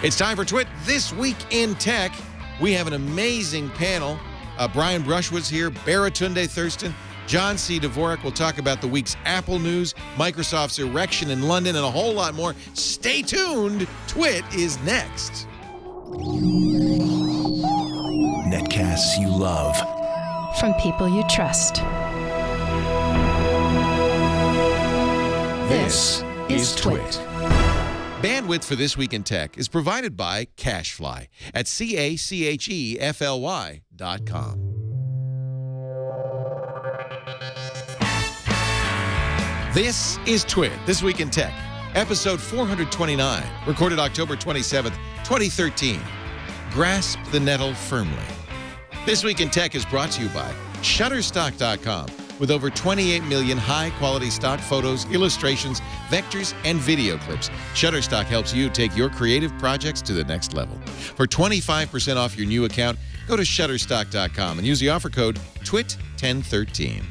It's time for Twit This Week in Tech. We have an amazing panel. Brian Brushwood's here, Baratunde Thurston, John C. Dvorak will talk about the week's Apple news, Microsoft's erection in London, and a whole lot more. Stay tuned. Twit is next. Netcasts you love. From people you trust. This is Twit. Bandwidth for This Week in Tech is provided by CacheFly at CACHEFLY.com. This is Twit, This Week in Tech, episode 429, recorded October 27th, 2013. Grasp the nettle firmly. This Week in Tech is brought to you by Shutterstock.com, with over 28 million high-quality stock photos, illustrations, vectors, and video clips. Shutterstock helps you take your creative projects to the next level. For 25% off your new account, go to Shutterstock.com and use the offer code TWIT1013.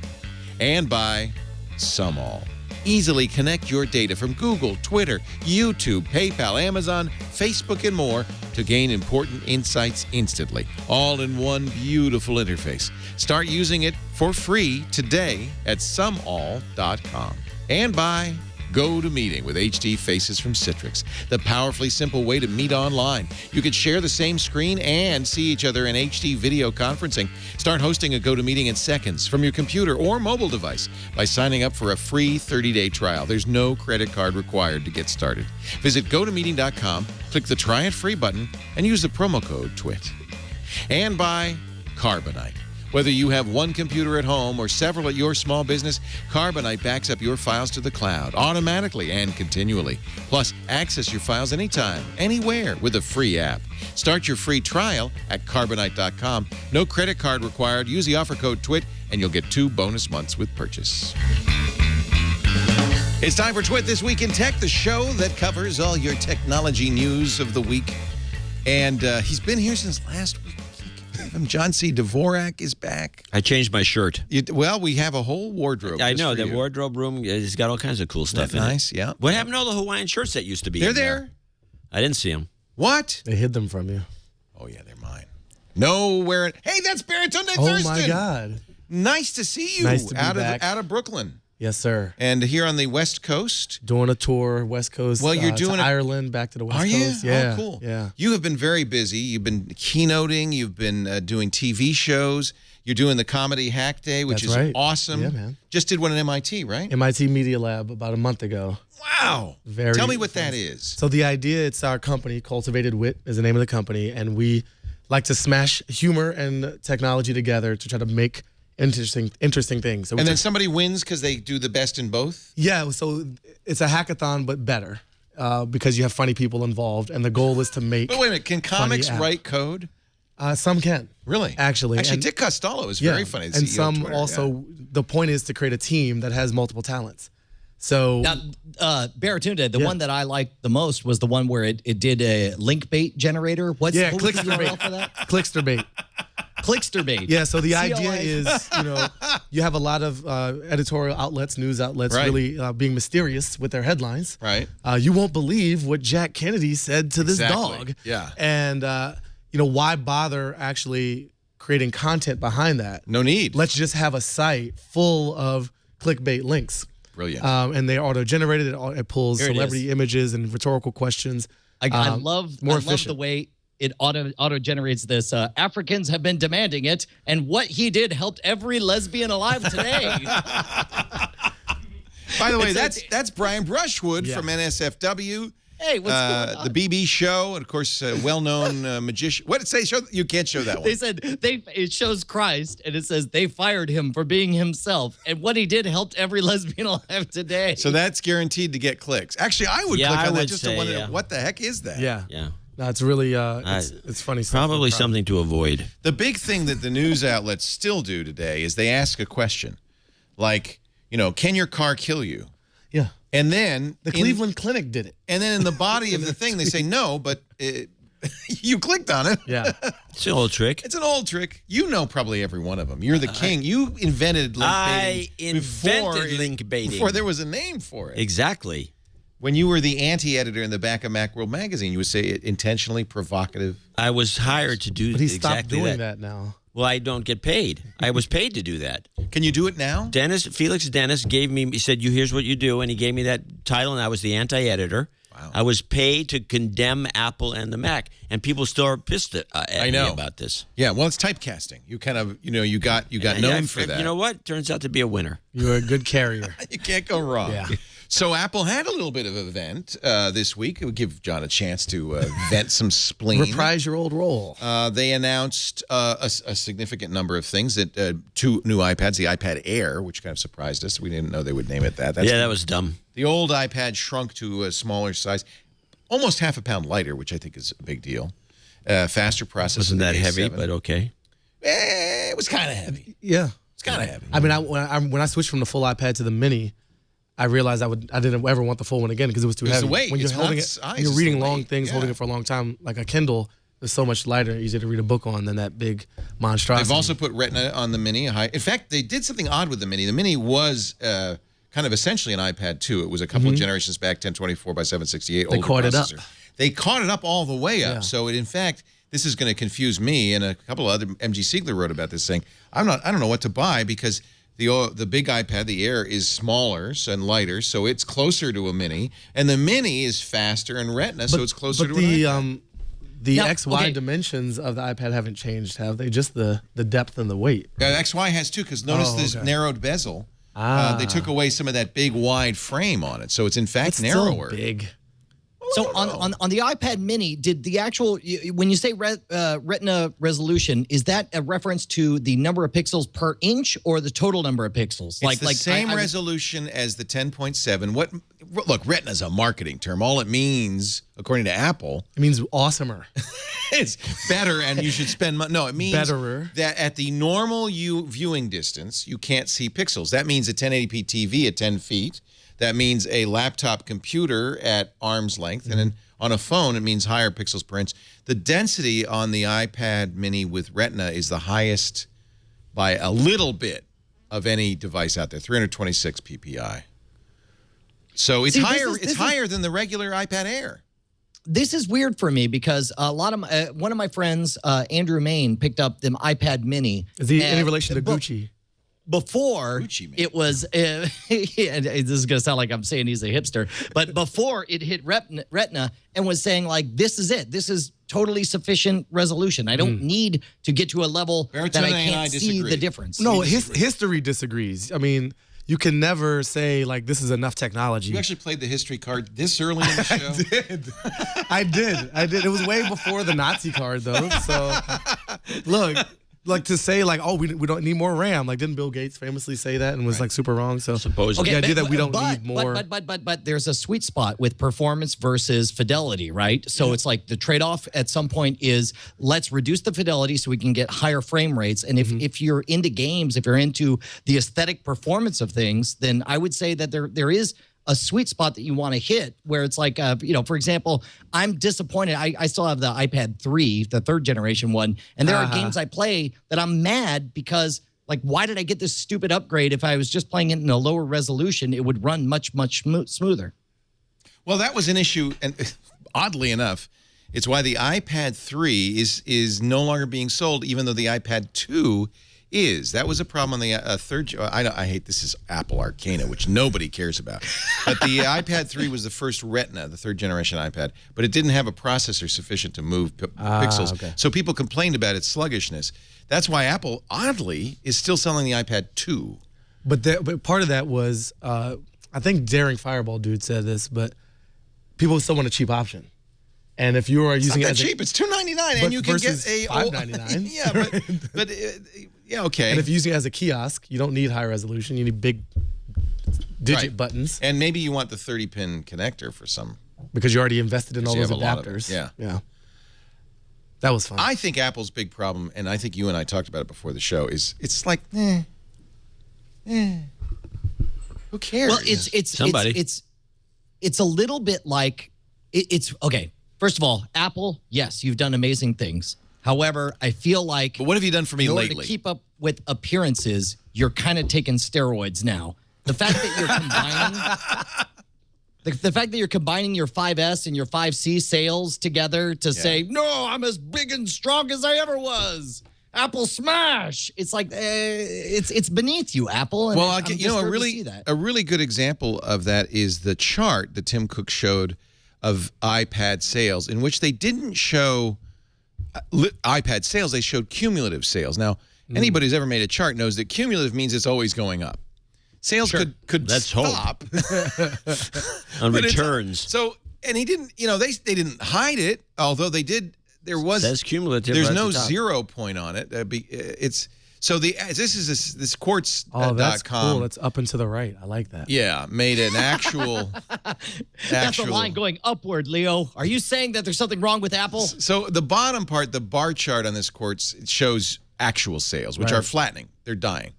And by SumAll. Easily connect your data from Google, Twitter, YouTube, PayPal, Amazon, Facebook, and more to gain important insights instantly, all in one beautiful interface. Start using it for free today at sumall.com. And by GoToMeeting with HD Faces from Citrix, the powerfully simple way to meet online. You can share the same screen and see each other in HD video conferencing. Start hosting a GoToMeeting in seconds from your computer or mobile device by signing up for a free 30-day trial. There's no credit card required to get started. Visit GoToMeeting.com, click the Try It Free button, and use the promo code TWIT. And by Carbonite. Whether you have one computer at home or several at your small business, Carbonite backs up your files to the cloud automatically and continually. Plus, access your files anytime, anywhere with a free app. Start your free trial at Carbonite.com. No credit card required. Use the offer code TWIT and you'll get 2 bonus months with purchase. It's time for Twit This Week in Tech, the show that covers all your technology news of the week. And he's been here since last week. John C. Dvorak is back. I changed my shirt. Well, we have a whole wardrobe. I know. The wardrobe room has got all kinds of cool stuff in it. Nice, yeah. What happened to all the Hawaiian shirts that used to be They're in there? there. I didn't see them. What? They hid them from you. Oh, yeah, they're mine. Nowhere. Hey, that's Baratunde Thurston. Oh, my God. Nice to see you. Nice to be back. Out of Brooklyn. Yes, sir. And here on the West Coast. Doing a tour, West Coast. Well, you're doing to Ireland, back to the West Coast. Are you? Yeah. Oh, cool. Yeah. You have been very busy. You've been keynoting. You've been doing TV shows. You're doing the Comedy Hack Day, which That's is right. awesome. Yeah, man. Just did one at MIT, right? MIT Media Lab about a month ago. Wow. Tell me what that is. So the idea, it's our company, Cultivated Wit is the name of the company, and we like to smash humor and technology together to try to make interesting things. So and then somebody wins because they do the best in both? Yeah, so it's a hackathon, but better because you have funny people involved, and the goal is to make. But wait a minute, can comics write code? Some can. Really? Actually, Dick Costello is very funny. And some also, the point is to create a team that has multiple talents. So now, Baratunde, the one that I liked the most was the one where it did a link bait generator. What was the URL for that? Clickster Clicksterbait. Yeah, so the idea is, you have a lot of editorial outlets, news outlets, really being mysterious with their headlines. Right. You won't believe what Jack Kennedy said to this dog. Yeah. And, why bother actually creating content behind that? No need. Let's just have a site full of clickbait links. Brilliant. And they auto-generated. It pulls celebrity images and rhetorical questions. I love the way it auto-generates this. Africans have been demanding it, and what he did helped every lesbian alive today. By the way, that's Brian Brushwood from NSFW. Hey, what's going on? The BB show, and of course, well-known magician. What did it say? You can't show that one. They said it shows Christ, and it says they fired him for being himself, and what he did helped every lesbian alive today. So that's guaranteed to get clicks. Actually, I would click on that just to wonder what the heck is that? Yeah. Yeah. No, it's really it's funny stuff. Probably something to avoid. The big thing that the news outlets still do today is they ask a question, like, can your car kill you? Yeah. And then the Cleveland Clinic did it. And then in the body of the thing, they say no, but you clicked on it. Yeah. It's an old trick. It's an old trick. You know probably every one of them. You're the king. You invented link baiting. I invented link baiting. Before there was a name for it. Exactly. When you were the anti-editor in the back of Macworld magazine, you would say it intentionally provocative. I was hired to do But he exactly stopped doing that now. Well, I don't get paid. I was paid to do that. Can you do it now? Felix Dennis gave me, he said, here's what you do. And he gave me that title, and I was the anti-editor. Wow. I was paid to condemn Apple and the Mac. And people still are pissed at me about this. Yeah, well, it's typecasting. You kind of, you got known for that. You know what? Turns out to be a winner. You're a good carrier. You can't go wrong. Yeah. So Apple had a little bit of an event this week. It would give John a chance to vent some spleen. Reprise your old role. They announced a significant number of things. That 2 new iPads, the iPad Air, which kind of surprised us. We didn't know they would name it that. That was dumb. The old iPad shrunk to a smaller size, almost half a pound lighter, which I think is a big deal. Faster processor. Wasn't that heavy, but okay. It was kind of heavy. Yeah. It's kind of heavy. I mean, when I switched from the full iPad to the mini, I realized I didn't ever want the full one again because it was too heavy. The weight. When you're It's holding not it, size, when you're it's reading the long weight. things, Yeah. holding it for a long time, like a Kindle is so much lighter, easier to read a book on than that big monstrosity. They've also put Retina on the Mini. In fact, they did something odd with the Mini. The Mini was kind of essentially an iPad 2. It was a couple of generations back, 1024 by 768. They caught it up. They caught it up all the way up. Yeah. So in fact, this is going to confuse me, and a couple of other. MG Siegler wrote about this, saying I don't know what to buy because the big iPad, the Air, is smaller and lighter, so it's closer to a Mini, and the Mini is faster and Retina, so it's closer to an iPad. The Now, XY dimensions of the iPad haven't changed, have they? Just the depth and the weight. XY has too, because notice this narrowed bezel. They took away some of that big wide frame on it, so it's in fact It's narrower. still big. So on the iPad Mini, did the actual when you say Retina resolution, is that a reference to the number of pixels per inch or the total number of pixels? It's the same resolution as the 10.7. Look, Retina's a marketing term. All it means, according to Apple, It means awesomer. it's better, and you should spend money. No, it means Betterer. that at the normal viewing distance, you can't see pixels. That means a 1080p TV at 10 feet. That means a laptop computer at arm's length. And then on a phone, it means higher pixels per inch. The density on the iPad Mini with Retina is the highest by a little bit of any device out there, 326 ppi. So it's higher than the regular iPad Air. This is weird for me because a lot of one of my friends, Andrew Main, picked up the iPad Mini. Is he any relation to Gucci? Before Gucci, man. it was, this is going to sound like I'm saying he's a hipster, but before it hit Retina and was saying like, this is it. This is totally sufficient resolution. I don't need to get to a level that I can't see the difference. No, history disagrees. I mean, you can never say like this is enough technology. You actually played the history card this early in the show? I did. It was way before the Nazi card though. So look. Like to say like, oh, we don't need more RAM. Like, didn't Bill Gates famously say that and was like super wrong? So Supposedly. the idea that we don't need more. But there's a sweet spot with performance versus fidelity, right? So it's like the trade-off at some point is let's reduce the fidelity so we can get higher frame rates. And if you're into games, if you're into the aesthetic performance of things, then I would say that there is a sweet spot that you want to hit where it's like, for example, I'm disappointed. I still have the iPad 3, the 3rd generation one. And there are games I play that I'm mad because like, why did I get this stupid upgrade? If I was just playing it in a lower resolution, it would run much, much smoother. Well, that was an issue. And oddly enough, it's why the iPad 3 is no longer being sold, even though the iPad 2 is. That was a problem on the 3rd. I hate this is Apple Arcana, which nobody cares about. But the iPad 3 was the first Retina, the 3rd generation iPad, but it didn't have a processor sufficient to move pixels. Okay. So people complained about its sluggishness. That's why Apple, oddly, is still selling the iPad 2. But part of that was, I think Daring Fireball dude said this, but people still want a cheap option. And if you are using it as cheap, it's $299, and you can get a $599. Yeah, but yeah, okay. And if you're using it as a kiosk, you don't need high resolution. You need big digit buttons. And maybe you want the 30-pin connector for some. Because you already invested in all those adapters. Yeah. That was fun. I think Apple's big problem, and I think you and I talked about it before the show, is it's like, who cares? Well, it's a little bit like it's okay. First of all, Apple, yes, you've done amazing things. However, I feel like... But what have you done for me lately? In order to keep up with appearances, you're kind of taking steroids now. The fact that you're combining... The fact that you're combining your 5S and your 5C sales together to say, no, I'm as big and strong as I ever was. Apple smash. It's like it's beneath you, Apple. And well, a really good example of that is the chart that Tim Cook showed of iPad sales, in which they didn't show iPad sales, they showed cumulative sales. Now, anybody who's ever made a chart knows that cumulative means it's always going up. Sales could Let's stop on returns. So, and he didn't, they didn't hide it, although they did. There was says cumulative. There's right no at the top. 0 point on it. It's so this quartz. Oh, that's cool. That's up and to the right. I like that. Yeah, made an actual. That's a line going upward, Leo. Are you saying that there's something wrong with Apple? So the bottom part, the bar chart on this quartz, it shows actual sales, which are flattening. They're dying.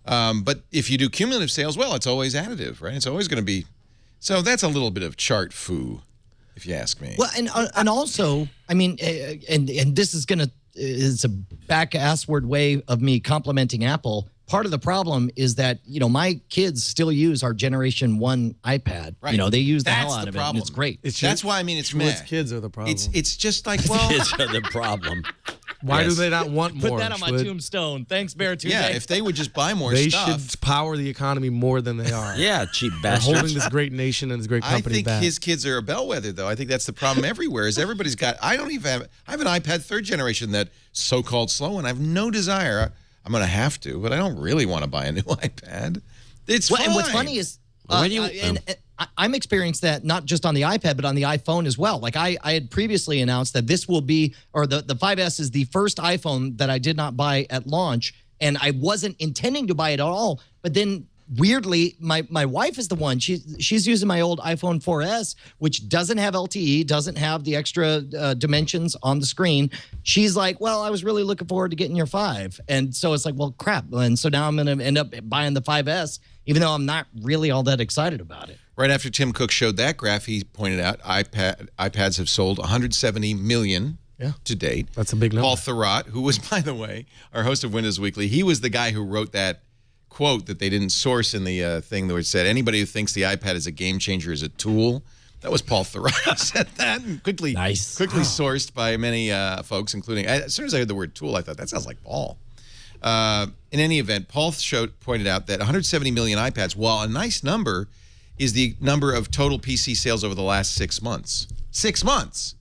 But if you do cumulative sales, well, it's always additive, right? It's always going to be. So that's a little bit of chart foo, if you ask me. Well, and also, I mean, and this is it's a back-assward way of me complimenting Apple. Part of the problem is that, my kids still use our Generation 1 iPad. Right. They use the hell out of it, and it's great. That's why, it's meh. Kids are the problem. It's just like, Kids are the problem. Why do they not want more? Put that on my tombstone. Thanks, Bear Tuesday. Yeah, if they would just buy more they stuff. should power the economy more than they are. Yeah, cheap They're bastards. holding this great nation and this great company back. I think his kids are a bellwether, though. I think that's the problem everywhere. Is everybody's got. I have an iPad 3rd generation that so-called slow, and I have no desire. I'm going to have to, but I don't really want to buy a new iPad. It's fine. And what's funny is, I'm experiencing that not just on the iPad, but on the iPhone as well. Like I had previously announced that this will be, or the 5S is the first iPhone that I did not buy at launch, and I wasn't intending to buy it at all. But then weirdly, my wife is the one. She's using my old iPhone 4S, which doesn't have LTE, doesn't have the extra dimensions on the screen. She's like, well, I was really looking forward to getting your 5. And so it's like, well, crap. And so now I'm going to end up buying the 5S, even though I'm not really all that excited about it. Right after Tim Cook showed that graph, he pointed out iPads have sold 170 million to date. That's a big number. Paul Thurrott, who was, by the way, our host of Windows Weekly, he was the guy who wrote that quote that they didn't source in the thing where it said, anybody who thinks the iPad is a game changer is a tool. That was Paul Thurrott who said that, and quickly sourced by many folks, including, as soon as I heard the word tool, I thought, that sounds like Paul. In any event, Paul pointed out that 170 million iPads, while a nice number, is the number of total PC sales over the last 6 months. 6 months,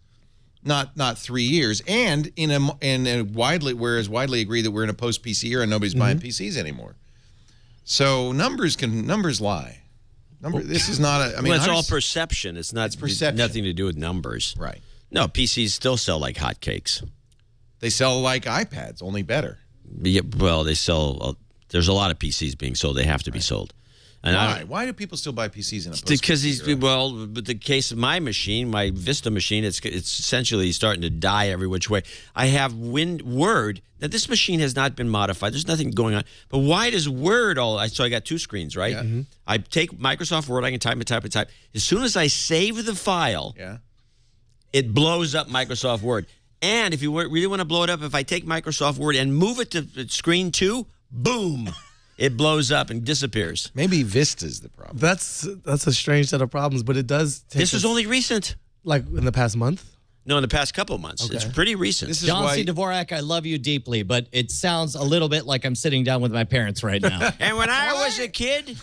not 3 years, and whereas widely agreed that we're in a post-PC era and nobody's buying PCs anymore. So numbers lie. This is not a. It's all perception. It's perception. Nothing to do with numbers. Right. No, PCs still sell like hotcakes. They sell like iPads, only better. Yeah, well, they sell. There's a lot of PCs being sold. They have to be sold. And why? Why do people still buy PCs in a post? Because but the case of my machine, my Vista machine, it's essentially starting to die every which way. I have Word. Now, this machine has not been modified. There's nothing going on. But why does Word so I got 2 screens, right? Yeah. I take Microsoft Word. I can type. As soon as I save the file, it blows up Microsoft Word. And if you really want to blow it up, if I take Microsoft Word and move it to screen 2, boom. It blows up and disappears. Maybe Vista's the problem. That's a strange set of problems, but it does take This is only recent. Like in the past month? No, in the past couple of months. Okay. It's pretty recent. This is John C. Dvorak, I love you deeply, but it sounds a little bit like I'm sitting down with my parents right now. And when I was a kid...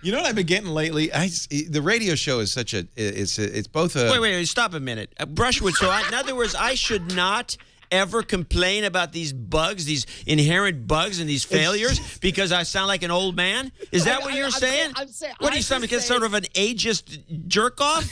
You know what I've been getting lately? The radio show is such a... It's both a... Wait, stop a minute. Brushwood, in other words, I should not ever complain about these bugs, these inherent bugs and these failures because I sound like an old man? Is that what you're saying? I'm saying... What are you, some sort of an ageist jerk-off?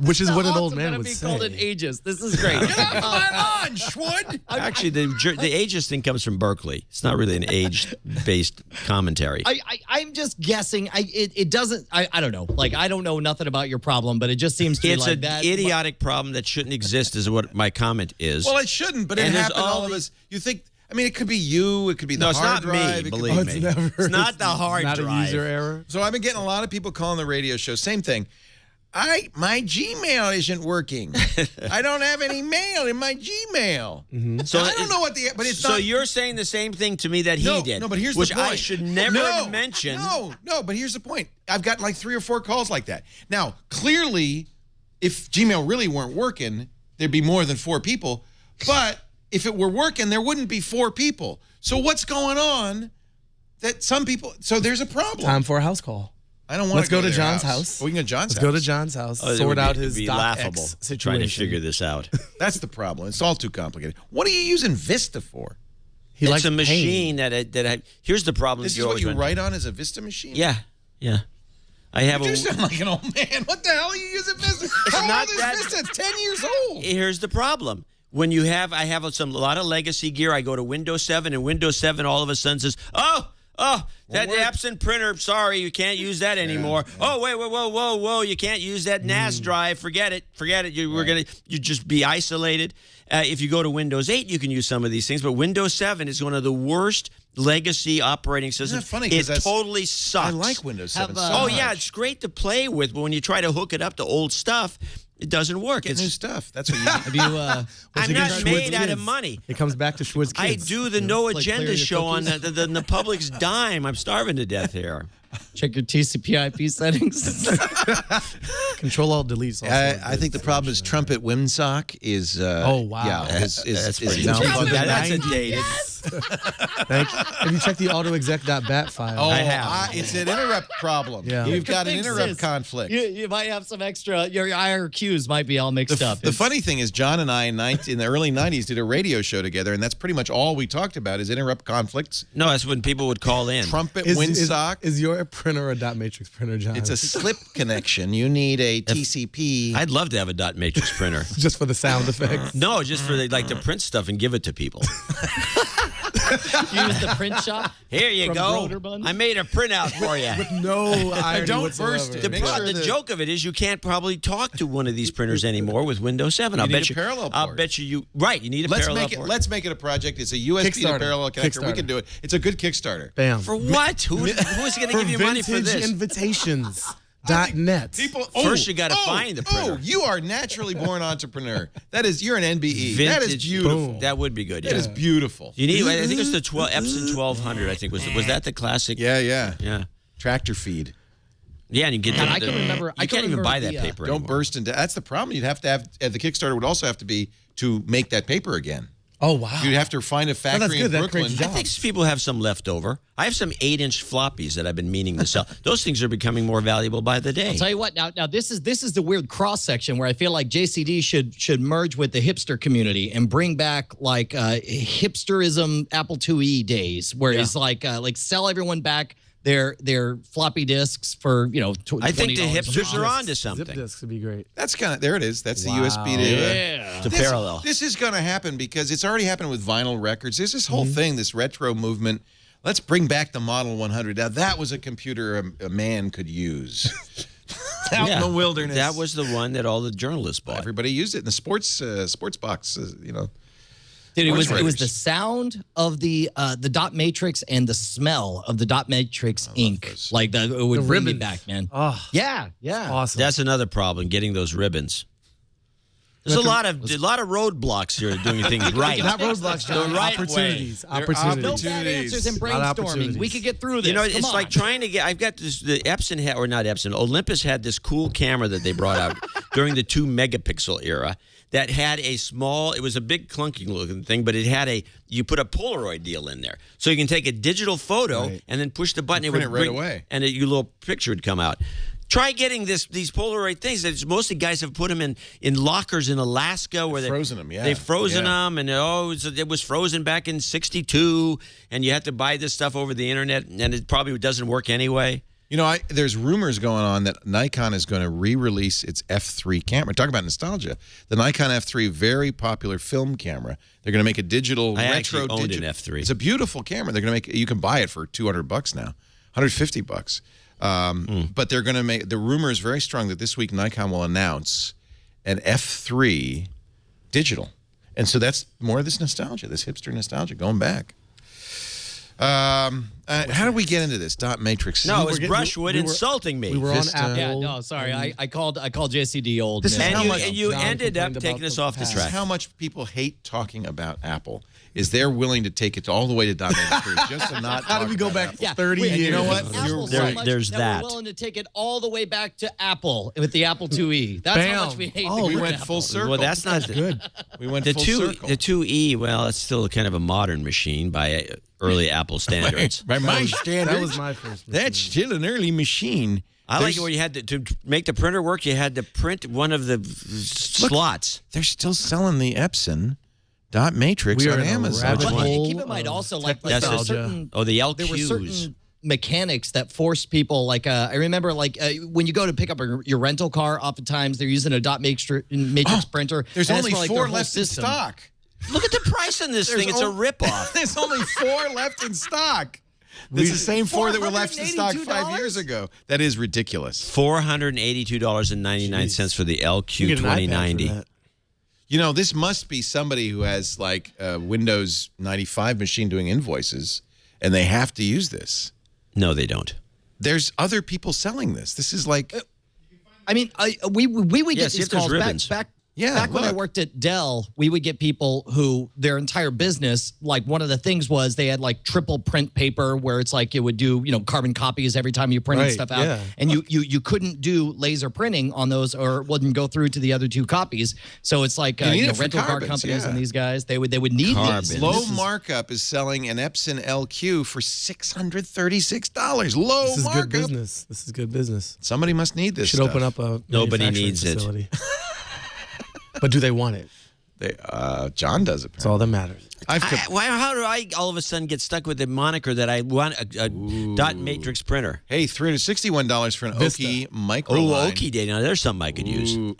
Which is what an old man would be say. Called an ageist. This is great. Get off my lawn, Schwood! Actually, the ageist thing comes from Berkeley. It's not really an age-based commentary. I'm just guessing. It doesn't. I don't know. Like, I don't know nothing about your problem, but it just seems to me like that. It's an idiotic problem that shouldn't exist is what my comment is. Well, it shouldn't, but it happened to all of us. You think... I mean, it could be you. It could be the hard drive. No, it's not me, believe me. It's not the hard drive. Not a user error. So I've been getting a lot of people calling the radio show. Same thing. my Gmail isn't working. I don't have any mail in my Gmail. So I don't know what but it's so not. you're saying the same thing to me that he did. No, but here's which the point. I should never mention. No, but here's the point. I've got like 3 or 4 calls like that. Now, clearly, if Gmail really weren't working, there'd be more than 4 people. But if it were working, there wouldn't be 4 people. So what's going on that some people... So there's a problem. Time for a house call. I don't want Let's to go to their John's house. We can go to John's Let's house. go to John's house. It Sort would out be- his it'd be Doc laughable X situation. trying to figure this out. That's the problem. It's all too complicated. What are you using Vista for? He It's likes a pain. machine here's the problem. This is you're what always you running- write on as a Vista machine? Yeah. I have You a. sound like an old man. What the hell are you using Vista? How not old is that- Vista? It's 10 years old. Here's the problem. When you have, I have a lot of legacy gear. I go to Windows 7, and Windows 7 all of a sudden says, that absent printer, sorry, you can't use that anymore. Oh, wait, whoa, you can't use that NAS drive. Forget it. You just be isolated. If you go to Windows 8, you can use some of these things, but Windows 7 is one of the worst legacy operating systems. Isn't that funny? 'Cause It totally sucks. I like Windows 7 so Have, Oh, much. yeah, it's great to play with, but when you try to hook it up to old stuff, it doesn't work. Get new stuff. That's what you Have you? I'm it not gets made Schwartz out of kids. money. It comes back to Schwartz I kids. do the no like agenda clear your show on cookies. the public's dime. I'm starving to death here. Check your TCP/IP settings. Control Alt Delete. I think the problem is Trumpet Wimsock is. Oh, wow. Yeah, is pretty now interesting. plugged in. That's a dated. Thank you. Have you checked the autoexec.bat file? Oh, I have. it's an interrupt problem. Yeah. You've got an Fix interrupt this. conflict. You might have some extra. Your IRQs might be all mixed up. The funny thing is, John and I in the early 90s did a radio show together, and that's pretty much all we talked about is interrupt conflicts. No, that's when people would call in. Trumpet Is Windsock. your printer a dot matrix printer, John? It's a slip connection. You need a TCP. I'd love to have a dot matrix printer. just for the sound effects. No, just for to print stuff and give it to people. Use the print shop. Here you From go. Broderbund? I made a printout for you. No irony Don't whatsoever. burst it. The, Make sure the that- joke of it is you can't probably talk to one of these printers anymore with Windows 7. I'll need bet a parallel I'll port. bet you right. You need a Let's parallel make it. port. Let's make it a project. It's a USB to Kickstarter. parallel connector. We Kickstarter. can do it. It's a good Kickstarter. Bam. For what? Who is going to give you money for Vintage this? invitations. .net. People. First, you gotta find the printer. Oh, you are naturally born entrepreneur. You're an NBE. That is Vintage- beautiful. Boom. That would be good. That Yeah. is beautiful. You need. I think it's the Epson 1200. I think was that the classic? Yeah. Yeah. Tractor feed. Yeah, and you get. And the- I can the- remember- You I can can't even remember buy the, that paper. Don't anymore. burst into. That's the problem. You'd have to have. The Kickstarter would also have to be to make that paper again. Oh, wow. You'd have to find a that's factory good. in That Brooklyn. creates I jobs. think people have some left over. I have some 8-inch floppies that I've been meaning to sell. Those things are becoming more valuable by the day. I'll tell you what. Now this is the weird cross section where I feel like JCD should merge with the hipster community and bring back like hipsterism Apple IIe days, where it's like sell everyone back their floppy disks for I think the $20 a hipsters month. are onto Zip something. disks would be great. That's kind of there. It is. That's the Wow. USB to. Yeah. The parallel. This is going to happen because it's already happened with vinyl records. There's this whole thing, this retro movement. Let's bring back the Model 100. Now that was a computer a man could use. Out in the wilderness. That was the one that all the journalists bought. Everybody used it in the sports box. Dude, it was Writers. the sound of the dot matrix and the smell of the dot matrix ink. those. Like it would The bring me ribbons. back, man. Oh, Yeah. awesome. That's another problem, getting those ribbons. There's a lot of roadblocks here to doing things right. Not roadblocks, John. The right way. Opportunities. They're Opportunities. No bad answers in A lot of brainstorming. We opportunities. could get through this. You know, Come it's on. like trying to get. I've got this. The Epson had, or not Epson. Olympus had this cool camera that they brought out during the 2-megapixel era. That had a small. It was a big clunky looking thing, but it had you put a Polaroid deal in there, so you can take a digital photo Right. and then push the button. Print would it right bring, away. and your little picture would come out. Try getting these Polaroid things. It's mostly guys have put them in lockers in Alaska where frozen 'em, yeah. They've frozen Yeah. them, and it was frozen back in '62, and you had to buy this stuff over the internet, and it probably doesn't work anyway. You know, there's rumors going on that Nikon is going to re-release its F3 camera. Talk about nostalgia. The Nikon F3, very popular film camera. They're going to make a digital I retro. actually owned an F3. It's a beautiful camera. They're going to make. You can buy it for $200 now, $150. But they're going to make. The rumor is very strong that this week Nikon will announce an F3 digital, and so that's more of this nostalgia, this hipster nostalgia, going back. How did we get into this? Dot matrix. No, it was Brushwood insulting me. We were on Vista. Apple. Yeah, no, sorry. I called JCD old. This is man. how And much you John ended up complained taking about us the off the past. This is track. how much people hate talking about Apple. Is they're willing to take it all the way to dot matrix just to not. How did we go back Yeah, 30 wait, years? you know what? Apple There- so much there's that. We're willing to take it all the way back to Apple with the Apple IIe. That's Bam. how much we hate. Oh, the we went Apple. full circle. Well, that's not Good. We went the full two. circle. The 2E. Well, it's still kind of a modern machine by early Apple standards. By my That standards, was my first. that's still an early machine. I like it where you had to make the printer work. You had to print one of the slots. They're still selling the Epson dot matrix We are on in a Amazon. rabbit But hole keep in mind also, like That's there were nostalgia. certain Oh, the there were LQs. certain mechanics that forced people. Like I remember, like when you go to pick up your rental car, oftentimes they're using a dot matrix printer. There's and that's only for, like, their 4 whole left system. in stock. Look at the price on this thing. It's a ripoff. There's only 4 left in stock. It's the same 4 that were left in stock 5 $482? years ago. That is ridiculous. $482.99 for the You LQ get an iPad for 2090. that. You know, this must be somebody who has like a Windows 95 machine doing invoices, and they have to use this. No, they don't. There's other people selling this. This is like, I mean, we would Yeah, get see these if there's calls ribbons. back Yeah, when I look. worked at Dell. We would get people who their entire business, like one of the things was they had like triple print paper where it's like it would do carbon copies every time you printed Right, stuff out, yeah. and you couldn't do laser printing on those or it wouldn't go through to the other 2 copies. So it's like You need it for rental car carbons, companies yeah. and these guys they would need Carbons. these. low markup is selling an Epson LQ for $636. Low This is markup. good business. This is good business. Somebody must need this. Should stuff. open up a Nobody manufacturing needs it. facility. But do they want it? John does it. That's all that matters. How do I all of a sudden get stuck with the moniker that I want a dot matrix printer? Hey, $361 for an Vista. Oki Oh, microline. Okie day. Now there's something I could use. Ooh.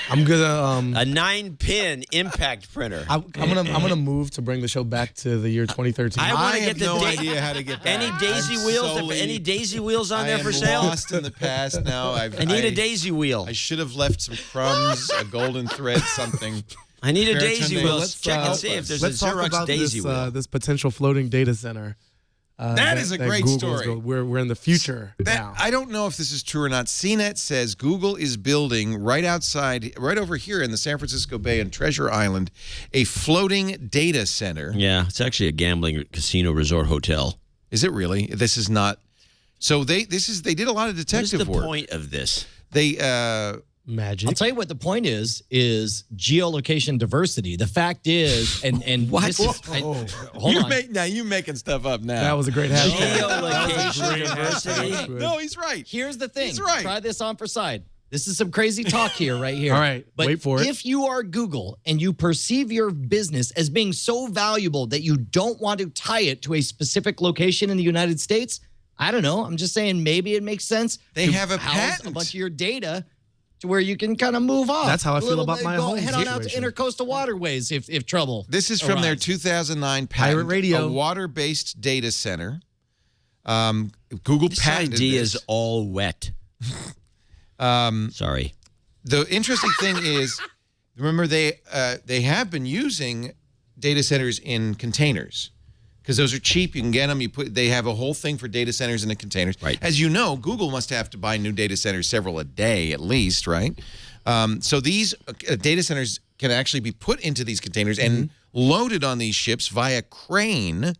I'm gonna A 9-pin impact printer. I'm gonna move to bring the show back to the year 2013. I want I to have get the no idea how to get back. any daisy I'm wheels. solely- Any daisy wheels on I there am for sale? lost in the past now. I need a daisy wheel. I should have left some crumbs, a golden thread, something. I need a Fair daisy Tunde, wheel. let's, Check and help see if us. there's Let's a talk Xerox about daisy this, wheel. this potential floating data center. That is a great Google's story. We're in the future now. I don't know if this is true or not. CNET says Google is building right over here in the San Francisco Bay and Treasure Island, a floating data center. Yeah, it's actually a gambling casino resort hotel. Is it really? This is not. So they did a lot of What is detective the work. point of this? They Magic. I'll tell you what the point is geolocation diversity. The fact is, and What? this is, hold on. you're making stuff up now. That was a great hashtag. Geolocation diversity. No, he's right. Here's the thing. He's right. Try this on for side. This is some crazy talk here, right here. All right, But wait for it. if you are Google and you perceive your business as being so valuable that you don't want to tie it to a specific location in the United States, I don't know. I'm just saying maybe it makes sense. They to have a house patent. a bunch of your data to where you can kind of move off. That's how I feel Little about bit, my go home head on out to situation. intercoastal waterways if trouble. This is from their arrives. 2009 patent. Pirate radio. A water-based data center. Google This patented idea this. is all wet. Sorry. The interesting thing is, remember they have been using data centers in containers because those are cheap. You can get them. They have a whole thing for data centers in the containers. Right. As you know, Google must have to buy new data centers several a day at least, right? So these data centers can actually be put into these containers and loaded on these ships via crane.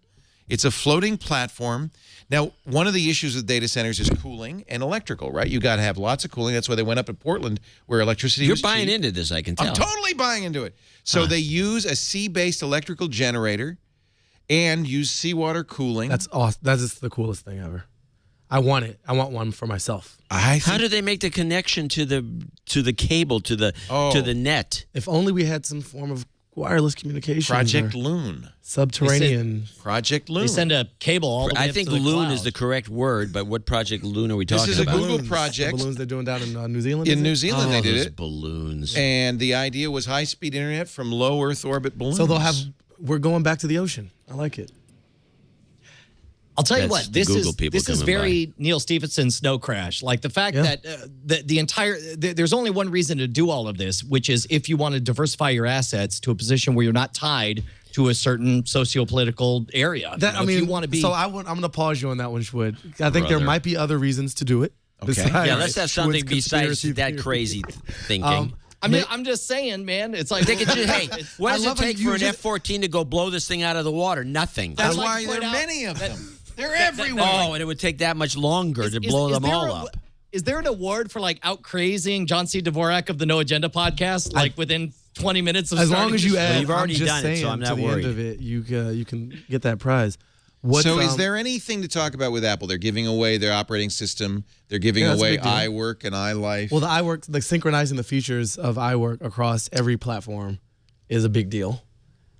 It's a floating platform. Now, one of the issues with data centers is cooling and electrical, right? You got to have lots of cooling. That's why they went up in Portland where electricity You're was buying cheap. into this, I can tell. I'm totally buying into it. So they use a sea-based electrical generator and use seawater cooling. That's awesome. That is the coolest thing ever. I want it. I want one for myself. I How think do they make the connection to the cable to the net? If only we had some form of wireless communication. Project or Loon. subterranean. Project Loon. They send a cable all the way I up think to the loon clouds. is the correct word, but what Project Loon are we This talking is a about? Google Balloons. project. The balloons they're doing down in New Zealand. In is New it? Zealand, they did those it. balloons. And the idea was high-speed internet from low Earth orbit balloons. So they'll have. We're going back to the ocean. I like it. I'll tell you That's what, the this Google is people this is coming very Neil Stephenson snow crash. Like the fact Yeah. that the entire there's only one reason to do all of this, which is if you want to diversify your assets to a position where you're not tied to a certain socio-political area. That, if you want to be. So I'm going to pause you on that one, Schwood. I think there might be other reasons to do it. Okay. Yeah, let's have something Schwood's besides conspiracy that theory. crazy thinking. I'm just saying, man. It's like Hey, what does it love when take you for an just- F-14 to go blow this thing out of the water? Nothing. That's like why to there point are out many of them. They're that- everywhere. Oh, and it would take that much longer to blow them there all up. Is there an award for like out crazying John C. Dvorak of the No Agenda podcast? Like within 20 minutes of As long starting as the you show? add, you've already I'm just done it, saying, so I'm not to the worried. end of it, you can get that prize. What's, So is there anything to talk about with Apple? They're giving away their operating system. They're giving that's a away big deal. iWork and iLife. Well, the iWork, like synchronizing the features of iWork across every platform is a big deal,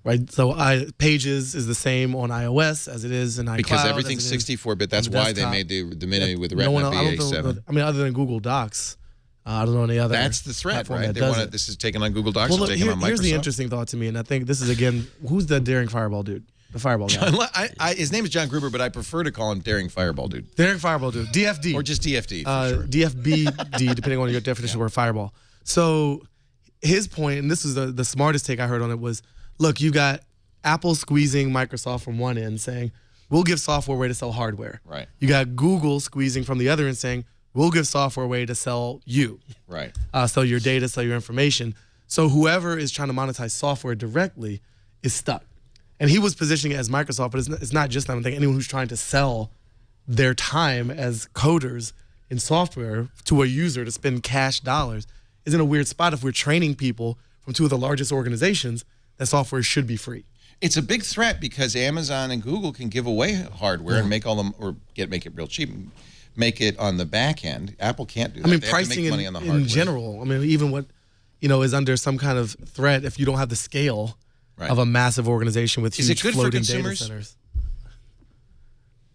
right? So Pages is the same on iOS as it is in iCloud. because everything's as it is 64-bit. That's on the why they desktop. made the mini with the No Retina one, I don't know, BA7. I mean, other than Google Docs, I don't know any other. That's the threat, platform right? that They does want it. this is taken on Google Docs. Well, Well, look, taken on Microsoft. here's the interesting thought to me, and I think this is again, who's the daring fireball dude? The fireball guy. His name is John Gruber, but I prefer to call him Daring Fireball Dude. Daring fireball dude. DFD. Or just DFD, for sure. DFBD, depending on your definition of word fireball. So his point, and this is the smartest take I heard on it, was, look, you got Apple squeezing Microsoft from one end saying, we'll give software away to sell hardware. Right. You got Google squeezing from the other end saying, we'll give software away to sell you. Right. Sell your data, sell your information. So whoever is trying to monetize software directly is stuck. And he was positioning it as Microsoft, but it's not just that. I'm thinking anyone who's trying to sell their time as coders in software to a user to spend cash dollars is in a weird spot if we're training people from two of the largest organizations that software should be free. It's a big threat because Amazon and Google can give away hardware and make all them, or make it real cheap, and make it on the back end. Apple can't do that. I mean, They have to pricing make money on the in hardware. general. I mean, even what is under some kind of threat if you don't have the scale Right. of a massive organization with Is it huge good for floating data consumers? centers.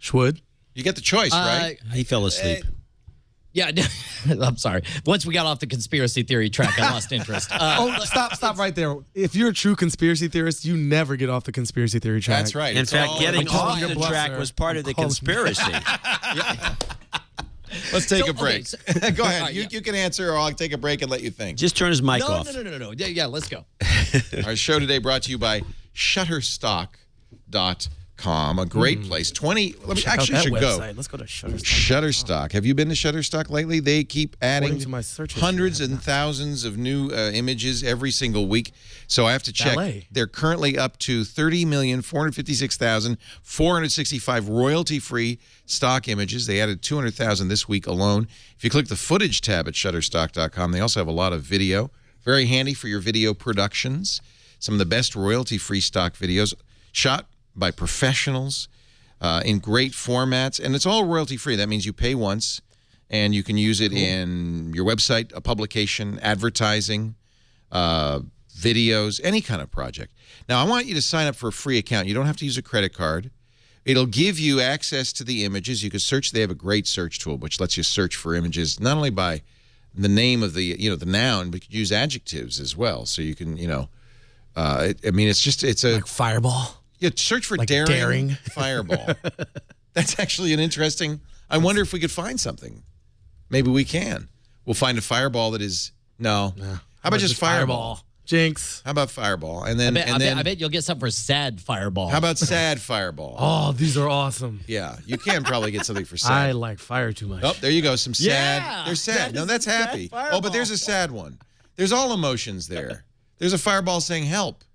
Schwood? You get the choice, right? He fell asleep. Yeah, I'm sorry. Once we got off the conspiracy theory track, I lost interest. Stop right there. If you're a true conspiracy theorist, you never get off the conspiracy theory track. That's right. In It's fact, all- getting I'm calling off your the bluff, track sir. was part of the calling- conspiracy. Let's take So, a break. okay, Go ahead. All right, you can answer, or I'll take a break and let you think. Just turn his mic No, off. no. Yeah, let's go. Our show today brought to you by Shutterstock.com, a great place. Let me Check out actually that should website. go. Let's go to Shutterstock. Shutterstock. Have you been to Shutterstock lately? They keep adding According to my search history, hundreds I have and thousands of new images every single week. So I have to check. Ballet. They're currently up to 30,456,465 royalty-free stock images. They added 200,000 this week alone. If you click the footage tab at Shutterstock.com, they also have a lot of video. Very handy for your video productions. Some of the best royalty-free stock videos shot by professionals in great formats. And it's all royalty-free. That means you pay once, and you can use it in your website, a publication, advertising, videos, any kind of project. Now, I want you to sign up for a free account. You don't have to use a credit card. It'll give you access to the images. You can search. They have a great search tool, which lets you search for images, not only by the name of the, the noun, but you can use adjectives as well. So you can, I mean, it's a Like fireball. search for like daring, daring. fireball. That's actually an interesting. I wonder if we could find something. Maybe we can. We'll find a fireball that is no. How about just fireball? Jinx. How about fireball? And then I bet you'll get something for sad fireball. how about sad fireball? Oh, these are awesome. Yeah, you can probably get something for I sad. like fire too much. Oh, there you go. Some sad. Yeah, There's sad. that No, is that's a sad happy. fireball. Oh, but there's a sad one. There's all emotions there. There's a fireball saying help.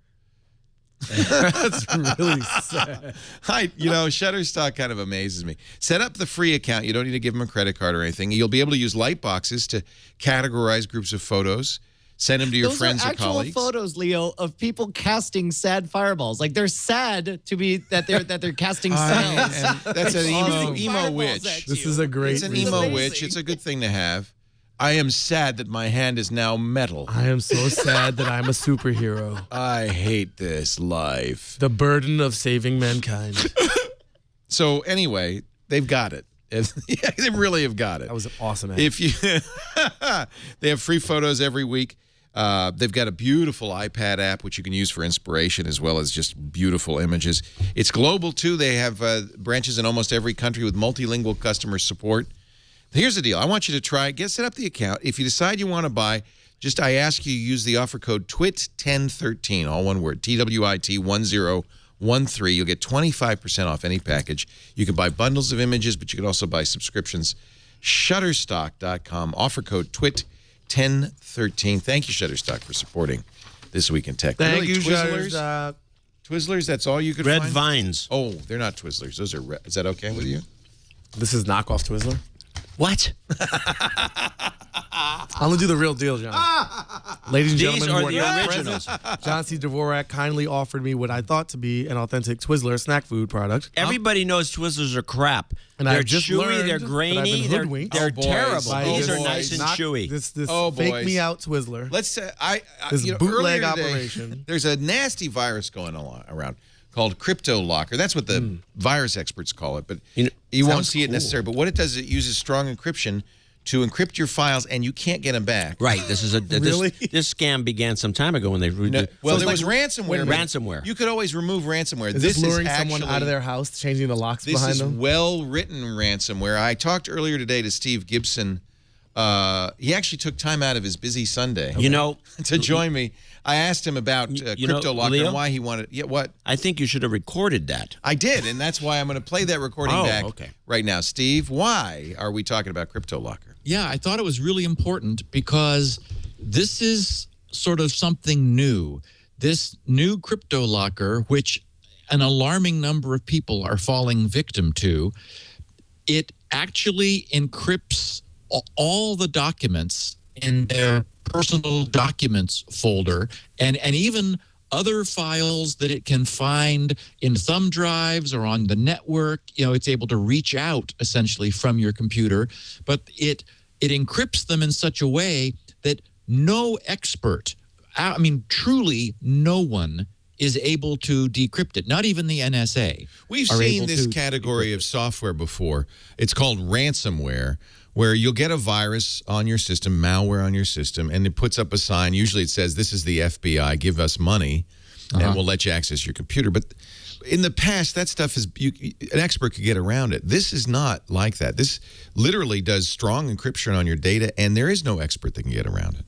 That's really sad. Shutterstock kind of amazes me. Set up the free account. You don't need to give them a credit card or anything. You'll be able to use light boxes to categorize groups of photos. Send them to your Those friends are or actual colleagues. photos, Leo, of people casting sad fireballs. Like they're sad to be that they're casting spells. And that's an Awesome. emo Fireballs witch. at This you. is a great It's an resource. emo amazing. witch. It's a good thing to have. I am sad that my hand is now metal. I am so sad that I'm a superhero. I hate this life. The burden of saving mankind. So anyway, they've got it. Yeah, they really have got it. That was an awesome ad. If you, they have free photos every week. They've got a beautiful iPad app which you can use for inspiration as well as just beautiful images. It's global too. They have branches in almost every country with multilingual customer support. Here's the deal. I want you to try set up the account. If you decide you want to buy, Just I ask you use the offer code TWIT1013, all one word, TWIT1013. You'll get 25% off any package. You can buy bundles of images, but you can also buy subscriptions. Shutterstock.com, offer code TWIT1013. Thank you, Shutterstock, for supporting This Week in Tech. Thank Really, you, Twizzlers? Shutterstock. Twizzlers, that's all you could Red find? Vines. Oh, they're not Twizzlers. Those are is that okay with you? This is knockoff Twizzler. What? I'm gonna do the real deal, John. Ladies and These gentlemen, are who the not originals. present, John C. Dvorak kindly offered me what I thought to be an authentic Twizzler snack food product. Everybody knows Twizzlers are crap. And They're I've just chewy, learned they're that I've grainy, been they're hoodwinked. Oh, boys. terrible. By These this are nice and knock- chewy. This Oh, fake boys. me out Twizzler. Let's say This you know, bootleg earlier today, operation. There's a nasty virus going around called CryptoLocker. That's what the virus experts call it, but you won't sounds see it cool. necessarily. But what it does is it uses strong encryption to encrypt your files, and you can't get them back. Right. This is Really? this scam began some time ago when they No, well, So there it's was ransomware. but ransomware. You could always remove ransomware. Is this luring someone out of their house, changing the locks This behind is them? well-written ransomware. I talked earlier today to Steve Gibson. He actually took time out of his busy Sunday You know, to join me. I asked him about you know, CryptoLocker Leo? and why he wanted. Yeah, what? I think you should have recorded that. I did, and that's why I'm going to play that recording Oh, back okay. right now. Steve, why are we talking about CryptoLocker? Yeah, I thought it was really important because this is sort of something new. This new CryptoLocker, which an alarming number of people are falling victim to, it actually encrypts all the documents in their personal documents folder and even other files that it can find in thumb drives or on the network. You know, it's able to reach out essentially from your computer, but it encrypts them in such a way that no expert, I mean, truly no one is able to decrypt it, not even the NSA. We've are seen able this to category of software before. It's called ransomware, where you'll get a virus on your system, malware on your system, and it puts up a sign. Usually it says, this is the FBI, give us money, and we'll let you access your computer. But in the past, that stuff is, an expert could get around it. This is not like that. This literally does strong encryption on your data, and there is no expert that can get around it.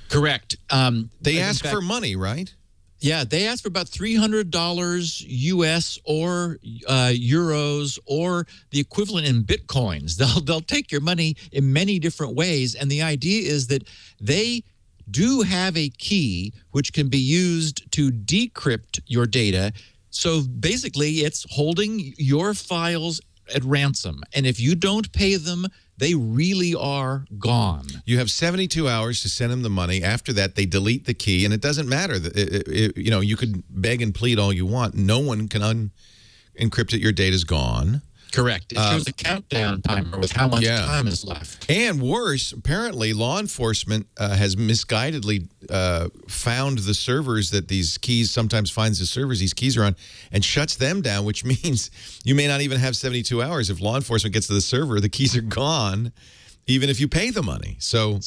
Correct. They in ask fact, for money, right? Yeah, they ask for about $300 US or euros or the equivalent in bitcoins. They'll take your money in many different ways, and the idea is that they do have a key which can be used to decrypt your data. So basically, it's holding your files at ransom, and if you don't pay them, they really are gone. You have 72 hours to send them the money. After that, they delete the key, and it doesn't matter. You know, you could beg and plead all you want. No one can unencrypt it. Your data's gone. Correct. It shows a countdown timer with how much time is left. And worse, apparently, law enforcement has misguidedly found the servers that these keys, sometimes finds the servers these keys are on, and shuts them down, which means you may not even have 72 hours. If law enforcement gets to the server, the keys are gone, even if you pay the money. So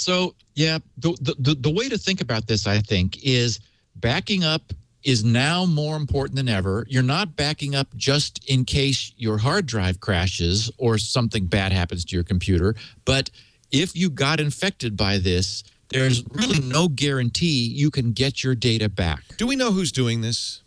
yeah, the way to think about this, I think, is backing up is now more important than ever. You're not backing up just in case your hard drive crashes or something bad happens to your computer. But if you got infected by this, there's really no guarantee you can get your data back. do we know who's doing this?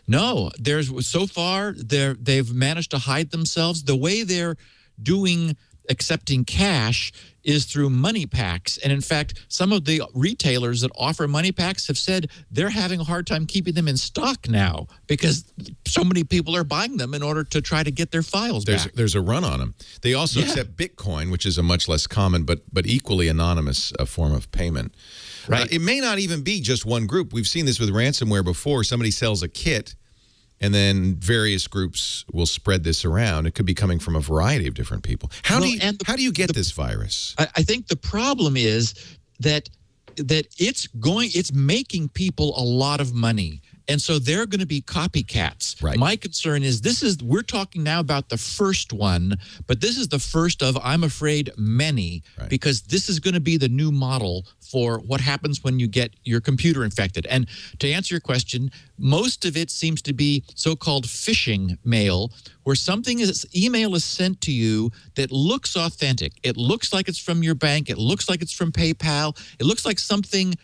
No, so far they've managed to hide themselves. The way they're doing accepting cash is through money packs. And in fact, some of the retailers that offer money packs have said they're having a hard time keeping them in stock now because so many people are buying them in order to try to get their files back. There's a run on them. They also accept Bitcoin, which is a much less common but equally anonymous form of payment. Right. It may not even be just one group. We've seen this with ransomware before. Somebody sells a kit, and then various groups will spread this around. It could be coming from a variety of different people. How do you get this virus? I think the problem is that it's making people a lot of money. And so they're going to be copycats. Right. My concern is we're talking now about the first one, but this is the first of, I'm afraid, many, because this is going to be the new model for what happens when you get your computer infected. And to answer your question, most of it seems to be so-called phishing mail, where email is sent to you that looks authentic. It looks like it's from your bank. It looks like it's from PayPal. It looks like something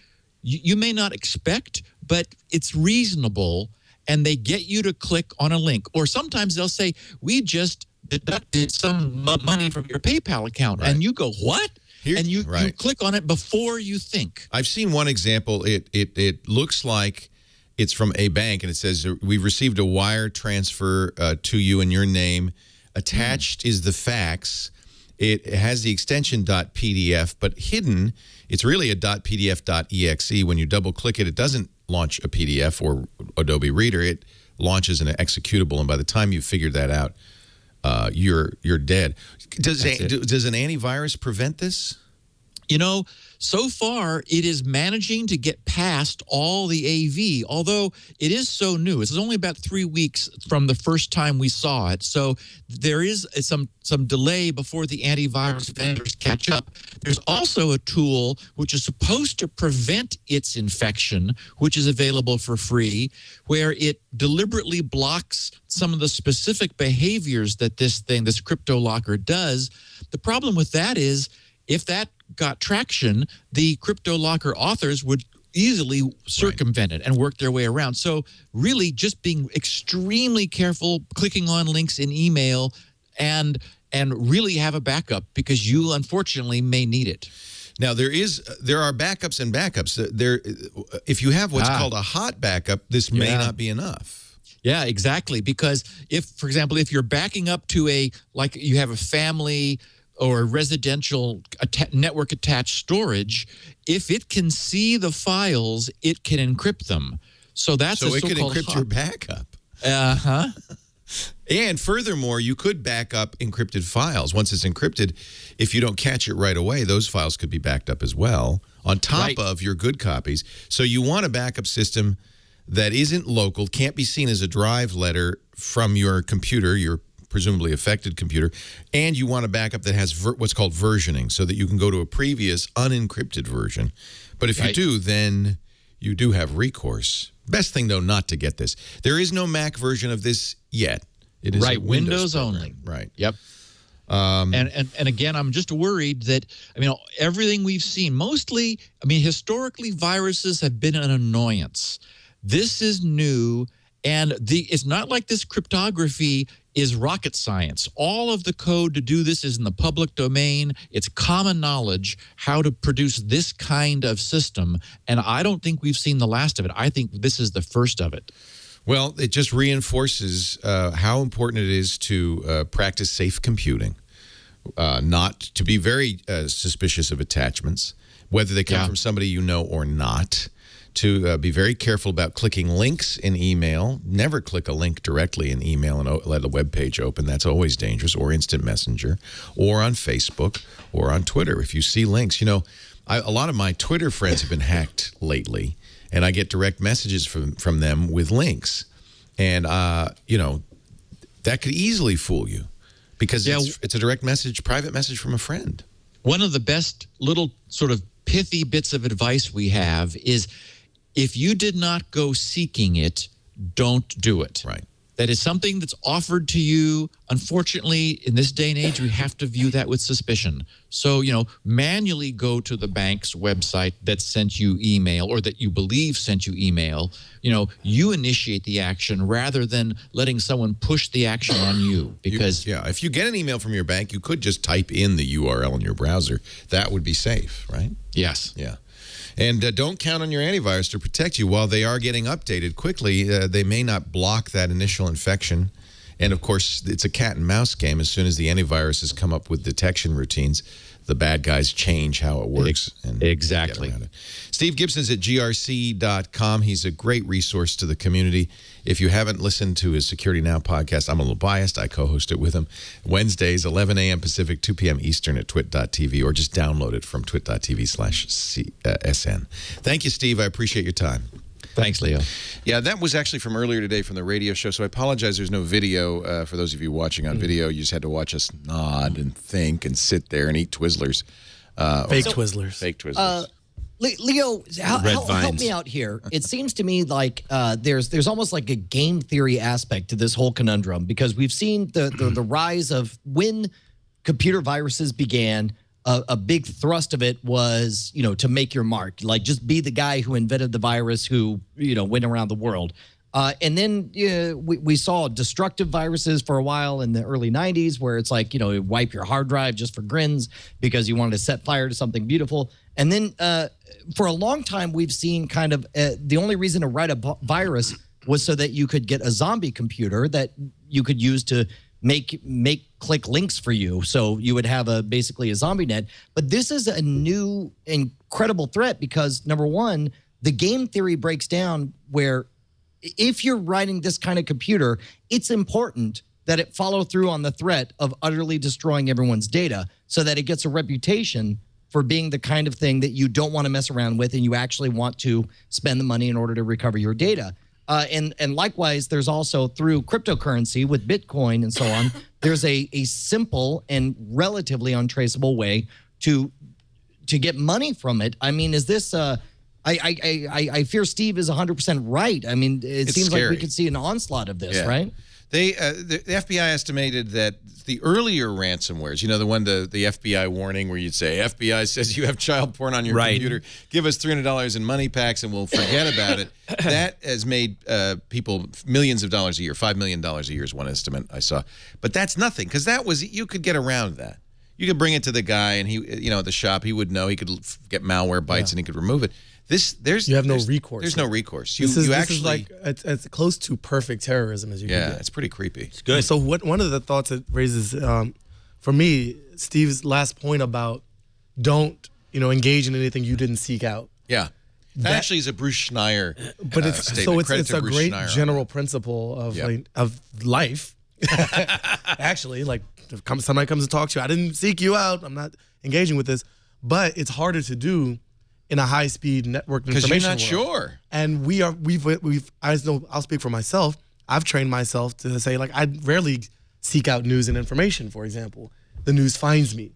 you may not expect, but it's reasonable, and they get you to click on a link. Or sometimes they'll say, we just deducted some money from your PayPal account. And you go, what? And you click on it before you think. I've seen one example. It looks like it's from a bank, and it says, we've received a wire transfer to you in your name. Attached is the fax. It has the extension .pdf, but hidden, it's really a .pdf.exe. When you double-click it, it doesn't launch a PDF or Adobe Reader. It launches an executable, and by the time you figure that out, you're dead. Does an antivirus prevent this? You know, so far, it is managing to get past all the AV, although it is so new. It's only about 3 weeks from the first time we saw it. So there is some delay before the antivirus vendors catch up. There's also a tool which is supposed to prevent its infection, which is available for free, where it deliberately blocks some of the specific behaviors that this CryptoLocker does. The problem with that is, if that got traction, the CryptoLocker authors would easily circumvent it and work their way around. So really just being extremely careful, clicking on links in email, and really have a backup, because you unfortunately may need it. Now, there are backups and backups. If you have what's called a hot backup, this may not be enough. Yeah, exactly. Because for example, if you're backing up to like you have a family or residential network attached storage, if it can see the files, it can encrypt them. So it can encrypt your backup. And furthermore, you could back up encrypted files. Once it's encrypted, if you don't catch it right away, those files could be backed up as well, on top of your good copies. So you want a backup system that isn't local, can't be seen as a drive letter from your computer, your presumably affected computer, and you want a backup that has what's called versioning, so that you can go to a previous unencrypted version. But if you do, then you do have recourse. Best thing, though, not to get this. There is no Mac version of this yet. It is a Windows only. Right. Yep. And again, I'm just worried that, everything we've seen, historically, viruses have been an annoyance. This is new, and it's not like this cryptography is rocket science. All of the code to do this is in the public domain. It's common knowledge how to produce this kind of system, and I don't think we've seen the last of it. I think this is the first of it. Well, it just reinforces how important it is to practice safe computing, not to be very suspicious of attachments, whether they come from somebody you know or not, to be very careful about clicking links in email. Never click a link directly in email and let a web page open. That's always dangerous. Or instant messenger, or on Facebook, or on Twitter. If you see links, a lot of my Twitter friends have been hacked lately, and I get direct messages from them with links. And, that could easily fool you, because it's a direct message, private message from a friend. One of the best little sort of pithy bits of advice we have is, if you did not go seeking it, don't do it. Right. That is something that's offered to you. Unfortunately, in this day and age, we have to view that with suspicion. So, manually go to the bank's website that sent you email, or that you believe sent you email. You initiate the action rather than letting someone push the action on you. Because if you get an email from your bank, you could just type in the URL in your browser. That would be safe, right? Yes. Yeah. And don't count on your antivirus to protect you. While they are getting updated quickly, they may not block that initial infection. And, of course, it's a cat and mouse game. As soon as the antivirus has come up with detection routines, the bad guys change how it works. Exactly. Get around it. Steve Gibson's at grc.com. He's a great resource to the community. If you haven't listened to his Security Now podcast, I'm a little biased. I co-host it with him. Wednesdays, 11 a.m. Pacific, 2 p.m. Eastern at twit.tv, or just download it from twit.tv/SN. Thank you, Steve. I appreciate your time. Thanks, Leo. Yeah, that was actually from earlier today from the radio show, so I apologize there's no video. For those of you watching on video, you just had to watch us nod and think and sit there and eat Twizzlers. Fake Twizzlers. Fake Twizzlers. Leo, help me out here. It seems to me like there's almost like a game theory aspect to this whole conundrum, because we've seen the rise of when computer viruses began. A big thrust of it was, to make your mark, like just be the guy who invented the virus who, went around the world. And then we saw destructive viruses for a while in the early 90s where it's like, wipe your hard drive just for grins because you wanted to set fire to something beautiful. And then for a long time, we've seen kind of the only reason to write a virus was so that you could get a zombie computer that you could use to make click links for you. So you would have basically a zombie net. But this is a new incredible threat because, number one, the game theory breaks down where if you're writing this kind of computer, it's important that it follow through on the threat of utterly destroying everyone's data so that it gets a reputation for being the kind of thing that you don't want to mess around with and you actually want to spend the money in order to recover your data. And likewise, there's also through cryptocurrency with Bitcoin and so on, there's a simple and relatively untraceable way to get money from it. I mean, is this I fear Steve is 100% right. I mean, it seems scary. like we could see an onslaught of this, right? The FBI estimated that the earlier ransomwares, the one, the FBI warning where you'd say, FBI says you have child porn on your computer, give us $300 in money packs and we'll forget about it. That has made people millions of dollars a year. $5 million a year is one estimate I saw. But that's nothing, because you could get around that. You could bring it to the guy and he, at the shop, he would know, he could get malware bites and he could remove it. You have no recourse. There's no recourse. This is like it's close to perfect terrorism as you can get. Yeah, it's pretty creepy. It's good. So one of the thoughts it raises for me, Steve's last point about don't engage in anything you didn't seek out. Yeah, that actually is a Bruce Schneier. But it's a great general principle of life. Actually, like if somebody comes to talk to you, I didn't seek you out. I'm not engaging with this, but it's harder to do in a high-speed network information because you're not sure. And I'll speak for myself. I've trained myself to say, like, I rarely seek out news and information, for example. The news finds me.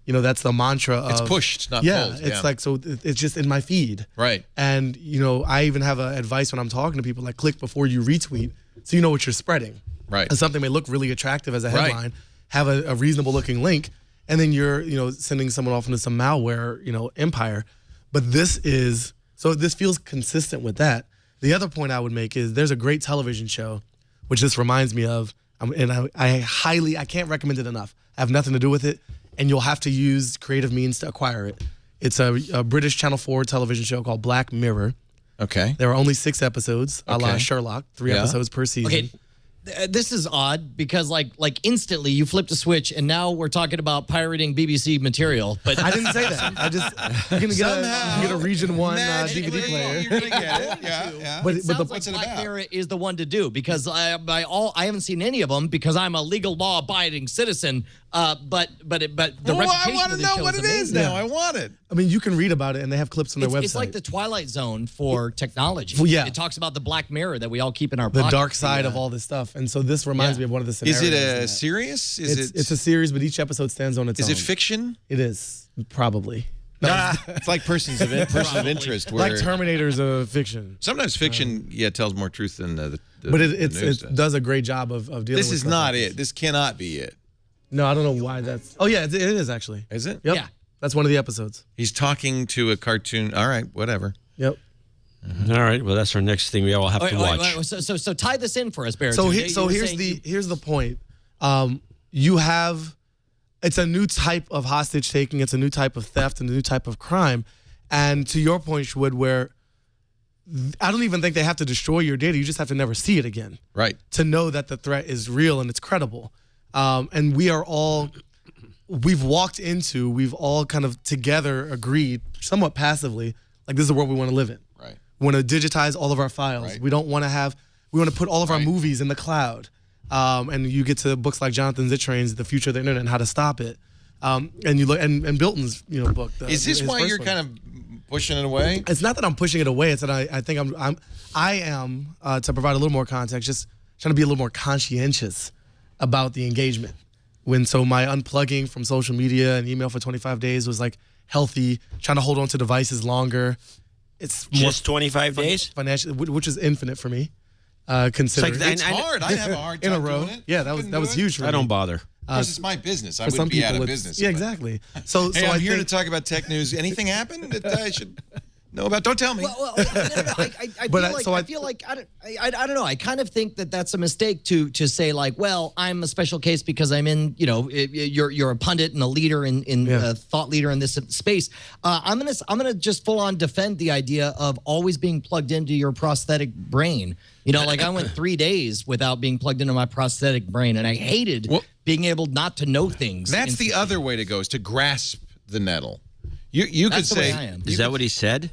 That's the mantra of... It's pushed, not pulled. It's like, so it's just in my feed. Right. And, I even have advice when I'm talking to people, like, click before you retweet so you know what you're spreading. Right. And something may look really attractive as a headline, have a reasonable-looking link, and then you're, sending someone off into some malware, empire. But this feels consistent with that. The other point I would make is there's a great television show, which this reminds me of, and I can't recommend it enough. I have nothing to do with it, and you'll have to use creative means to acquire it. It's a British Channel 4 television show called Black Mirror. Okay. There are only 6 episodes, a la Sherlock, 3 episodes per season. Okay. This is odd because like instantly you flipped a switch and now we're talking about pirating BBC material. But I didn't say that. You're gonna get a Region 1 DVD player. You're gonna get it. Yeah. But what's it Black Mirror is the one to do because I haven't seen any of them because I'm a legal law-abiding citizen. But the reputation I want to know what it is now. I want it. I mean, you can read about it, and they have clips on their website. It's like the Twilight Zone for technology. Well, yeah. It talks about the Black Mirror that we all keep in our pocket. The dark side of all this stuff. And so this reminds me of one of the scenarios. Is it a series? It's a series, but each episode stands on its own. Is it fiction? It is, probably. No. It's like persons of interest. Where, like Terminator's a fiction. Sometimes fiction, tells more truth than the but it does a great job of dealing with This is not it. This cannot be it. No, I don't know why that's... Oh, yeah, it is actually. Is it? Yep. Yeah. That's one of the episodes. He's talking to a cartoon. All right, whatever. Yep. Mm-hmm. All right, well, that's our next thing we all have to watch. Wait. So tie this in for us, Barrett. So here's the point. It's a new type of hostage taking. It's a new type of theft and a new type of crime. And to your point, Shwood, where I don't even think they have to destroy your data. You just have to never see it again. Right. To know that the threat is real and it's credible. And we've all kind of together agreed, somewhat passively, like this is the world we want to live in. Right. We want to digitize all of our files. Right. We want to put all of our movies in the cloud. And you get to books like Jonathan Zittrain's The Future of the Internet and How to Stop It. And you look and Bilton's book. Is this why you're kind of pushing it away? It's not that I'm pushing it away. It's that I think I am to provide a little more context, just trying to be a little more conscientious about the engagement. So my unplugging from social media and email for 25 days was like healthy, trying to hold on to devices longer. It's just 25 days? Financially, which is infinite for me, considering. It's hard. I'd have a hard time in a row. doing it. Yeah, that was huge for me. I don't bother. Because it's my business. I would be out of business. Yeah, exactly. So I'm here to talk about tech news. Anything happen that I should know about? Don't tell me. Well, I feel like I don't know. I kind of think that that's a mistake to say like, well, I'm a special case because I'm in, you're a pundit and a leader in a thought leader in this space. I'm gonna just full on defend the idea of always being plugged into your prosthetic brain. Like I went 3 days without being plugged into my prosthetic brain, and I hated being able not to know things. That's the other way to go, is to grasp the nettle. You could say, is that what he said?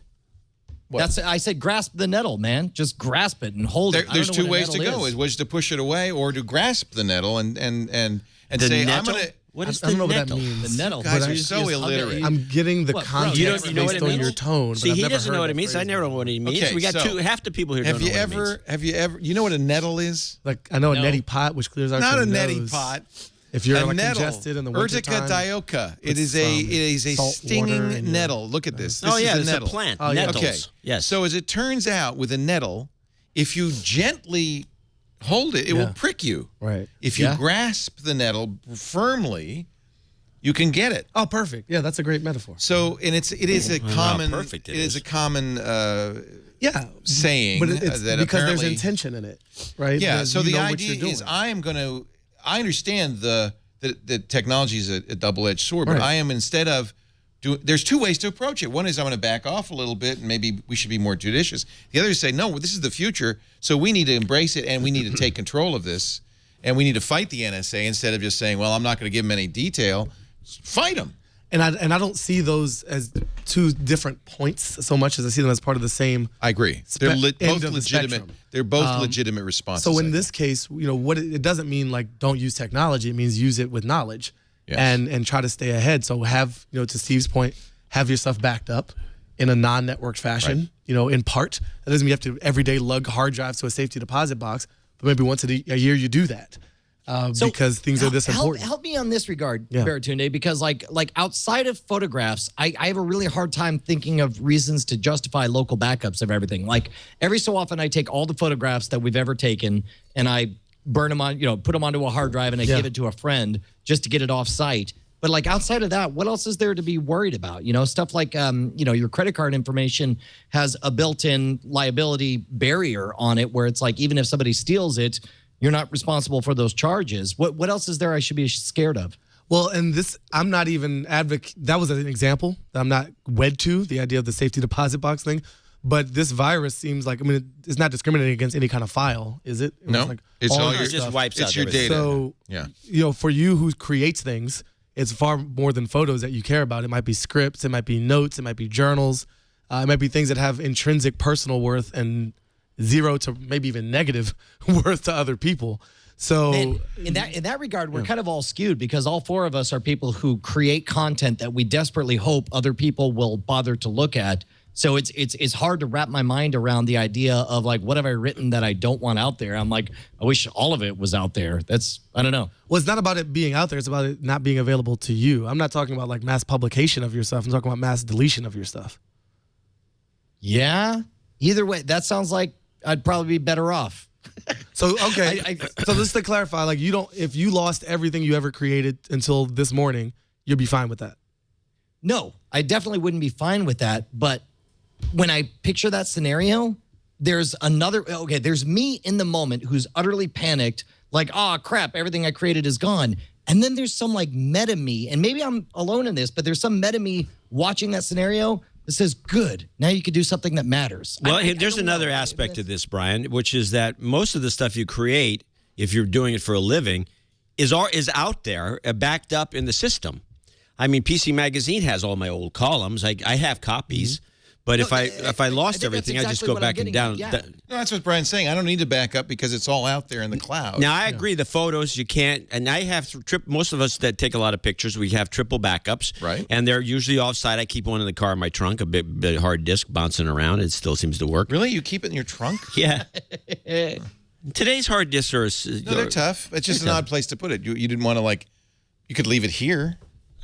I said grasp the nettle, man. Just grasp it and hold it. There's two ways to go. It was to push it away or to grasp the nettle and say, nettle? I'm going to... What is I don't know what that nettle? means. The nettle. You guys are so illiterate. I'm getting the context based on your tone. See, but I've he never doesn't heard know what that it means. phrase I never know what he means. Okay, we got so half the people here don't know what it means. Have you ever, you know what a nettle is? Like, I know a neti pot, which clears out Not your a nose. neti pot. If you're a like nettle, congested in the wintertime. Urtica dioica. It is a salt water stinging in your- nettle. Look at this. Oh, yeah, is it's a a nettle. plant. Oh, yeah. Nettles. Okay. Yes. So as it turns out, with a nettle, if you gently hold it, it will prick you. Right. If you grasp the nettle firmly, you can get it. Oh, perfect. Yeah, that's a great metaphor. So, and it is a common. perfect it is is. a common saying, but it's that because there's apparently- intention in it, right? Yeah. So you the know what idea you're doing. is, I understand the technology is a double-edged sword, but Right. I am, instead of doing, there's two ways to approach it. One is I'm going to back off a little bit and maybe we should be more judicious. The other is say, no, this is the future, so we need to embrace it and we need to take control of this and we need to fight the NSA instead of just saying, well, I'm not going to give them any detail. Fight them. And I don't see those as two different points so much as I see them as part of the same. I agree. They're end both of the legitimate. spectrum. They're both legitimate responses. So in this case, what it doesn't mean like don't use technology. It means use it with knowledge, Yes. and try to stay ahead. So have to Steve's point, have your stuff backed up in a non-networked fashion. Right. In part that doesn't mean you have to every day lug hard drives to a safety deposit box, but maybe once a year you do that. Because things are this important. Help me on this regard, Yeah. Baratunde, because like outside of photographs, I have a really hard time thinking of reasons to justify local backups of everything. Like every so often I take all the photographs that we've ever taken and I burn them on, put them onto a hard drive and I give it to a friend just to get it off site. But like outside of that, what else is there to be worried about? Stuff like, your credit card information has a built-in liability barrier on it where it's like, even if somebody steals it, you're not responsible for those charges. What else is there I should be scared of? Well, and this, I'm not even advocate. That was an example that I'm not wed to, the idea of the safety deposit box thing. But this virus seems like, it's not discriminating against any kind of file, is it? No, it's all your your It just stuff. wipes out It's your everything. data. So, Yeah. for you who creates things, it's far more than photos that you care about. It might be scripts, it might be notes, it might be journals, it might be things that have intrinsic personal worth and zero to maybe even negative worth to other people. So And in that regard, we're kind of all skewed because all four of us are people who create content that we desperately hope other people will bother to look at. So it's hard to wrap my mind around the idea of like, what have I written that I don't want out there? I'm like, I wish all of it was out there. I don't know. well, it's not about it being out there. It's about it not being available to you. I'm not talking about like mass publication of your stuff. I'm talking about mass deletion of your stuff. Yeah. Either way, that sounds like I'd probably be better off. So, okay. So just to clarify, like if you lost everything you ever created until this morning, you'll be fine with that. No, I definitely wouldn't be fine with that. But when I picture that scenario, there's me in the moment who's utterly panicked, like, oh crap, everything I created is gone. And then there's some like meta me, and maybe I'm alone in this, but there's some meta me watching that scenario that says, good, now you can do something that matters. Well, there's another aspect of this, Brian, which is that most of the stuff you create, if you're doing it for a living, is out there, backed up in the system. I mean, PC Magazine has all my old columns. I have copies, But if I lost think everything, that's I just exactly go what I'm back and getting down. at, yeah. No, that's what Brian's saying. I don't need to back up because it's all out there in the cloud. Now I agree. The photos you can't, and I have most of us that take a lot of pictures. We have triple backups, Right. And they're usually offsite. I keep one in the car in my trunk, a bit hard disk bouncing around. It still seems to work. Really? You keep it in your trunk? Yeah. Today's hard disks are. No, they're tough. It's just an odd place to put it. You didn't want to you could leave it here.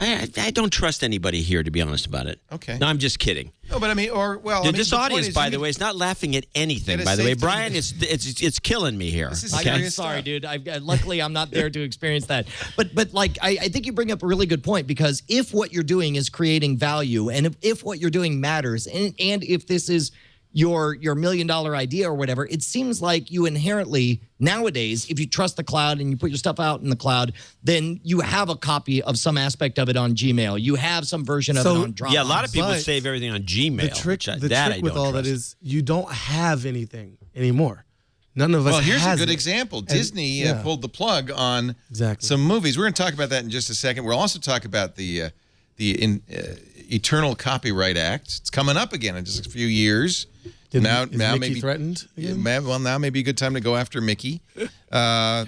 I don't trust anybody here, to be honest about it. Okay. No, I'm just kidding. No, but I mean, This the point audience, is by you the could- way, is not laughing at anything. Get a By the way, safety- Brian, it's killing me here. This is okay? I'm serious sorry, stuff. dude. Luckily, I'm not there to experience that. But I think you bring up a really good point, because if what you're doing is creating value, and if what you're doing matters, and if this is your $1 million idea or whatever, it seems like you inherently nowadays, if you trust the cloud and you put your stuff out in the cloud, then you have a copy of some aspect of it on Gmail. You have some version of it on Dropbox. Yeah, a lot of people But save everything on Gmail. The trick, which the I trick with don't all that trust. is you don't have anything anymore. None of us. Well, here's a has good it. example. And- Disney yeah. pulled the plug on Exactly. some movies. We're going to talk about that in just a second. We'll also talk about the Eternal Copyright Act. It's coming up again in just a few years. Is now Mickey maybe threatened again? now may be a good time to go after Mickey.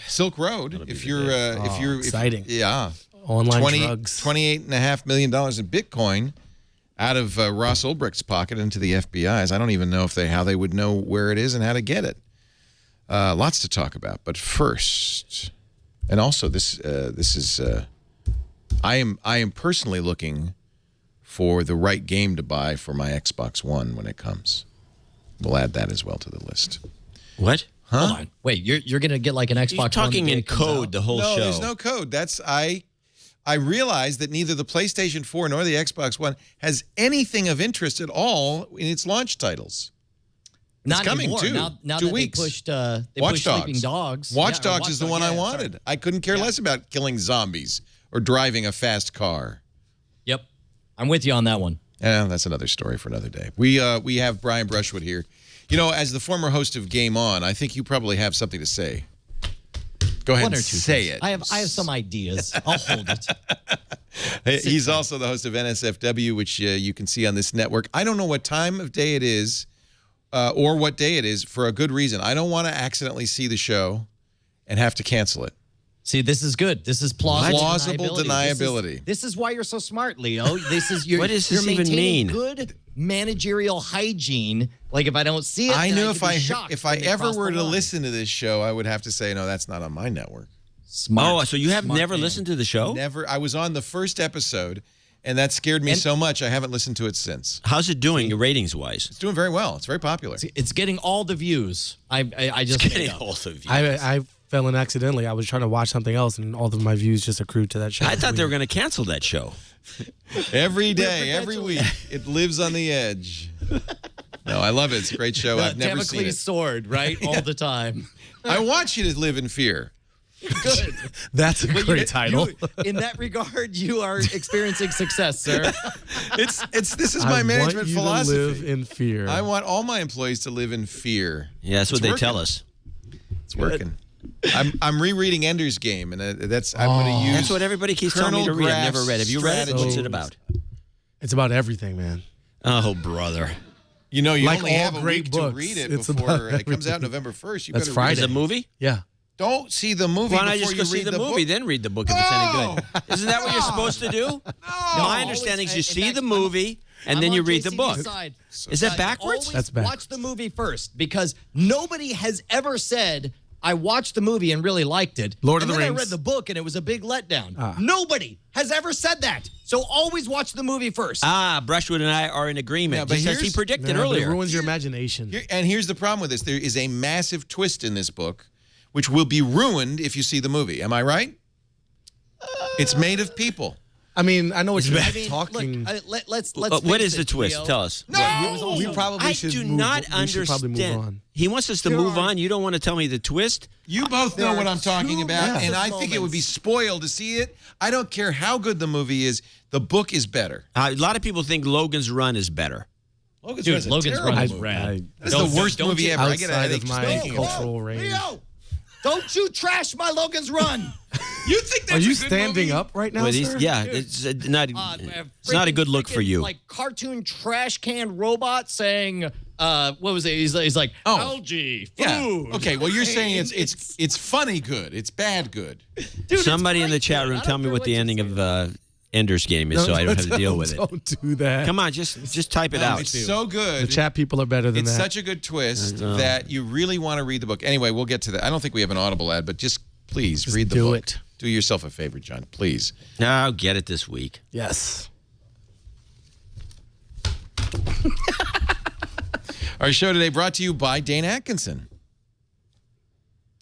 Silk Road. If you're exciting. Yeah. Online drugs. $28.5 million in Bitcoin out of Ross Ulbricht's pocket into the FBI's. I don't even know how they would know where it is and how to get it. Lots to talk about. But first, and also this is I am personally looking for the right game to buy for my Xbox One when it comes. We'll add that as well to the list. What? Hold on. Wait, you're going to get like an Xbox He's One talking the day in it comes code out? the whole No, show. there's no code. That's I realized that neither the PlayStation 4 nor the Xbox One has anything of interest at all in its launch titles. Not coming anymore. too. Now 2 that weeks. they pushed Watch Dogs. Sleeping Dogs. Watch Yeah, or Dogs is the one I yeah, wanted. sorry. I couldn't care less about killing zombies or driving a fast car. Yep. I'm with you on that one. Yeah, that's another story for another day. We have Brian Brushwood here. You know, as the former host of Game On, I think you probably have something to say. Go ahead One or and two say things. it. I have some ideas. I'll hold it. He's also the host of NSFW, which you can see on this network. I don't know what time of day it is or what day it is for a good reason. I don't want to accidentally see the show and have to cancel it. See, this is good. This is plausible, Plausible deniability. This is why you're so smart, Leo. This is What does you're this even maintaining mean? Good managerial hygiene. Like if I don't see it, I then knew could be shocked if I when they ever cross were the to line. listen to this show, I would have to say, no, that's not on my network. Smart. Oh, so you have Smart never man. listened to the show? Never. I was on the first episode, and that scared me so much I haven't listened to it since. How's it doing, ratings-wise? It's doing very well. It's very popular. It's getting all the views. I just Getting made up. all of you. I fell in accidentally. I was trying to watch something else, and all of my views just accrued to that show. I thought they were going to cancel that show. Every day, every week, it lives on the edge. No, I love it. It's a great show. I've never seen Damocles it. sword, right? All the time. I want you to live in fear. Good. That's a great title. In that regard, you are experiencing success, sir. This is my I management want you philosophy. to live in fear. I want all my employees to live in fear. Yeah, that's what It's they tell working. us. It's working. I'm rereading Ender's Game, and I'm going to use. That's what everybody keeps telling me to read. I've never read. Have you read it? What's it about? It's about everything, man. Oh, brother. You know, you Like only all have a great week books, to read it it's before about it comes out everything. November 1st. You That's better Friday. Is it a movie? Yeah. Don't see the movie Why don't I before just go you see read the movie, book. then read the book if it's any good? Isn't that what you're supposed to do? No. My understanding is you In see fact, the movie, and I'm then on you read the JCV's book. side. Is that backwards? Always That's backwards. Watch the movie first, because nobody has ever said, I watched the movie and really liked it. Lord of the and then Rings. I read the book and it was a big letdown. Nobody has ever said that. So always watch the movie first. Brushwood and I are in agreement. Yeah, but just as he here's- predicted Nah, but earlier. It ruins your imagination. And here's the problem with this. There is a massive twist in this book, which will be ruined if you see the movie. Am I right? It's made of people. I mean, I know what you're I mean, talking. look, let's What face is the it, twist? Leo. Tell us. we probably I should do move, not we should probably move understand. on. He wants us to move on. You don't want to tell me the twist? You both know There what are I'm talking two about, massive and I think it would be moments. spoiled to see it. I don't care how good the movie is. The book is better. A lot of people think Logan's Run is better. Logan's Dude, Run's a Logan's terrible Run is movie. rad. This is the worst movie ever. I get a Outside headache of just my thinking about it. cultural range. Leo, don't you trash my Logan's Run. You think that's Are you a good standing movie? up right now, But sir? it's not a good look for you. Like cartoon trash can robot saying, what was it? He's like, Oh. algae, food. Yeah. Okay. Well, you're saying it's funny good. It's bad good. Dude, Somebody it's in the great, chat dude. room I tell don't me care what the you ending say. of Ender's Game is, so I don't have to deal with it. Don't do that. Come on, just type it No, out. it's so good. The chat people are better than It's that. such a good twist that you really want to read the book. Anyway, we'll get to that. I don't think we have an Audible ad, but just please read the do book. it. Do yourself a favor, John. Please. No, I'll get it this week. Yes. Our show today brought to you by Dane Atkinson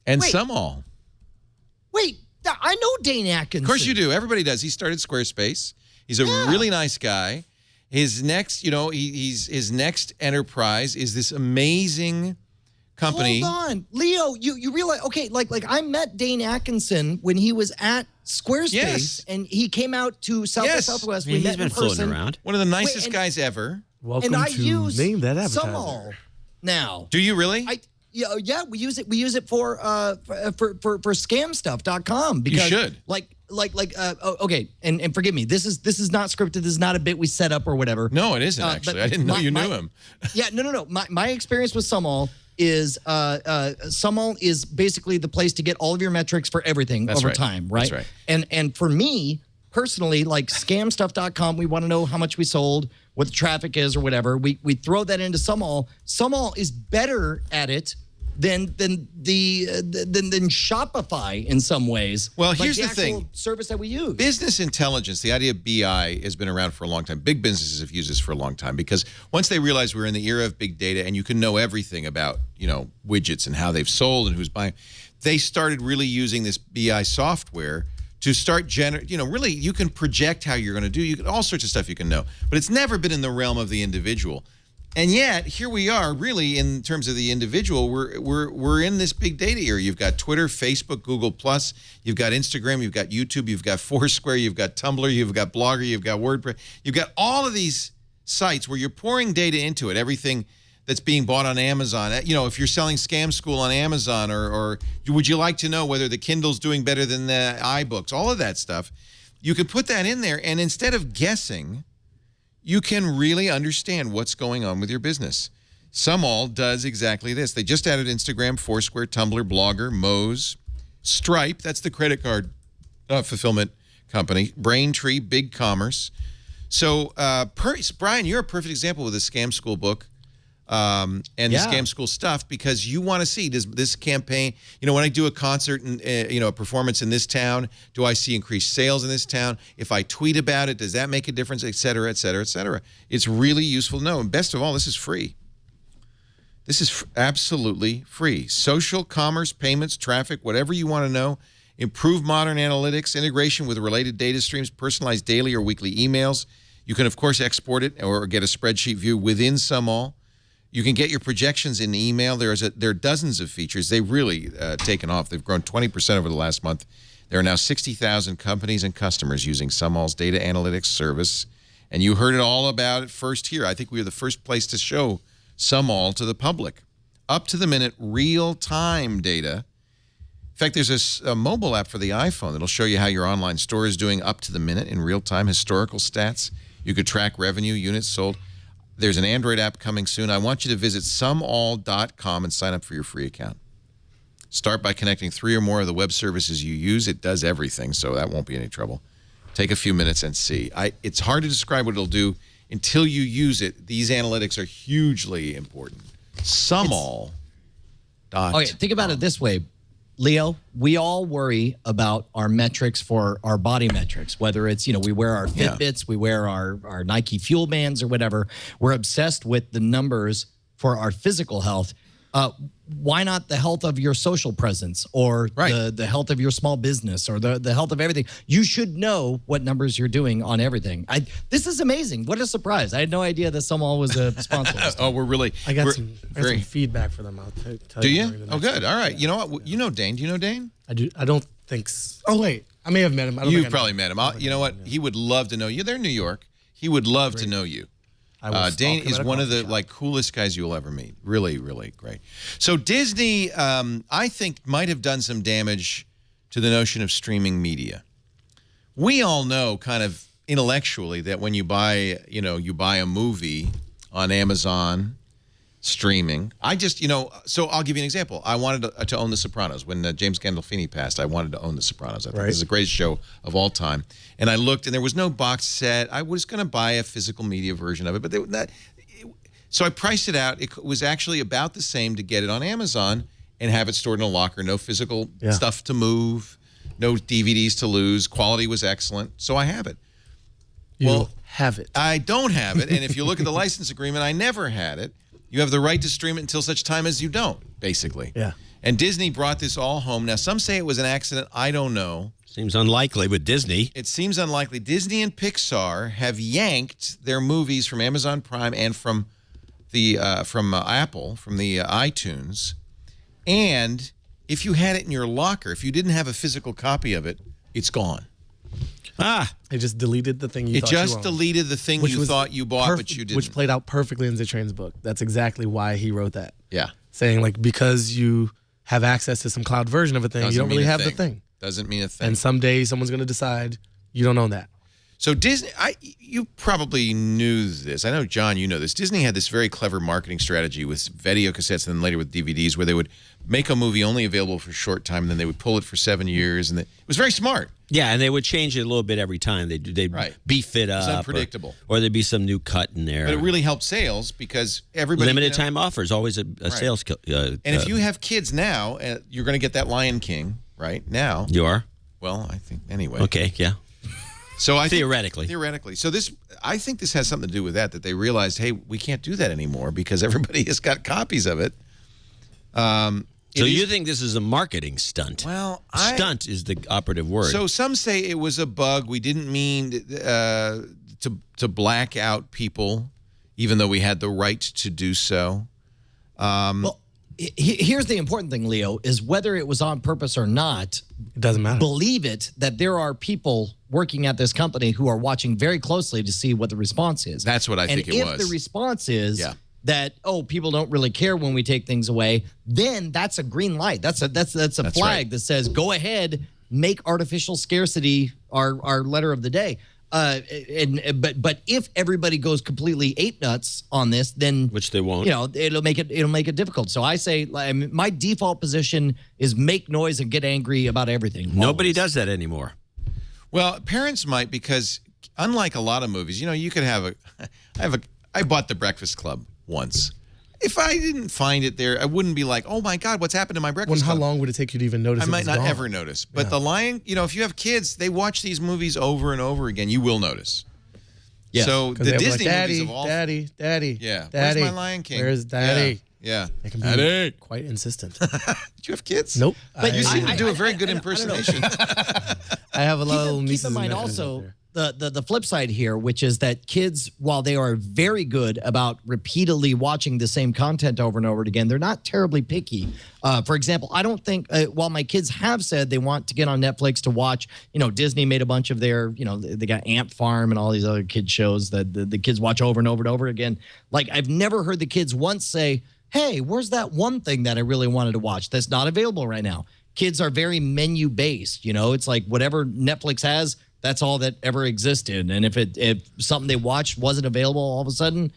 and Wait. Sumall. Wait, I know Dane Atkinson. Of course you do. Everybody does. He started Squarespace. He's a really nice guy. His next, his next enterprise is this amazing company. Hold on, Leo. You realize? Okay, like I met Dane Atkinson when he was at Squarespace, Yes. and he came out to South by Yes. Southwest. I mean, We he's met been in person. floating around. One of the nicest and- guys ever. Welcome And I to use Name That Advertiser. Sumall now. Do you really? Yeah, we use it. We use it for scamstuff.com because should. okay, and forgive me. This is not scripted. This is not a bit we set up or whatever. No, it isn't actually. but I didn't know you knew him. Yeah, no. My experience with Sumall is Sumall is basically the place to get all of your metrics for everything That's over right. time, right? That's right. And for me personally, like scamstuff.com, we want to know how much we sold, what the traffic is, or whatever. We throw that into Sumall. Sumall is better at it than Shopify in some ways. Well, Like here's the actual thing. service that we use. Business intelligence, the idea of BI has been around for a long time. Big businesses have used this for a long time because once they realized we're in the era of big data and you can know everything about, widgets and how they've sold and who's buying, they started really using this BI software to start really you can project how you're going to do. You can all sorts of stuff you can know, but it's never been in the realm of the individual. And yet, here we are, really, in terms of the individual, we're in this big data era. You've got Twitter, Facebook, Google+, you've got Instagram, you've got YouTube, you've got Foursquare, you've got Tumblr, you've got Blogger, you've got WordPress. You've got all of these sites where you're pouring data into it, everything that's being bought on Amazon. If you're selling Scam School on Amazon, or would you like to know whether the Kindle's doing better than the iBooks, all of that stuff, you could put that in there, and instead of guessing, you can really understand what's going on with your business. Sumall does exactly this. They just added Instagram, Foursquare, Tumblr, Blogger, Moz, Stripe, that's the credit card fulfillment company, Braintree, BigCommerce. So, Brian, you're a perfect example with the Scam School book and the Scam School stuff because you want to see, does this campaign, when I do a concert and, a performance in this town, do I see increased sales in this town? If I tweet about it, does that make a difference, et cetera, et cetera, et cetera? It's really useful to know. And best of all, this is free. This is absolutely free. Social, commerce, payments, traffic, whatever you want to know. Improve modern analytics, integration with related data streams, personalized daily or weekly emails. You can, of course, export it or get a spreadsheet view within Sumall. You can get your projections in email. There are dozens of features. They've really taken off. They've grown 20% over the last month. There are now 60,000 companies and customers using Sumall's data analytics service. And you heard it all about it first here. I think we were the first place to show Sumall to the public. Up-to-the-minute, real-time data. In fact, there's a mobile app for the iPhone that'll show you how your online store is doing up-to-the-minute in real-time, historical stats. You could track revenue, units sold. There's an Android app coming soon. I want you to visit sumall.com and sign up for your free account. Start by connecting 3 or more of the web services you use. It does everything, so that won't be any trouble. Take a few minutes and see. It's hard to describe what it'll do until you use it. These analytics are hugely important. Sumall.com. Okay, think about it this way, Leo. We all worry about our metrics for our body metrics, whether it's, we wear our Fitbits, we wear our Nike Fuel Bands or whatever. We're obsessed with the numbers for our physical health. Why not the health of your social presence or the health of your small business or the health of everything? You should know what numbers you're doing on everything. This is amazing. What a surprise. I had no idea that Sumall was a sponsor. We're really... I got some feedback for them. I'll tell do you. you? Oh, good. All right. You know what? You know Dane. Do you know Dane? I do. I don't think so. Oh, wait. I may have met him. I don't You've think I probably met him. You know what? He would love to know you. They're in New York. He would love to know you. Dane is one of the coolest guys you'll ever meet. Really, really great. So Disney, I think, might have done some damage to the notion of streaming media. We all know kind of intellectually that when you buy a movie on Amazon streaming, so I'll give you an example. I wanted to own The Sopranos. When James Gandolfini passed, I wanted to own The Sopranos. I thought this is the greatest show of all time. And I looked, and there was no box set. I was going to buy a physical media version of it, but so I priced it out. It was actually about the same to get it on Amazon and have it stored in a locker. No physical stuff to move, no DVDs to lose. Quality was excellent, so I have it. You have it. I don't have it, and if you look at the license agreement, I never had it. You have the right to stream it until such time as you don't, basically. Yeah. And Disney brought this all home. Now, some say it was an accident. I don't know. Seems unlikely with Disney. It seems unlikely. Disney and Pixar have yanked their movies from Amazon Prime and from the Apple, from the iTunes. And if you had it in your locker, if you didn't have a physical copy of it, it's gone. It just deleted the thing you thought you owned. It just deleted the thing you thought you bought, but you didn't. Which played out perfectly in Zittrain's book. That's exactly why he wrote that. Yeah. Saying, like, because you have access to some cloud version of a thing, you don't really have the thing. Doesn't mean a thing. And someday someone's going to decide you don't own that. So Disney, you probably knew this. I know, John, you know this. Disney had this very clever marketing strategy with video cassettes and then later with DVDs where they would make a movie only available for a short time and then they would pull it for 7 years. And it was very smart. Yeah, and they would change it a little bit every time. They'd beef it up. It's unpredictable. Or there'd be some new cut in there. But it really helped sales because everybody... Limited time offers, always a sales... and if you have kids now, you're going to get that Lion King, right? Now. You are? Well, I think, anyway. Okay, yeah. So Theoretically. So I think this has something to do with that they realized, hey, we can't do that anymore because everybody has got copies of it. So you think this is a marketing stunt? Well, stunt is the operative word. So some say it was a bug. We didn't mean to black out people, even though we had the right to do so. Well, here's the important thing, Leo, is whether it was on purpose or not. It doesn't matter. Believe it that there are people working at this company who are watching very closely to see what the response is. That's what I think it was. And if the response is that, oh, people don't really care when we take things away, then that's a green light. That's a flag that says, go ahead, make artificial scarcity our letter of the day. But if everybody goes completely ape nuts on this, then which they won't, it'll make it difficult. So I say, my default position is make noise and get angry about everything. Nobody does that anymore. Well, parents might because unlike a lot of movies, you could have I bought The Breakfast Club once. If I didn't find it there, I wouldn't be like, oh my God, what's happened to my Breakfast Club? How long would it take you to even notice? I might not ever notice. But The Lion, if you have kids, they watch these movies over and over again. You will notice. Yeah. So the Disney movies of all... Daddy. Yeah. Daddy. Where's my Lion King? Where's Daddy? Yeah. They can be quite insistent. Did you have kids? Nope. But you seem to do a very good impersonation. I have a lot of little nieces. Keep in mind also the flip side here, which is that kids, while they are very good about repeatedly watching the same content over and over again, they're not terribly picky. For example, I don't think, while my kids have said they want to get on Netflix to watch, Disney made a bunch of their, they got Ant Farm and all these other kid shows that the kids watch over and over and over again. Like, I've never heard the kids once say, hey, where's that one thing that I really wanted to watch that's not available right now? Kids are very menu based. It's like whatever Netflix has, that's all that ever existed. And if something they watched wasn't available all of a sudden,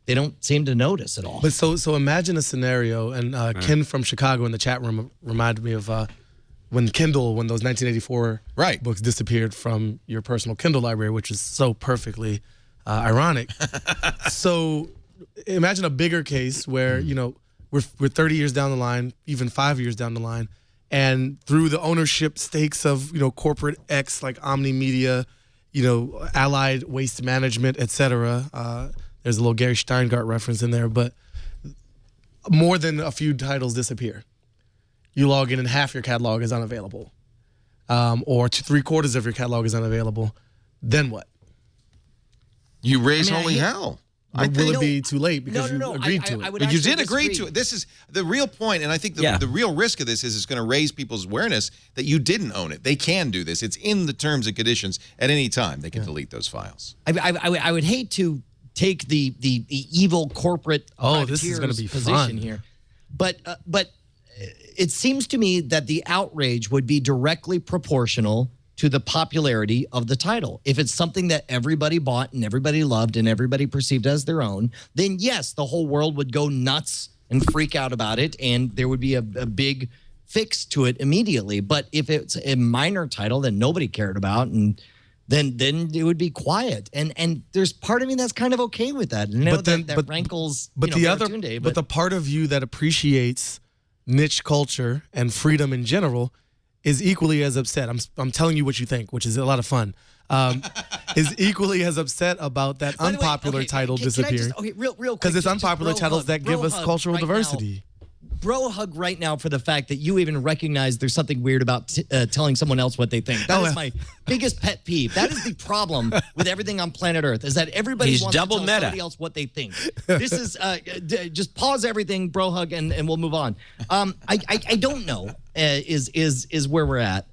they don't seem to notice at all. But so imagine a scenario, and Ken from Chicago in the chat room reminded me of when those 1984 books disappeared from your personal Kindle library, which is so perfectly ironic. So imagine a bigger case where, we're 30 years down the line, even 5 years down the line, and through the ownership stakes of, corporate X like Omni Media, Allied Waste Management, et cetera. There's a little Gary Steingart reference in there, but more than a few titles disappear. You log in and half your catalog is unavailable, or 3/4 of your catalog is unavailable. Then what? You raise holy hell. Will it be too late because you agreed to it? You did agree to it. This is the real point, and I think the real risk of this is it's going to raise people's awareness that you didn't own it. They can do this. It's in the terms and conditions at any time. They can delete those files. I would hate to take the evil corporate this is going to be position fun here, but it seems to me that the outrage would be directly proportional to the popularity of the title. If it's something that everybody bought and everybody loved and everybody perceived as their own, then yes, the whole world would go nuts and freak out about it, and there would be a big fix to it immediately. But if it's a minor title that nobody cared about, and then it would be quiet. And there's part of me that's kind of okay with that. And that rankles. But the part of you that appreciates niche culture and freedom in general is equally as upset. I'm telling you what you think, which is a lot of fun. Is equally as upset about that unpopular title disappearing. Real quick. Because it's unpopular titles that give us cultural diversity. Bro hug right now for the fact that you even recognize there's something weird about telling someone else what they think. That is my biggest pet peeve. That is the problem with everything on planet Earth, is that everybody wants to tell somebody else what they think. This is just pause everything, bro hug, and we'll move on. I don't know is where we're at.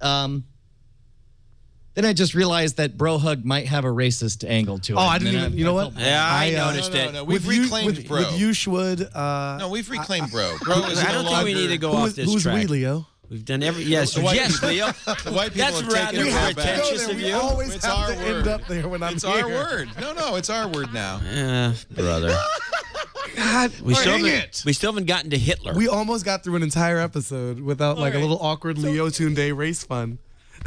Then I just realized that bro hug might have a racist angle to it. Oh, I didn't even. You know what? Yeah, I noticed it. No, we've reclaimed bro. With you, Schwood. No, we've reclaimed bro. Bro is I don't think we need to go off this who's track. we, Leo? We've done yes, Leo. The white people That's have rather taken it more right back. pretentious of We you. always It's have our to word. end up there when I'm It's here. our word. No, it's our word now. Brother. God, We still haven't gotten to Hitler. We almost got through an entire episode without like a little awkward Leo Tunde race fun.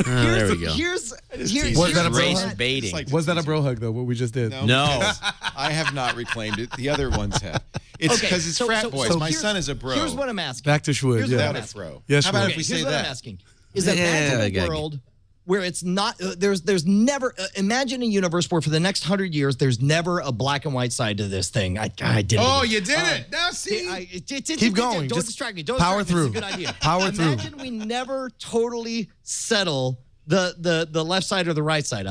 There we go. Here's Was that a bro race hug? baiting. Was that a bro hug though? What we just did? No. I have not reclaimed it. The other ones have. It's because it's frat boys. My son is a bro. Here's what I'm asking. Back to Schwood. Here's Yeah. what I'm Without a asking. bro. Yes, How about Schwood. if we Here's say what I'm that? asking. Is imagine a world where it's not there's never imagine a universe where for the next 100 years there's never a black and white side to this thing. I did it. Oh, you did it. Now see. Keep going. Don't Just distract me. Don't power distract me. through. It's a good idea. Power through. Imagine we never totally settle the left side or the right side.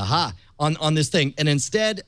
On this thing, and instead,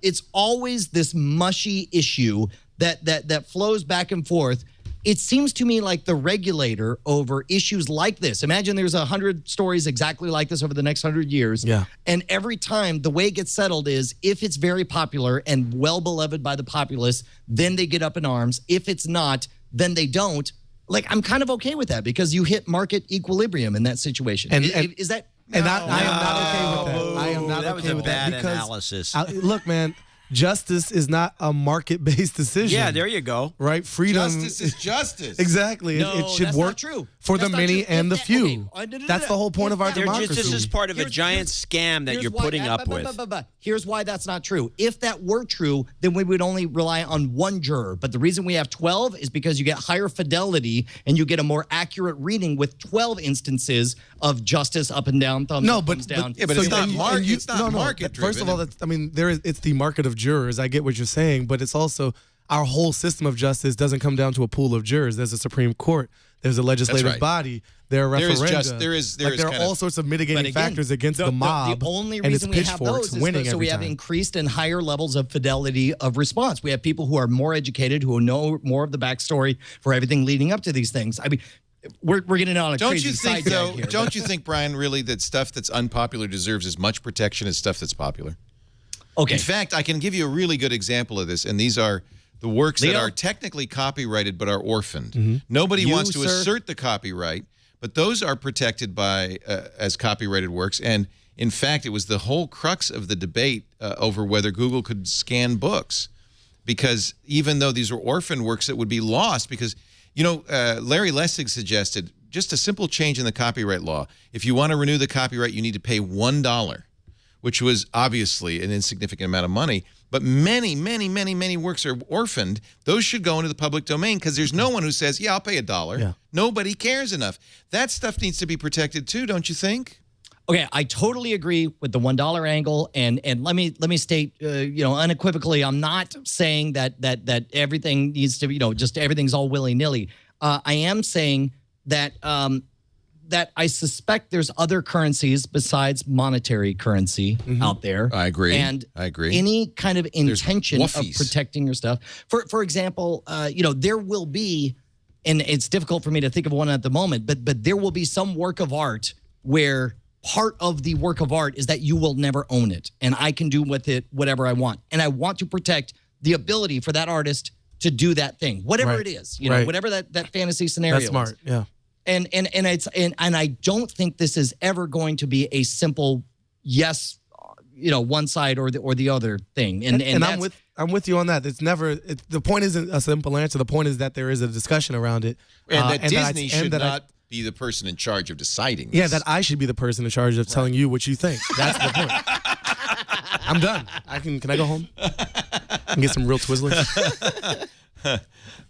it's always this mushy issue that flows back and forth. It seems to me like the regulator over issues like this. Imagine there's 100 stories exactly like this over the next 100 years. Yeah. And every time the way it gets settled is if it's very popular and well beloved by the populace, then they get up in arms. If it's not, then they don't. Like, I'm kind of okay with that because you hit market equilibrium in that situation. And is that? And I am not okay with that. I am not that okay was a with bad that because analysis. Look, man, justice is not a market-based decision. Yeah, there you go. Right? Freedom. Justice is justice. Exactly. No, it should that's work not true. for That's the not many true. and the If that- few. okay, That's the whole point of our If that- democracy. This is part of a Here's- giant scam that Here's you're why- putting up with. Here's why that's not true. If that were true, then we would only rely on one juror. But the reason we have 12 is because you get higher fidelity and you get a more accurate reading with 12 instances of justice up and down, thumbs up, thumbs down. Yeah, but So it's not and market. you- It's not market First of all, driven. it's the market of jurors. I get what you're saying, but it's also our whole system of justice doesn't come down to a pool of jurors. There's a Supreme Court. There's a legislative right. body. There are There is referenda. there is there are kind all of- sorts of mitigating But again, factors against the mob. The only and its reason we have pitchforks those is winning so we every have time. increased and higher levels of fidelity of response. We have people who are more educated, who know more of the backstory for everything leading up to these things. I mean, we're getting on a Don't crazy you think, side though? here. Don't you think, Brian, really that stuff that's unpopular deserves as much protection as stuff that's popular? Okay. In fact, I can give you a really good example of this, and these are the works that Leo? are technically copyrighted but are orphaned. Nobody wants to assert the copyright, but those are protected by as copyrighted works. And in fact, it was the whole crux of the debate over whether Google could scan books, because even though these were orphaned works, it would be lost because, you know, Larry Lessig suggested just a simple change in the copyright law. If you want to renew the copyright, you need to pay $1, which was obviously an insignificant amount of money. But many, many, many, many works are orphaned. Those should go into the public domain because there's no one who says, yeah, I'll pay $1. Yeah. Nobody cares enough. That stuff needs to be protected too, don't you think? Okay, I totally agree with the $1 angle, and let me state, unequivocally, I'm not saying that everything needs to be, just everything's all willy nilly. I am saying that that I suspect there's other currencies besides monetary currency out there. I agree. And I agree. Any kind of intention of woofies. protecting your stuff. For example, there will be, and it's difficult for me to think of one at the moment, but there will be some work of art where part of the work of art is that you will never own it, and I can do with it whatever I want. And I want to protect the ability for that artist to do that thing, whatever Right. it is, you know, Right. whatever that fantasy scenario That's smart. is. Yeah. And I don't think this is ever going to be a simple yes, you know, one side or the other thing. And I'm with you on that. It's never. The point isn't a simple answer. The point is that there is a discussion around it, And that and Disney should not be the person in charge of deciding this. Yeah, that I should be the person in charge of telling you what you think. That's the point. I'm done. Can I go home and get some real Twizzlers?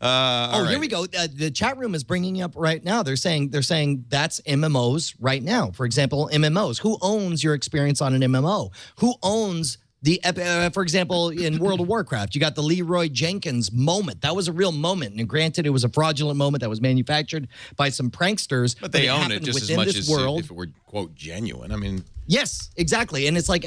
Here we go. The chat room is bringing up right now. They're saying that's MMOs right now. For example, MMOs. Who owns your experience on an MMO? Who owns the, for example, in World of Warcraft, you got the Leroy Jenkins moment. That was a real moment. And granted, it was a fraudulent moment that was manufactured by some pranksters. But they own it happened just as within much this as world. if it were, quote, genuine. I mean, Yes, exactly. And it's like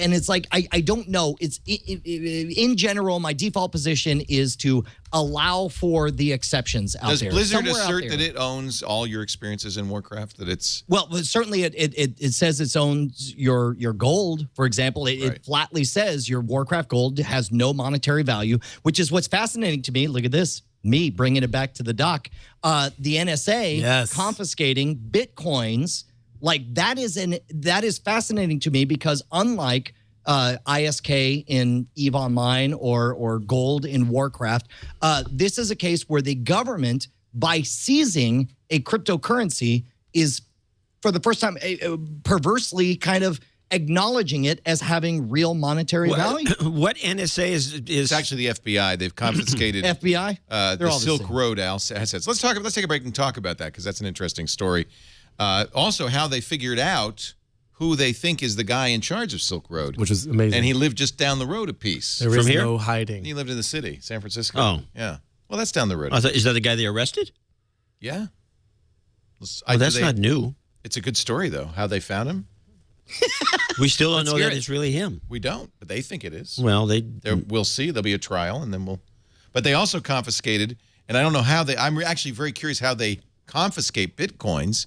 I don't know. In general, my default position is to allow for the exceptions out does there. Blizzard Somewhere out assert there. that it owns all your experiences in Warcraft? That it's Well, certainly it says it owns your gold, for example. It flatly says your Warcraft gold has no monetary value, which is what's fascinating to me. Look at this. Me bringing it back to the dock. The NSA confiscating Bitcoins. Like that is fascinating to me because unlike ISK in EVE Online or gold in Warcraft, this is a case where the government, by seizing a cryptocurrency, is for the first time perversely kind of acknowledging it as having real monetary value. What NSA is it's actually the FBI. They've confiscated FBI. The Silk Road assets. Let's take a break and talk about that because that's an interesting story. Also, how they figured out who they think is the guy in charge of Silk Road. Which is amazing. And he lived just down the road a piece. There is no hiding. He lived in the city, San Francisco. Oh. Yeah. Well, that's down the road. Is that the guy they arrested? Yeah. That's not new. It's a good story, though, how they found him. We still don't know that it's really him. We don't, but they think it is. Well, we'll see. There'll be a trial, and then we'll... But they also confiscated, and I don't know how I'm actually very curious how they confiscate Bitcoins.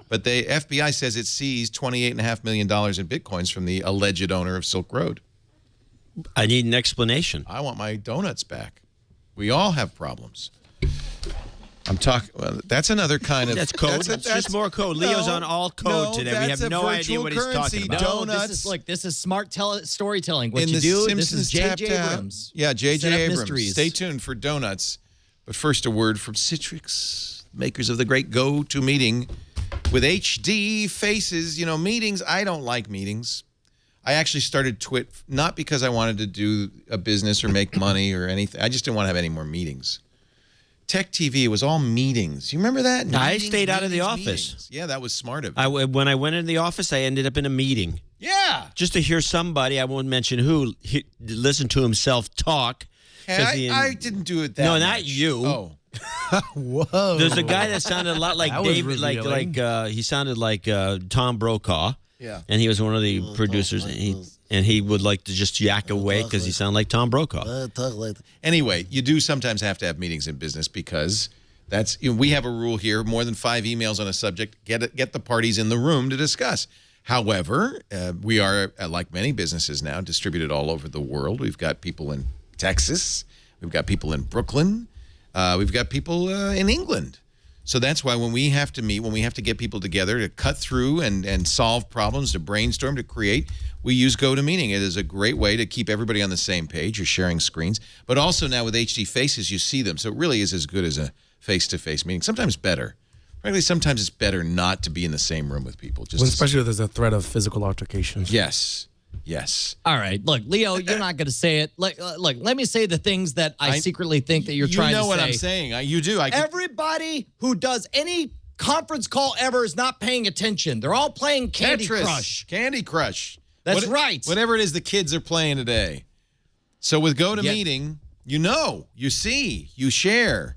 But the FBI says it seized $28.5 million in Bitcoins from the alleged owner of Silk Road. I need an explanation. I want my donuts back. We all have problems. I'm talking. Well, that's another kind of. That's code. That's just more code. Leo's on all code today. We have no idea what he's talking about. Donuts. This is smart storytelling. What In you the do. Simpsons This is J.J. Abrams. Yeah, J.J. Abrams. Mysteries. Stay tuned for donuts. But first, a word from Citrix, makers of the great Go-To Meeting. With HD faces, meetings. I don't like meetings. I actually started Twit not because I wanted to do a business or make money or anything. I just didn't want to have any more meetings. Tech TV, it was all meetings. You remember that? I stayed out of the office. Meetings. Yeah, that was smart of you. When I went in the office, I ended up in a meeting. Yeah. Just to hear somebody, I won't mention who, listen to himself talk. I didn't do it that much. No, not you. Oh. Whoa. There's a guy that sounded a lot like That was David, revealing. he sounded like Tom Brokaw. Yeah. And he was one of the producers, and he would like to just yak away because he sounded like Tom Brokaw. Anyway, you do sometimes have to have meetings in business because we have a rule here: more than 5 emails on a subject, get the parties in the room to discuss. However, we are, like many businesses now, distributed all over the world. We've got people in Texas, we've got people in Brooklyn. We've got people in England. So that's why when we have to meet, when we have to get people together to cut through and solve problems, to brainstorm, to create, we use GoToMeeting. It is a great way to keep everybody on the same page. You're sharing screens. But also now with HD faces, you see them. So it really is as good as a face-to-face meeting. Sometimes better. Frankly, sometimes it's better not to be in the same room with people. Especially if there's a threat of physical altercations. Yes. Yes. All right. Look, Leo, you're not going to say it. Look, let me say the things that I secretly think that you're trying to say. You know what I'm saying. You do. Everybody who does any conference call ever is not paying attention. They're all playing Candy Crush. Candy Crush. That's right. Whatever it is the kids are playing today. So with GoToMeeting, you see, you share.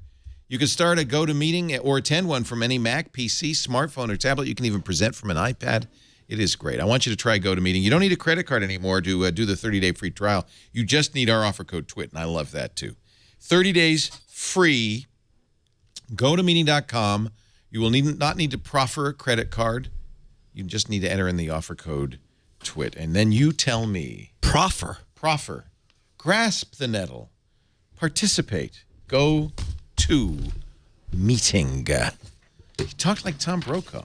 You can start a GoToMeeting or attend one from any Mac, PC, smartphone, or tablet. You can even present from an iPad. It is great. I want you to try GoToMeeting. You don't need a credit card anymore to do the 30-day free trial. You just need our offer code TWIT, and I love that too. 30 days free. GoToMeeting.com. You will not need to proffer a credit card. You just need to enter in the offer code TWIT, and then you tell me. Proffer. Grasp the nettle. Participate. go-to meeting. He talked like Tom Brokaw.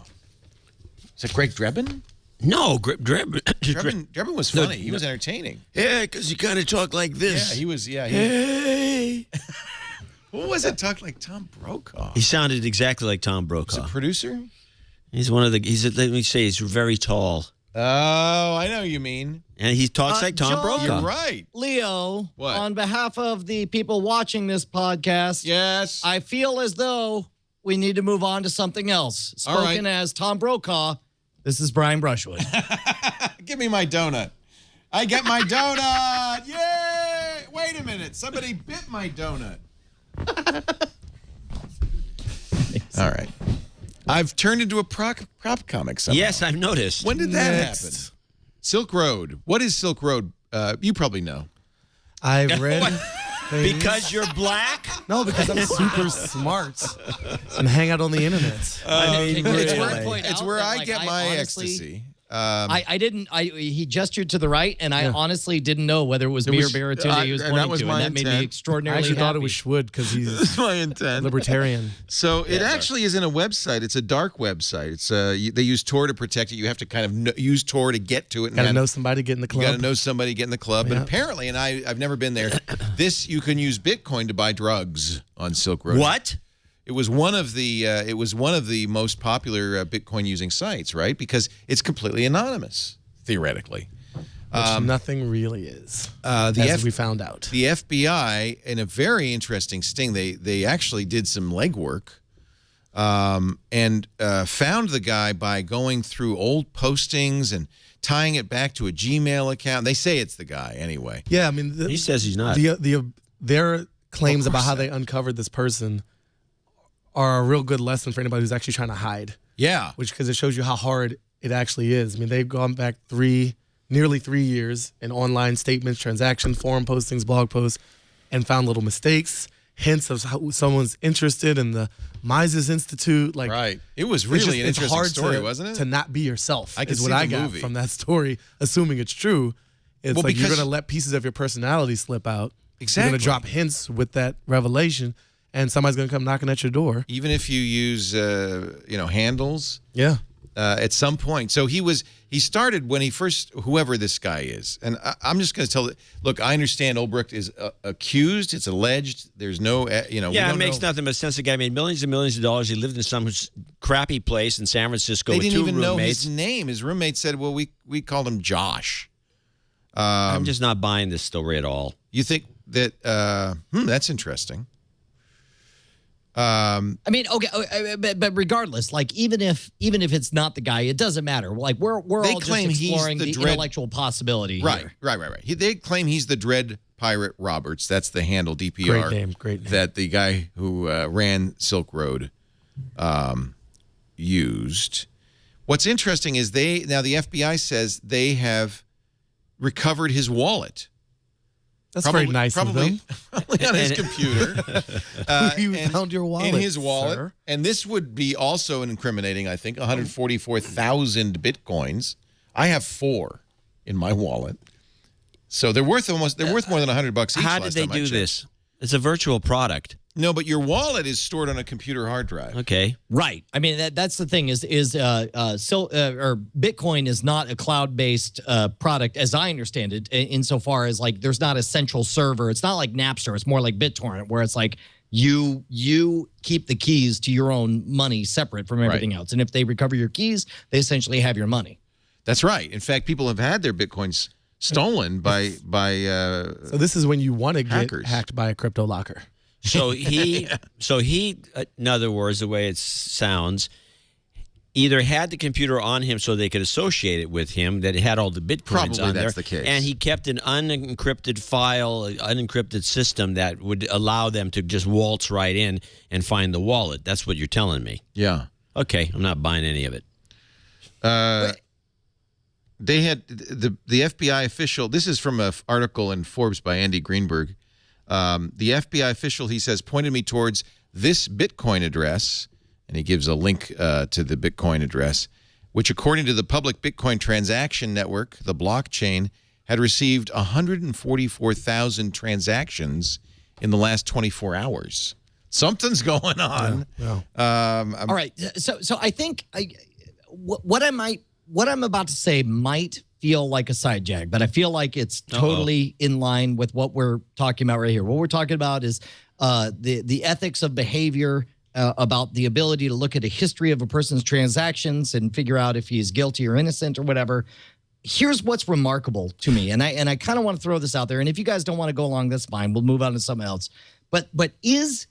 Is that Greg Drebin? No, Drebin was funny. He was entertaining. Yeah, because you kind of talk like this. Yeah, he was. Yeah. Hey. What was it? Talk like Tom Brokaw. He sounded exactly like Tom He's Brokaw. a producer. He's one of the. Let me say, he's very tall, Oh, I know what you mean. and he talks like Tom John- Brokaw. You're right. Leo, What? on behalf of the people watching this podcast, Yes. I feel as though we need to move on to something else. All Spoken right. as Tom Brokaw, this is Brian Brushwood. Give me my donut. I get my donut. Yay! Wait a minute. Somebody bit my donut. All right. I've turned into a prop comic somehow. Yes, I've noticed. When did that Next. happen? Silk Road. What is Silk Road? You probably know. I've read things. Because you're black? No, because I'm super smart and hang out on the internet. It's where I get my ecstasy. He gestured to the right, and I honestly didn't know whether it was me or Baratunde he was and pointing that was to, my and that made me intent. I extraordinarily actually happy. thought it was Schwood because he's That's my intent. libertarian. So it actually isn't a website. It's a dark website. It's they use Tor to protect it. You have to kind of use Tor to get to it. Got to know somebody to get in the You got club. to know somebody, get in the club. But Yeah. apparently, and I've never been there, you can use Bitcoin to buy drugs on Silk Road. What? It was one of the most popular Bitcoin using sites, right? Because it's completely anonymous, theoretically. Which nothing really is, The as we found out. The FBI, in a very interesting sting, they actually did some legwork and found the guy by going through old postings and tying it back to a Gmail account. They say it's the guy anyway. Yeah, I mean, He says he's not. their claims Of about course how not. they uncovered this person are a real good lesson for anybody who's actually trying to hide. Yeah. Because it shows you how hard it actually is. I mean, they've gone back nearly 3 years in online statements, transactions, forum postings, blog posts, and found little mistakes, hints of how someone's interested in the Mises Institute. Like, Right. It was it's really an it's interesting hard story, to, wasn't it? to not be yourself. I could is what see I the got movie. from that story, assuming it's true. It's Well, like you're because- going to let pieces of your personality slip out. You're Exactly. going to drop hints with that revelation, and somebody's going to come knocking at your door. Even if you use handles. Yeah. At some point. So he started when he first, whoever this guy is. And I'm just going to tell it, look, I understand Ulbricht is accused. It's alleged. There's no, we Yeah, it don't makes know. nothing but sense. The guy made millions and millions of dollars. He lived in some crappy place in San Francisco They with didn't two even know roommates. his name. His roommate said, well, we called him Josh. I'm just not buying this story at all. You think that, that's interesting. I mean, okay, but regardless, like even if it's not the guy, it doesn't matter. Like we're They all just claim he's exploring the the dread- intellectual possibility here. Right. They claim he's the Dread Pirate Roberts. That's the handle DPR. Great name. That the guy who ran Silk Road used. What's interesting is the FBI says they have recovered his wallet. That's very nice of them. Probably on his computer. You found your wallet, in his wallet. sir. And this would be also incriminating, I think, 144,000 Bitcoins. I have 4 in my wallet. So they're worth more than $100 each. How did last they time I do checked. this? It's a virtual product. No, but your wallet is stored on a computer hard drive. Okay. Right. I mean, that's the thing is Bitcoin is not a cloud-based product, as I understand it, insofar as like there's not a central server. It's not like Napster. It's more like BitTorrent, where it's like you keep the keys to your own money separate from everything else. And if they recover your keys, they essentially have your money. That's right. In fact, people have had their Bitcoins stolen by So this is when you want to get Hackers. hacked by a CryptoLocker. So he, in other words, the way it sounds, either had the computer on him so they could associate it with him, that it had all the Bitcoins Probably on there. that's the case. And he kept an unencrypted file, an unencrypted system that would allow them to just waltz right in and find the wallet. That's what you're telling me. Yeah. Okay, I'm not buying any of it. They had the FBI official. This is from an article in Forbes by Andy Greenberg. The FBI official, he says, pointed me towards this Bitcoin address, and he gives a link to the Bitcoin address, which, according to the public Bitcoin transaction network, the blockchain, had received 144,000 transactions in the last 24 hours. Something's going on. Yeah. All right. So I think what I'm about to say might feel like a side jag, but I feel like it's totally in line with what we're talking about right here. What we're talking about is the ethics of behavior, about the ability to look at a history of a person's transactions and figure out if he's guilty or innocent or whatever. Here's what's remarkable to me, and I kind of want to throw this out there. And if you guys don't want to go along, that's fine. We'll move on to something else. But is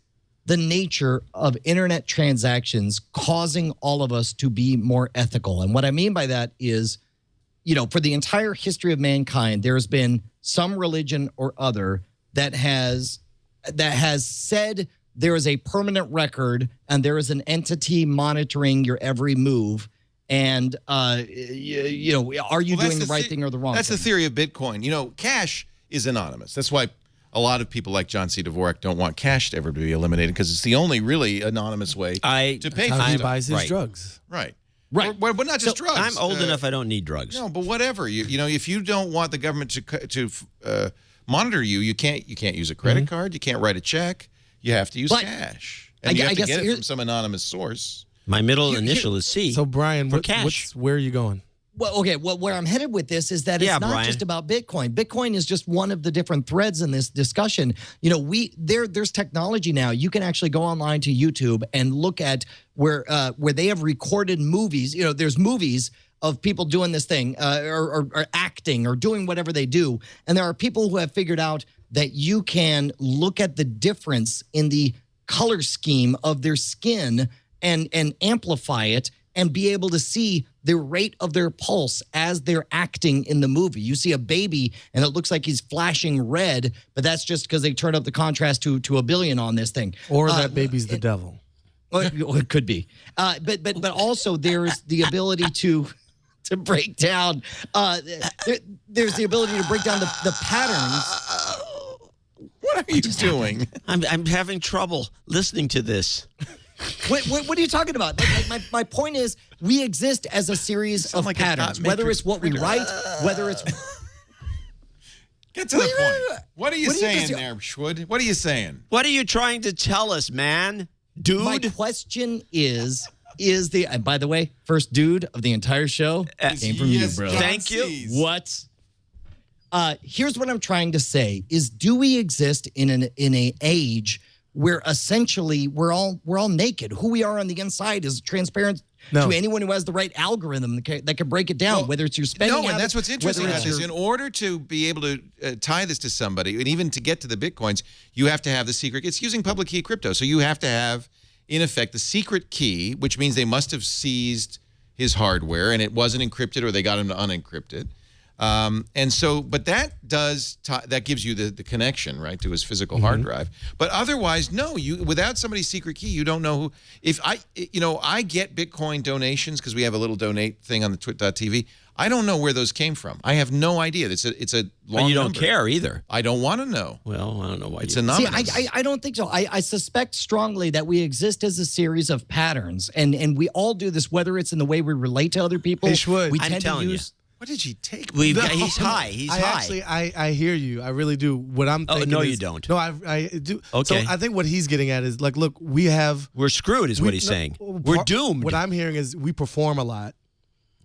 the nature of internet transactions causing all of us to be more ethical? And what I mean by that is, for the entire history of mankind, there's been some religion or other that has said there is a permanent record and there is an entity monitoring your every move. And, are you doing the right thing or the wrong thing? That's the theory of Bitcoin. Cash is anonymous. That's why a lot of people like John C. Dvorak don't want cash to ever be eliminated, because it's the only really anonymous way to pay for How he stuff. buys his drugs. Right. Right. But not just drugs. I'm old enough. I don't need drugs. No, but whatever. If you don't want the government to monitor you, you can't use a credit card. You can't write a check. You have to use cash, and you have to get it from some anonymous source. My middle initial is C. So Brian, cash. Where are you going? Well, okay. Well, where I'm headed with this is that it's not just about Bitcoin. Bitcoin is just one of the different threads in this discussion. There's technology now. You can actually go online to YouTube and look at where they have recorded movies. There's movies of people doing this thing or acting or doing whatever they do, and there are people who have figured out that you can look at the difference in the color scheme of their skin and amplify it and be able to see the rate of their pulse as they're acting in the movie. You see a baby and it looks like he's flashing red, but that's just because they turned up the contrast to 1 billion on this thing. Or that baby's the devil. It could be. But also there's the ability to break down, there's the ability to break down the patterns. What are you doing? I'm having trouble listening to this. What are you talking about? My point is, we exist as a series of patterns, whether it's what we write, whether it's... Get to the point. What are you saying there, Schwood? What are you saying? What are you trying to tell us, man? Dude? My question is the... And by the way, first dude of the entire show came from you, bro. Thank you. What? Here's what I'm trying to say is, do we exist in an age where essentially we're all naked? Who we are on the inside is transparent to anyone who has the right algorithm that can break it down, whether it's your spending habits, and that's what's interesting about this. In order to be able to tie this to somebody, and even to get to the Bitcoins, you have to have the secret. It's using public key crypto. So you have to have, in effect, the secret key, which means they must have seized his hardware and it wasn't encrypted, or they got him to unencrypt it. But that gives you the connection, right, to his physical hard drive. But otherwise, no, without somebody's secret key, you don't know who. If I get Bitcoin donations because we have a little donate thing on the twit.tv. I don't know where those came from. I have no idea. It's a long But you don't number. care either. I don't want to know. Well, I don't know why it's you... anonymous. See, I don't think so. I suspect strongly that we exist as a series of patterns, and we all do this, whether it's in the way we relate to other people. Hey, Schwood, we I'm tend telling to you. use... What did you take? He's high. He's high. I hear you. I really do. What I'm thinking no, is, you don't. No, I do. Okay. So I think what he's getting at is, like, look, we're screwed is what he's saying. We're doomed. What I'm hearing is we perform a lot,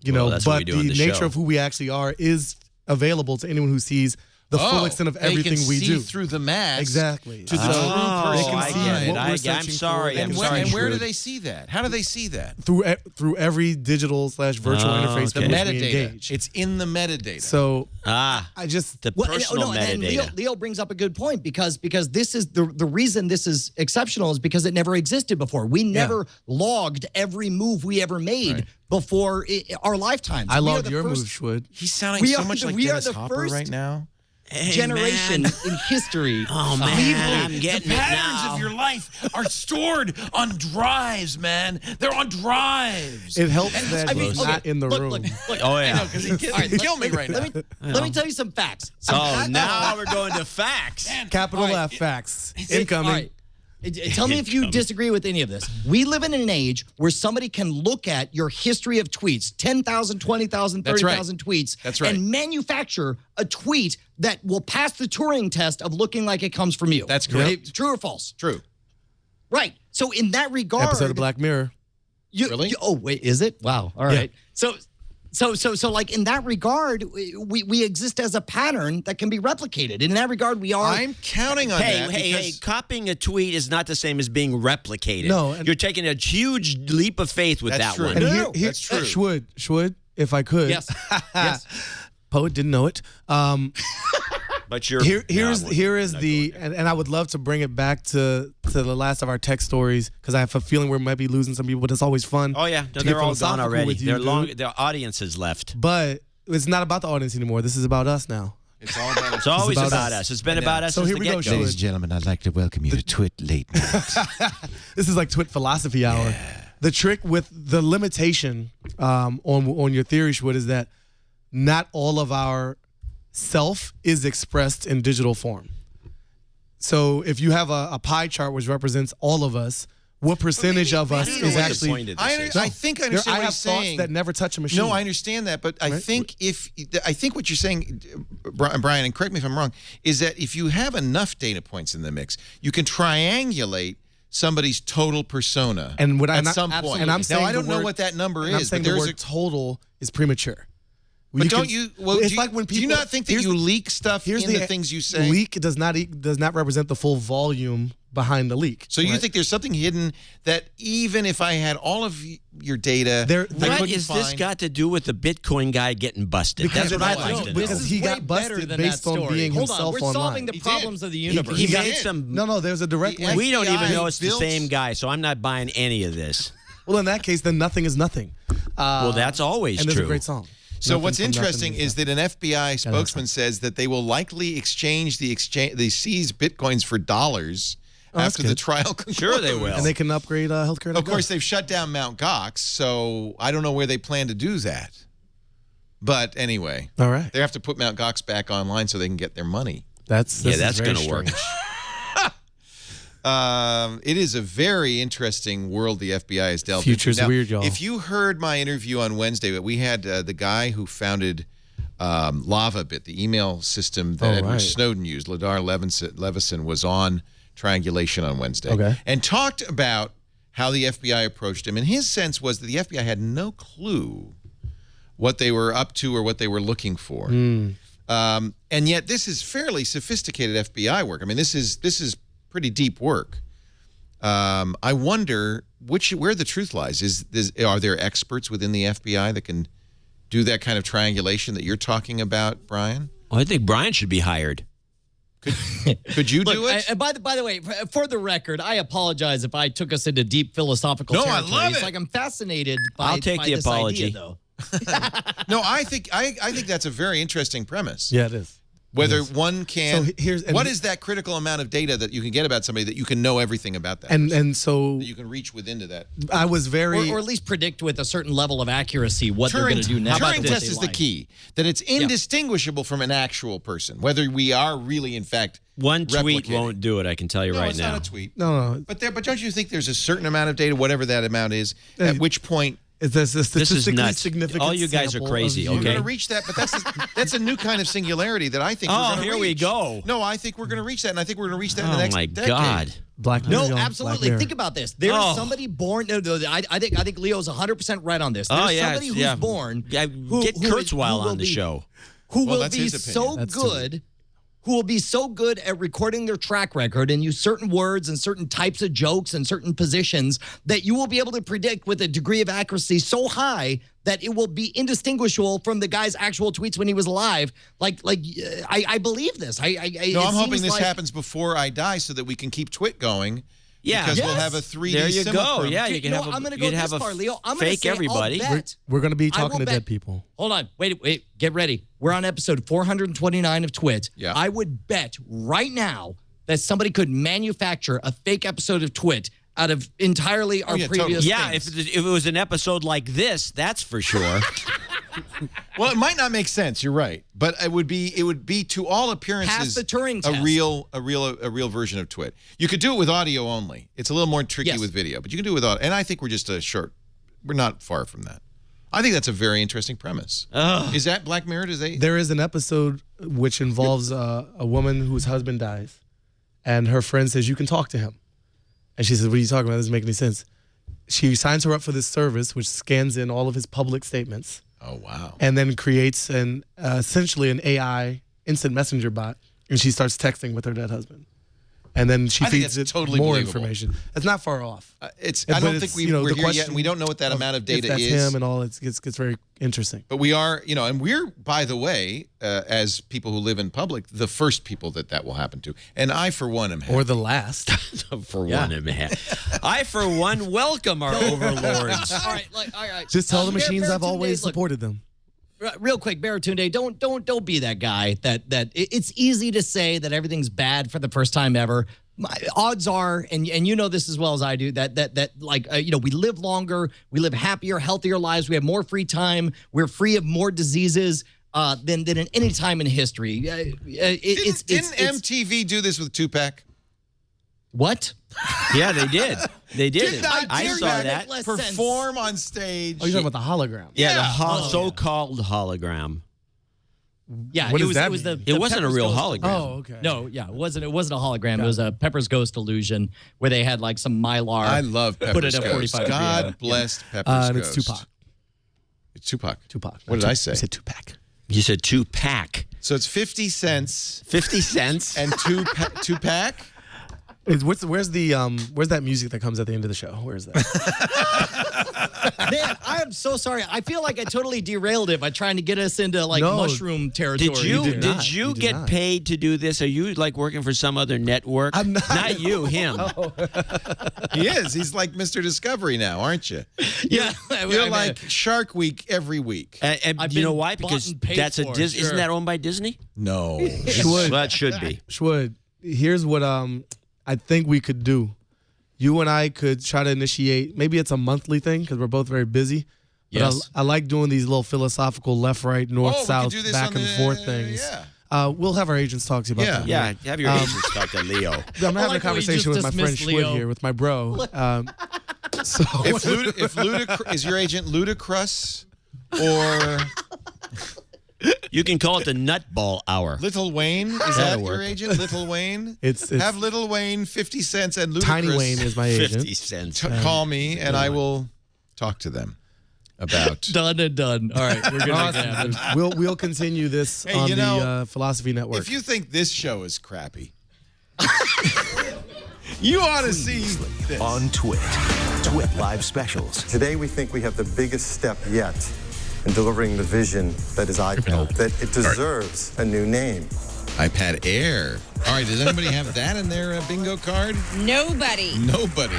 that's what we but do on the the nature show. of who we actually are is available to anyone who sees the full extent of everything we do. Through the mask. Exactly. To the So true they person. can I see get it. what we're I'm searching sorry. for. I'm And sorry. where do Schwood. they see that? How do they see that? Through every digital / virtual interface The that we metadata. engage. It's in the metadata. So I just personal and metadata. Leo brings up a good point because this is the reason this is exceptional is because it never existed before. We never logged every move we ever made before our lifetimes. I We are logged the your first moves, Schwood. He's sounding We so are much the- like we are Dennis the Hopper first right now. Hey, generation man. in history. Oh, man. I'm getting the it patterns now. of your life are stored on drives, man. They're on drives. It helps that I mean, he's okay, not in the look, room. Look, Oh, yeah. Because he All right, kill me right now. let me tell you some facts. Oh, now we're going to facts. Capital All right. F facts. All Incoming. right. Tell me if you disagree with any of this. We live in an age where somebody can look at your history of tweets, 10,000, 20,000, 30,000 tweets, and manufacture a tweet that will pass the Turing test of looking like it comes from you. That's correct. True or false? True. Right. So in that regard, Episode of Black Mirror. Really? Oh, wait, is it? Wow. All right. So like in that regard, we exist as a pattern that can be replicated. In that regard, we are. I'm counting on that. Hey, copying a tweet is not the same as being replicated. No, you're taking a huge leap of faith with that true. one. And That's true. Shwood, if I could. Yes. Yes. Poet didn't know it. But you're Here is the and I would love to bring it back to the last of our tech stories because I have a feeling we might be losing some people, but it's always fun. Oh yeah, to they're get all gone philosophical already. with you, Their audience has left. But it's not about the audience anymore. This is about us now. It's all about It's always about about us. us. It's been about us So since here the we go, get-go. Shwood. Ladies and gentlemen, I'd like to welcome you to Twit Late Night. This is like Twit Philosophy Hour. The trick with the limitation on your theory, Shwood, is that not all of our self is expressed in digital form. So if you have a pie chart which represents all of us, what percentage of us is actually? I think I understand I what have you're thoughts saying. that never touch a machine. No, I understand that, but I think what you're saying, Brian, and correct me if I'm wrong, is that if you have enough data points in the mix, you can triangulate somebody's total persona And what at some point. And I'm saying now I don't the know word- what that number and I'm is, saying but the there's word total is premature. But can- don't you? Well, it's do you, like when people. do you not think that here's you the- leak stuff in the things you say? Leak does not represent the full volume behind the leak. So you think there's something hidden that even if I had all of your data, I What couldn't is find? this got to do with the Bitcoin guy getting busted? That's what I'd like to know. Because he got busted based on being Hold on, himself we're online. solving the problems of the universe. He got made it. some. No, there's a direct link. We don't even FBI know it's the built- same guy, so I'm not buying any of this. Well, in that case, then nothing is nothing. Well, that's always and true. there's a great song. So Nothing what's from nothing interesting is that an FBI spokesman says that they will likely exchange the seized bitcoins for dollars after the trial concludes. Sure they will. And they can upgrade healthcare. Of course, they've shut down Mt. Gox, so I don't know where they plan to do that. But anyway, all right, they have to put Mt. Gox back online so they can get their money. that's going to work. It is a very interesting world the FBI has dealt Future's into. Now, weird, y'all. If you heard my interview on Wednesday, we had the guy who founded LavaBit, the email system that Edward Snowden used, Ladar Levison, was on Triangulation on Wednesday and talked about how the FBI approached him. And his sense was that the FBI had no clue what they were up to or what they were looking for. And yet this is fairly sophisticated FBI work. I mean, this is pretty deep work. I wonder where the truth lies. Are there experts within the FBI that can do that kind of triangulation that you're talking about, Brian? Well, I think Brian should be hired. Could you do it? And by the way, for the record, I apologize if I took us into deep philosophical No, I territory. love It's it. like I'm fascinated by I'll take by the this apology. idea, though. No, I think that's a very interesting premise. Yeah, it is. Whether one can. So what is that critical amount of data that you can get about somebody that you can know everything about that person, And so that you can reach within that? I was very Or at least predict with a certain level of accuracy what they're going to do next. Turing test is the key. That it's indistinguishable from an actual person, whether we are really, in fact, One tweet replicating. won't do it, I can tell you No, right it's now. not a tweet. no. But don't you think there's a certain amount of data, whatever that amount is, at which point It's a statistically nuts. significant. All you guys are sample crazy, of we're you. going to reach that? But that's a new kind of singularity that I think we're Oh, going to here reach. we go. No, I think we're going to reach that, and I think we're going to reach that in the Oh next my decade. God. Black Mirror, No, y'all. absolutely. Black Mirror. Think about this. There is somebody born. No, I think Leo's 100% right on this. There's Oh, yeah. somebody who's born. Yeah, get Kurzweil on the show. Who Well, will that's be his opinion. so That's good. Who will be so good at recording their track record and use certain words and certain types of jokes and certain positions that you will be able to predict with a degree of accuracy so high that it will be indistinguishable from the guy's actual tweets when he was alive. I believe this. No, I'm hoping this happens before I die so that we can keep Twit going. Yeah. Because we'll Yes. have a 3D There you go. simulacrum. Yeah, you can have I'm a, going to you go can have this a far, Leo. I'm gonna fake say, I'll everybody. bet- We're going to be I talking will to dead bet- people. Hold on. Wait. Get ready. We're on episode 429 of Twit. Yeah. I would bet right now that somebody could manufacture a fake episode of Twit out of entirely our yeah, previous totally. Yeah, things. if it was an episode like this, that's for sure. Well, it might not make sense. You're right, but it would be to all appearances Pass the Turing test. a real version of Twit. You could do it with audio only. It's a little more tricky Yes. with video, but you can do it with audio. And I think we're just we're not far from that. I think that's a very interesting premise. Is that Black Mirror? There is an episode which involves a woman whose husband dies, and her friend says, you can talk to him. And she says, what are you talking about? That doesn't make any sense. She signs her up for this service, which scans in all of his public statements. Oh, wow. And then creates essentially an AI instant messenger bot, and she starts texting with her dead husband. And then she I think feeds that's it totally more believable. information. It's not far off. I don't think we're here yet, and we don't know what that amount of data if that's is. him and all. It gets very interesting. But we are, and we're, by the way, as people who live in public, the first people that will happen to. And I, for one, am happy. Or the last. For one, I, for one, welcome our overlords. All right. Just tell the machines I've Baratunde, always look, supported them. Real quick, Baratunde, don't be that guy. It's easy to say that everything's bad for the first time ever. Odds are, and you know this as well as I do, that we live longer, we live happier, healthier lives, we have more free time, we're free of more diseases than in any time in history. Didn't MTV do this with Tupac? What? Yeah, they did. They did. Did not I Tupac saw that. perform on stage. Oh, you're talking about the hologram. Yeah, the so-called hologram. Yeah, What it does was. that It was the. mean? the It wasn't a Pepper's real Ghost- hologram. Oh, okay. No, yeah, it wasn't a hologram. It was a Pepper's Ghost illusion where they had like some mylar. I love Pepper's Put it at Ghost. 45 God yeah. bless Pepper's And Ghost. it's Tupac. It's Tupac. Tupac. What did I say? I said Tupac. You said 2-pack. So it's 50 cents 50 cents? and two-pack? Where's that music that comes at the end of the show? Where's that? Man, I am so sorry. I feel like I totally derailed it by trying to get us into like No. mushroom territory. Did you did not. did you You did get not. paid to do this? Are you like working for some other network? I'm not. Not you, him. He is. He's like Mr. Discovery now, aren't you? Yeah, You're like Shark Week every week. And I've you know been why? bought Because and paid that's a for, Disney. Isn't sure. that owned by Disney? No. Schwood. Well, that should be. Schwood, here's what I think we could do. You and I could try to initiate, maybe it's a monthly thing because we're both very busy. But Yes. I like doing these little philosophical left, right, north, we could south, do this back on and the- forth things. yeah. We'll have our agents talk to you about Yeah. that. Yeah, have your agents talk to Leo. I'm having like a how he conversation just with my friend dismissed Leo. Schwood here, with my bro. So If is your agent Ludacris or You can call it the Nutball Hour. Little Wayne? Is that That'll your work. agent? Little Wayne? It's Have Little Wayne 50 cents and Ludacris Tiny Wayne is my 50 agent. cents. call me and I will talk to them about. done and done. All right, we're gonna make that happen. We'll continue this Hey, on you the know, Philosophy Network. If you think this show is crappy, you ought to see this. On Twit Live Specials. Today, we think we have the biggest step yet in delivering the vision that is iPad, that it deserves a new name. iPad Air. All right, does anybody have that in their bingo card? Nobody. Nobody.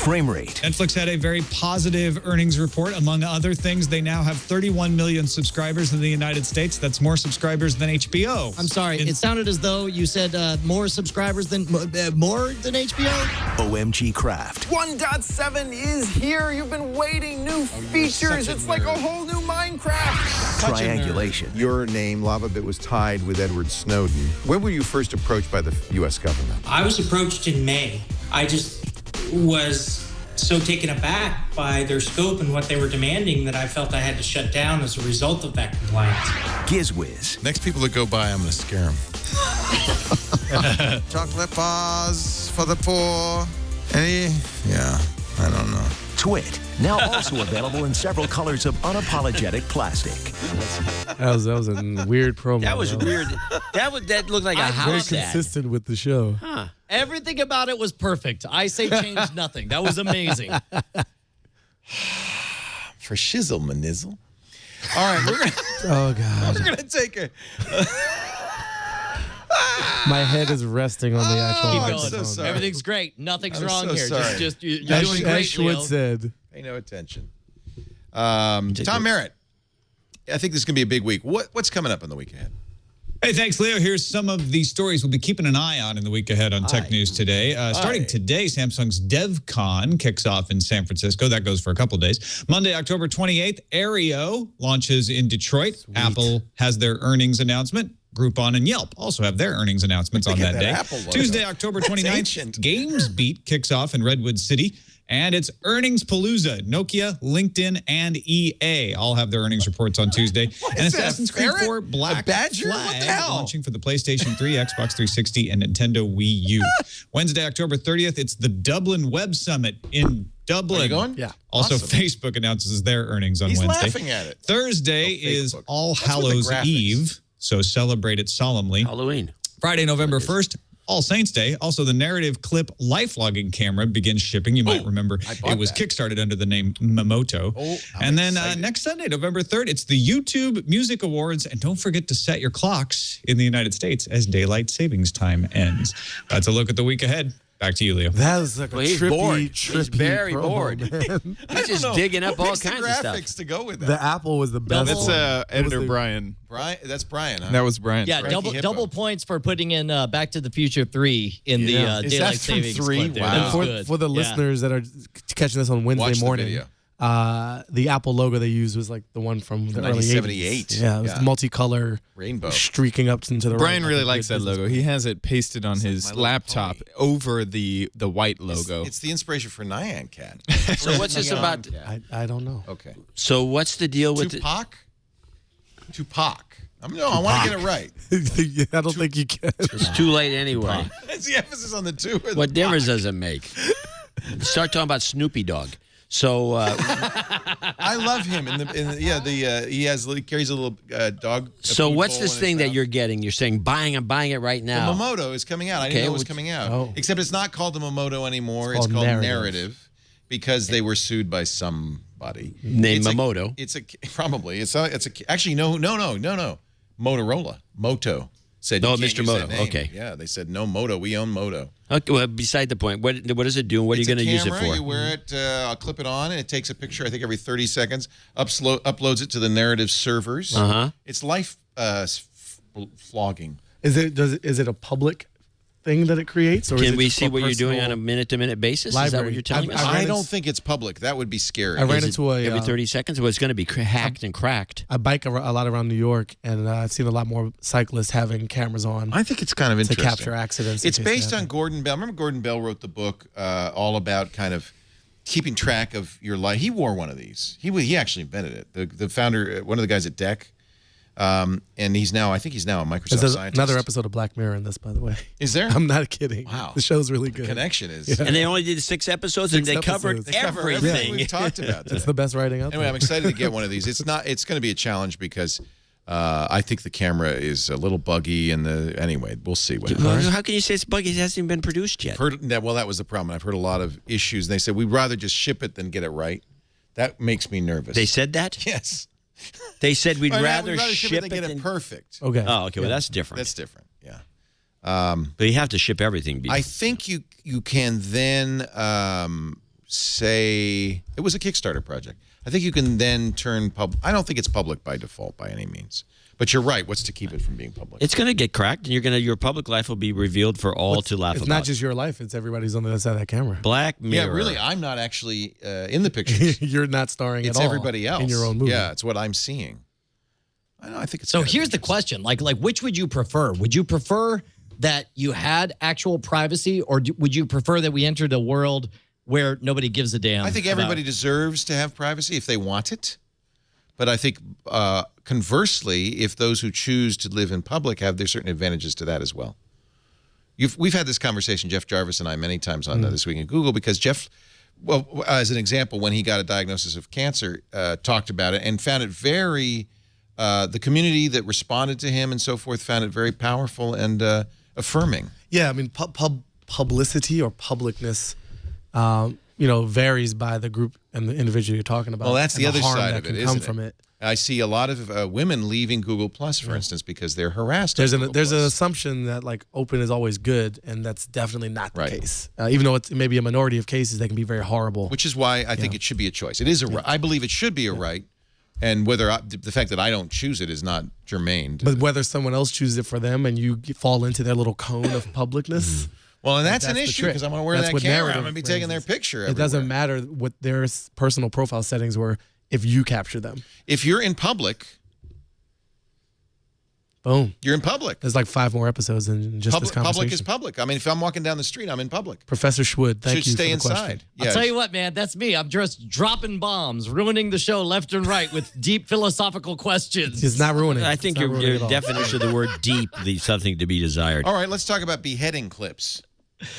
Frame rate. Netflix had a very positive earnings report. Among other things, they now have 31 million subscribers in the United States. That's more subscribers than HBO. I'm sorry. It sounded as though you said more subscribers than more than HBO. OMG Craft. 1.7 is here. You've been waiting. New features. It's like a whole new Minecraft. Triangulation. Your name, LavaBit, was tied with Edward Snowden. When were you first approached by the U.S. government? I was approached in May. I just was so taken aback by their scope and what they were demanding that I felt I had to shut down as a result of that compliance. Gizwiz. Next people that go by, I'm going to scare them. Chocolate bars for the poor. Yeah, I don't know. Twit. Now also available in several colors of unapologetic plastic. That was a weird promo. That was weird. That looked like a Very house ad. consistent with the show. Huh. Everything about it was perfect. I say change nothing. That was amazing. For shizzle manizzle. All right, Oh God, we're gonna take a. my head is resting on the actual Keep I'm going. so sorry. Everything's great. Nothing's I'm wrong so here. sorry. You're As doing great, Schwood Leo. said. Pay no attention. Tom Merritt. I think this is gonna be a big week. What's coming up in the week ahead? Hey, thanks, Leo. Here's some of the stories we'll be keeping an eye on in the week ahead on Tech News Today. Starting today, Samsung's DevCon kicks off in San Francisco. That goes for a couple days. Monday, October 28th, Aereo launches in Detroit. Sweet. Apple has their earnings announcement. Groupon and Yelp also have their earnings announcements on that day. Tuesday, October 29th, GamesBeat kicks off in Redwood City. And it's Earnings Palooza. Nokia, LinkedIn, and EA all have their earnings reports on Tuesday. And Assassin's Creed 4 Black Flag launching for the PlayStation 3, Xbox 360, and Nintendo Wii U. Wednesday, October 30th, it's the Dublin Web Summit in Dublin. Are you going? Yeah. Also, awesome. Facebook announces their earnings on Wednesday. He's laughing at it. Thursday is All Hallows Eve, so celebrate it solemnly. Halloween. Friday, November 1st. All Saints Day. Also, the narrative clip life logging camera begins shipping. You might remember it was kickstarted under the name Momoto. And then next Sunday, November 3rd, it's the YouTube Music Awards. And don't forget to set your clocks in the United States as daylight savings time ends. That's a look at the week ahead. Back to you, Leo. That was like he's trippy. He's very bored. He's just digging up all kinds of graphics stuff. to go with that. The Apple was the best. That's editor Brian. That's Brian, huh? That was Brian. Yeah, double points for putting in Back to the Future 3 in the daylight savings clip there. Wow. And for the listeners that are catching this on Wednesday morning, the Apple logo they used was like the one from the early 1978. 80s. Yeah, it was multicolor rainbow streaking up into the Brian right. really likes that logo. He has it pasted on his laptop over the white logo. It's the inspiration for Nyan Cat. So what's this about? I don't know. Okay. So what's the deal with Tupac? Tupac. I want to get it right. I don't think you can. It's too late anyway. It's the emphasis on the two. What difference does it make? Start talking about Snoopy Dogg. So I love him. He carries a little dog. So what's this thing that you're getting? You're saying I'm buying it right now. The Momoto is coming out. I didn't know it was coming out. Except it's not called the Momoto anymore. It's called Narrative because they were sued by somebody named Momoto. Actually no. Motorola. Moto. Said, Mr. Moto. Okay. Yeah, they said no Moto. We own Moto. Okay. Well, beside the point. What does it do? And what are you going to use it for? You wear it. I'll clip it on, and it takes a picture. I think every 30 seconds. Uploads it to the Narrative servers. It's life flogging. Is it a public thing that it creates? Or can we see what you're doing on a minute-to-minute basis? Library. Is that what you're telling us? I don't think it's public. That would be scary. I ran into every 30 seconds. Well, it's going to be hacked and cracked. I bike a lot around New York, and I've seen a lot more cyclists having cameras on. I think it's kind of interesting to capture accidents. It's based on Gordon Bell. Remember, Gordon Bell wrote the book all about kind of keeping track of your life. He wore one of these. He actually invented it. The founder, one of the guys at DEC. And I think he's now a Microsoft scientist. Another episode of Black Mirror in this, by the way. Is there? I'm not kidding. Wow. The show's really good. The connection is. Yeah. And they only did 6 episodes, and they covered everything. We've talked about today. It's the best writing out there. Anyway, I'm excited to get one of these. It's going to be a challenge because I think the camera is a little buggy. Anyway, we'll see. How can you say it's buggy? It hasn't even been produced yet. That was the problem. I've heard a lot of issues. And they said, we'd rather just ship it than get it right. That makes me nervous. They said that? Yes. They said we'd rather ship it than get it perfect. Okay. Oh, okay. Well, that's different. That's different. Yeah. But you have to ship everything. I think you can then say it was a Kickstarter project. I think you can then turn public. I don't think it's public by default by any means. But you're right. What's to keep it from being public? It's going to get cracked, and your public life will be revealed for all to laugh about. It's not just your life; it's everybody's on the other side of that camera. Black Mirror. Yeah, really. I'm not actually in the pictures. You're not starring at all. It's everybody else in your own movie. Yeah, it's what I'm seeing. I think it's. So here's the question: like, which would you prefer? Would you prefer that you had actual privacy, or would you prefer that we entered a world where nobody gives a damn? I think everybody deserves to have privacy if they want it. But I think conversely, if those who choose to live in public there's certain advantages to that as well. We've had this conversation, Jeff Jarvis and I, many times on This Week in Google, because Jeff, well, as an example, when he got a diagnosis of cancer, talked about it and found it very, the community that responded to him and so forth found it very powerful and affirming. Yeah, I mean, publicity or publicness, varies by the group and the individual you're talking about. Well, that's the other side of it, isn't it? From it. I see a lot of women leaving Google Plus, for instance, because they're harassed. There's an assumption that open is always good, and that's definitely not the case. Even though it may be a minority of cases, they can be very horrible. Which is why I think it should be a choice. It is I believe it should be a right, And the fact that I don't choose it is not germane. But whether someone else chooses it for them and you fall into their little cone of publicness. Well, and that's an issue because I'm going to wear that camera. I'm going to be taking their picture everywhere. It doesn't matter what their personal profile settings were if you capture them. If you're in public, boom. You're in public. There's like 5 more episodes in just this conversation. Public is public. I mean, if I'm walking down the street, I'm in public. Professor Schwood, thank you Should stay for the inside. question. Yeah. I'll tell you what, man, that's me. I'm just dropping bombs, ruining the show left and right with deep philosophical questions. It's not ruining. I think your definition of the word deep leaves something to be desired. All right, let's talk about beheading clips.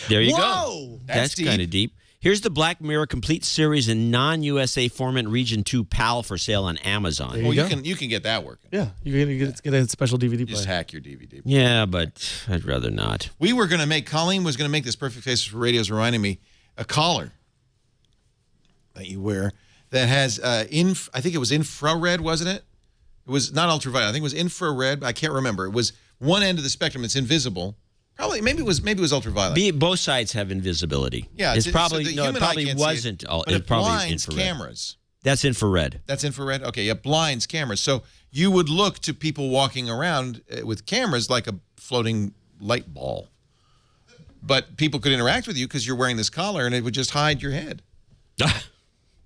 There you Whoa! go. That's kind of deep. Here's the Black Mirror complete series in non-USA format, Region 2 PAL for sale on Amazon. Well, you can get that working. Yeah, you get a special DVD player. Just hack your DVD player. Yeah, but I'd rather not. Colleen was going to make this Perfect Faces for Radio's reminding me, a collar that you wear that has, I think it was infrared, wasn't it? It was not ultraviolet. I think it was infrared. I can't remember. It was one end of the spectrum. It's invisible. Maybe it was ultraviolet. Both sides have invisibility. Yeah, it's probably so it probably wasn't. But It's it probably blinds infrared. cameras. That's infrared. That's infrared. Okay, it blinds cameras. So you would look to people walking around with cameras like a floating light ball. But people could interact with you because you're wearing this collar, and it would just hide your head.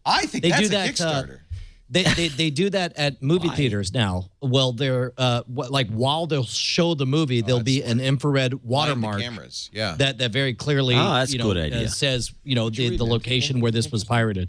I think that's a Kickstarter. They do that at movie theaters now. Well, they're like while they'll show the movie, there'll be an infrared watermark cameras. Yeah. that very clearly that's a good idea. says the location where this was pirated.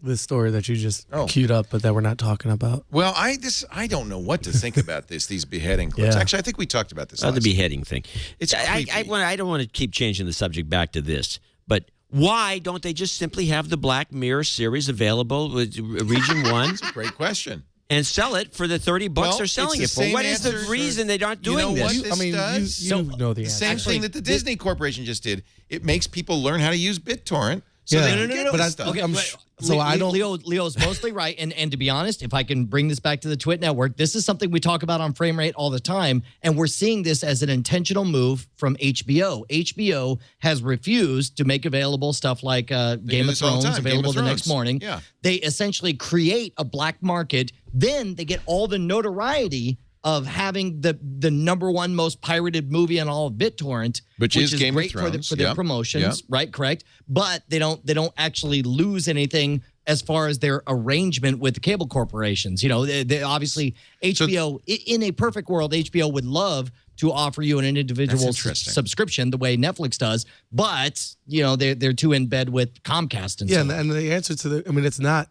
This story that you just queued up, but that we're not talking about. Well, I don't know what to think about these beheading clips. Yeah. Actually, I think we talked about this. The beheading thing. It's I don't want to keep changing the subject back to this, but why don't they just simply have the Black Mirror series available with Region 1? That's a great question. And sell it for the $30 they're selling it for. What is the reason they aren't doing this? You know the answer. Same thing that the Disney Corporation just did. It makes people learn how to use BitTorrent. So Yeah. they No, can no, get no, this but stuff. I don't. Leo's mostly right, and to be honest, if I can bring this back to the Twit network, this is something we talk about on Frame Rate all the time, and we're seeing this as an intentional move from HBO. HBO has refused to make available stuff like Game of Thrones available the next morning. Yeah. They essentially create a black market, then they get all the notoriety of having the #1 most pirated movie on all of BitTorrent, which is Game of great Thrones. for their promotions, right? Correct. But they don't actually lose anything as far as their arrangement with the cable corporations. They obviously HBO in a perfect world, HBO would love to offer you an individual subscription the way Netflix does, but they're too in bed with Comcast and and the answer to it's not.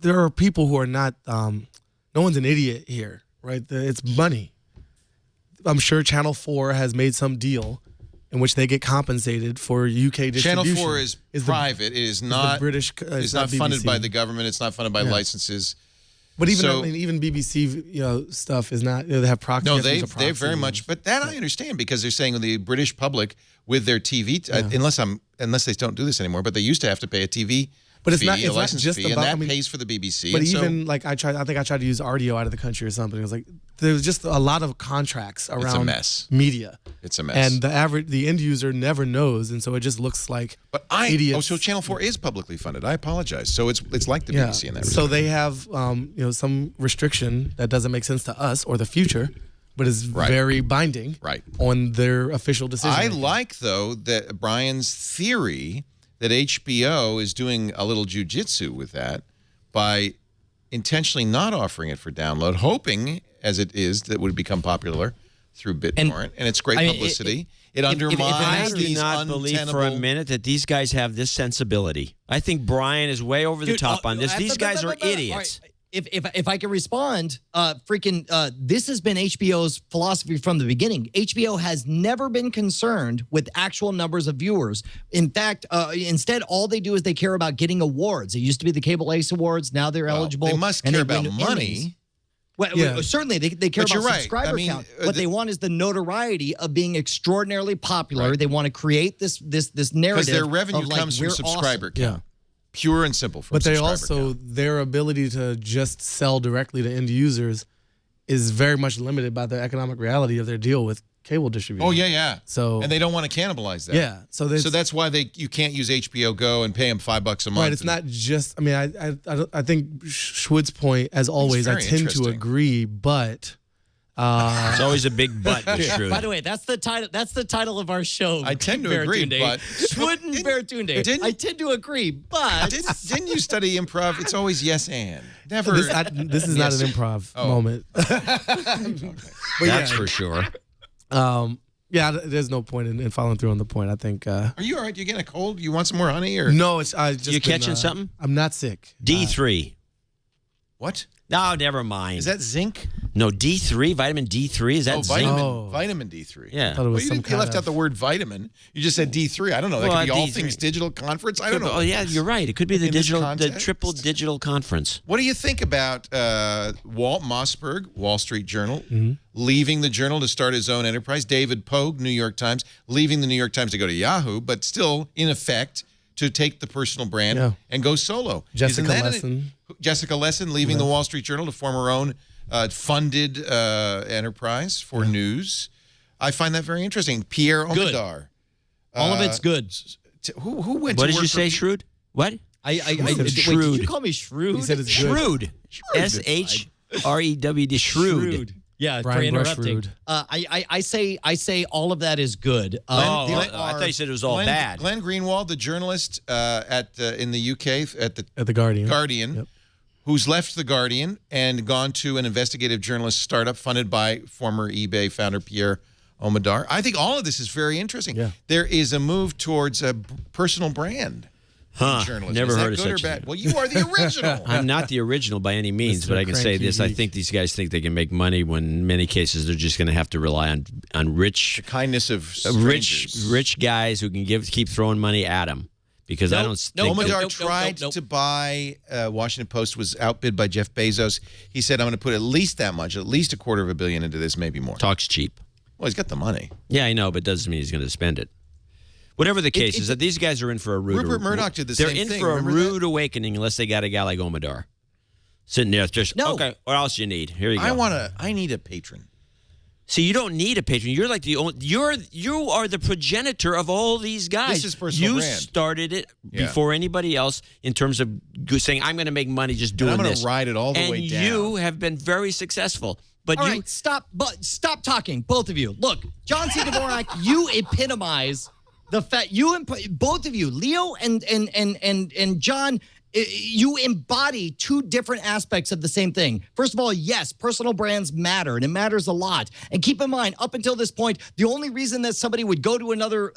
There are people who are not. No one's an idiot here. Right, it's money. I'm sure Channel 4 has made some deal in which they get compensated for UK distribution. Channel 4 is private. It is not British. It's not funded by the government. It's not funded by licenses. But even BBC, stuff is not. They have proxy. No, they're very much. But that I understand because they're saying the British public with their TV, unless they don't do this anymore. But they used to have to pay a TV. But it's fee, not. It's a license not just fee, about. And that pays for the BBC. But even I think I tried to use RDO out of the country or something. It was like there's just a lot of contracts around. It's a mess. Media. It's a mess. And the end user never knows, and so it just looks like idiots. So Channel 4 is publicly funded. I apologize. So it's like the BBC in that. So they have some restriction that doesn't make sense to us or the future, but is very binding on their official decision. I like though that Brian's theory that HBO is doing a little jujitsu with that by intentionally not offering it for download, hoping, as it is, that it would become popular through BitTorrent, and it's great publicity. It undermines I do these not believe for a minute that these guys have this sensibility. I think Brian is way over the top on this. These guys are idiots. If I can respond, this has been HBO's philosophy from the beginning. HBO has never been concerned with actual numbers of viewers. In fact, instead, all they do is they care about getting awards. It used to be the Cable Ace Awards. Now they're eligible. They must care about money. Well, certainly they care about subscriber count. What they want is the notoriety of being extraordinarily popular. They want to create this narrative because their revenue comes from subscriber count. Pure and simple. But they also, their ability to just sell directly to end users is very much limited by the economic reality of their deal with cable distribution. Oh yeah. So and they don't want to cannibalize that. Yeah. So that's why you can't use HBO Go and pay them $5 a month. Right. It's not just. I mean, I think Schwood's point, as always, I tend to agree, but. It's always a big but. By the way, that's the title. That's the title of our show. I tend to agree, but Schwood and Baratunde. I tend to agree, but didn't you study improv? It's always yes and never. This is not an improv moment. That's for sure. Yeah, there's no point in following through on the point. I think. Are you all right? You getting a cold? You want some more honey or no? It's just. You catching something? I'm not sick. D3. What? No, never mind. Is that zinc? No, D3, vitamin D3. Is that zinc? Vitamin D3. Yeah. You left out the word vitamin. You just said D3. I don't know. That could be all things digital conference. I don't know. Oh, yeah, you're right. It could be the triple digital conference. What do you think about Walt Mossberg, Wall Street Journal, leaving the Journal to start his own enterprise? David Pogue, New York Times, leaving the New York Times to go to Yahoo, but still, in effect, to take the personal brand and go solo. Jessica Lesson leaving the Wall Street Journal to form her own funded enterprise for news. I find that very interesting. Pierre Omidyar. All of it's good. Who went what to did work you say, Shrewd? What? Wait, did you call me Shrewd? He said it's Shrewd. SHREWD. Shrewd. Yeah, Brian for interrupting. Brushwood. I say all of that is good. I thought you said it was all bad. Glenn Greenwald, the journalist in the UK at the Guardian. Who's left the Guardian and gone to an investigative journalist startup funded by former eBay founder Pierre Omidyar. I think all of this is very interesting. Yeah. There is a move towards a personal brand. Journalism. Never heard of such a thing. Well, you are the original. I'm not the original by any means, but I can say this. I think these guys think they can make money when in many cases they're just going to have to rely on rich... The kindness of strangers. Rich guys who can keep throwing money at them. Because I don't think... Omidyar tried to buy Washington Post, was outbid by Jeff Bezos. He said, I'm going to put at least that much, at least $250 million into this, maybe more. Talks cheap. Well, he's got the money. Yeah, I know, but doesn't mean he's going to spend it. Whatever the case is, that these guys are in for a rude... Rupert Murdoch did the same thing. They're in for a rude awakening unless they got a guy like Omidyar. Sitting there just, okay, what else you need? Here you go. I need a patron. See, you don't need a patron. You're like you are the progenitor of all these guys. This is personal brand. You started it before anybody else in terms of saying, I'm going to make money just doing this. I'm going to ride it all the way down. And you have been very successful. But all right, stop talking, both of you. Look, John C. Dvorak, you epitomize the fact both of you, Leo and John, you embody two different aspects of the same thing. First of all, yes, personal brands matter, and it matters a lot. And keep in mind, up until this point, the only reason that somebody would go to another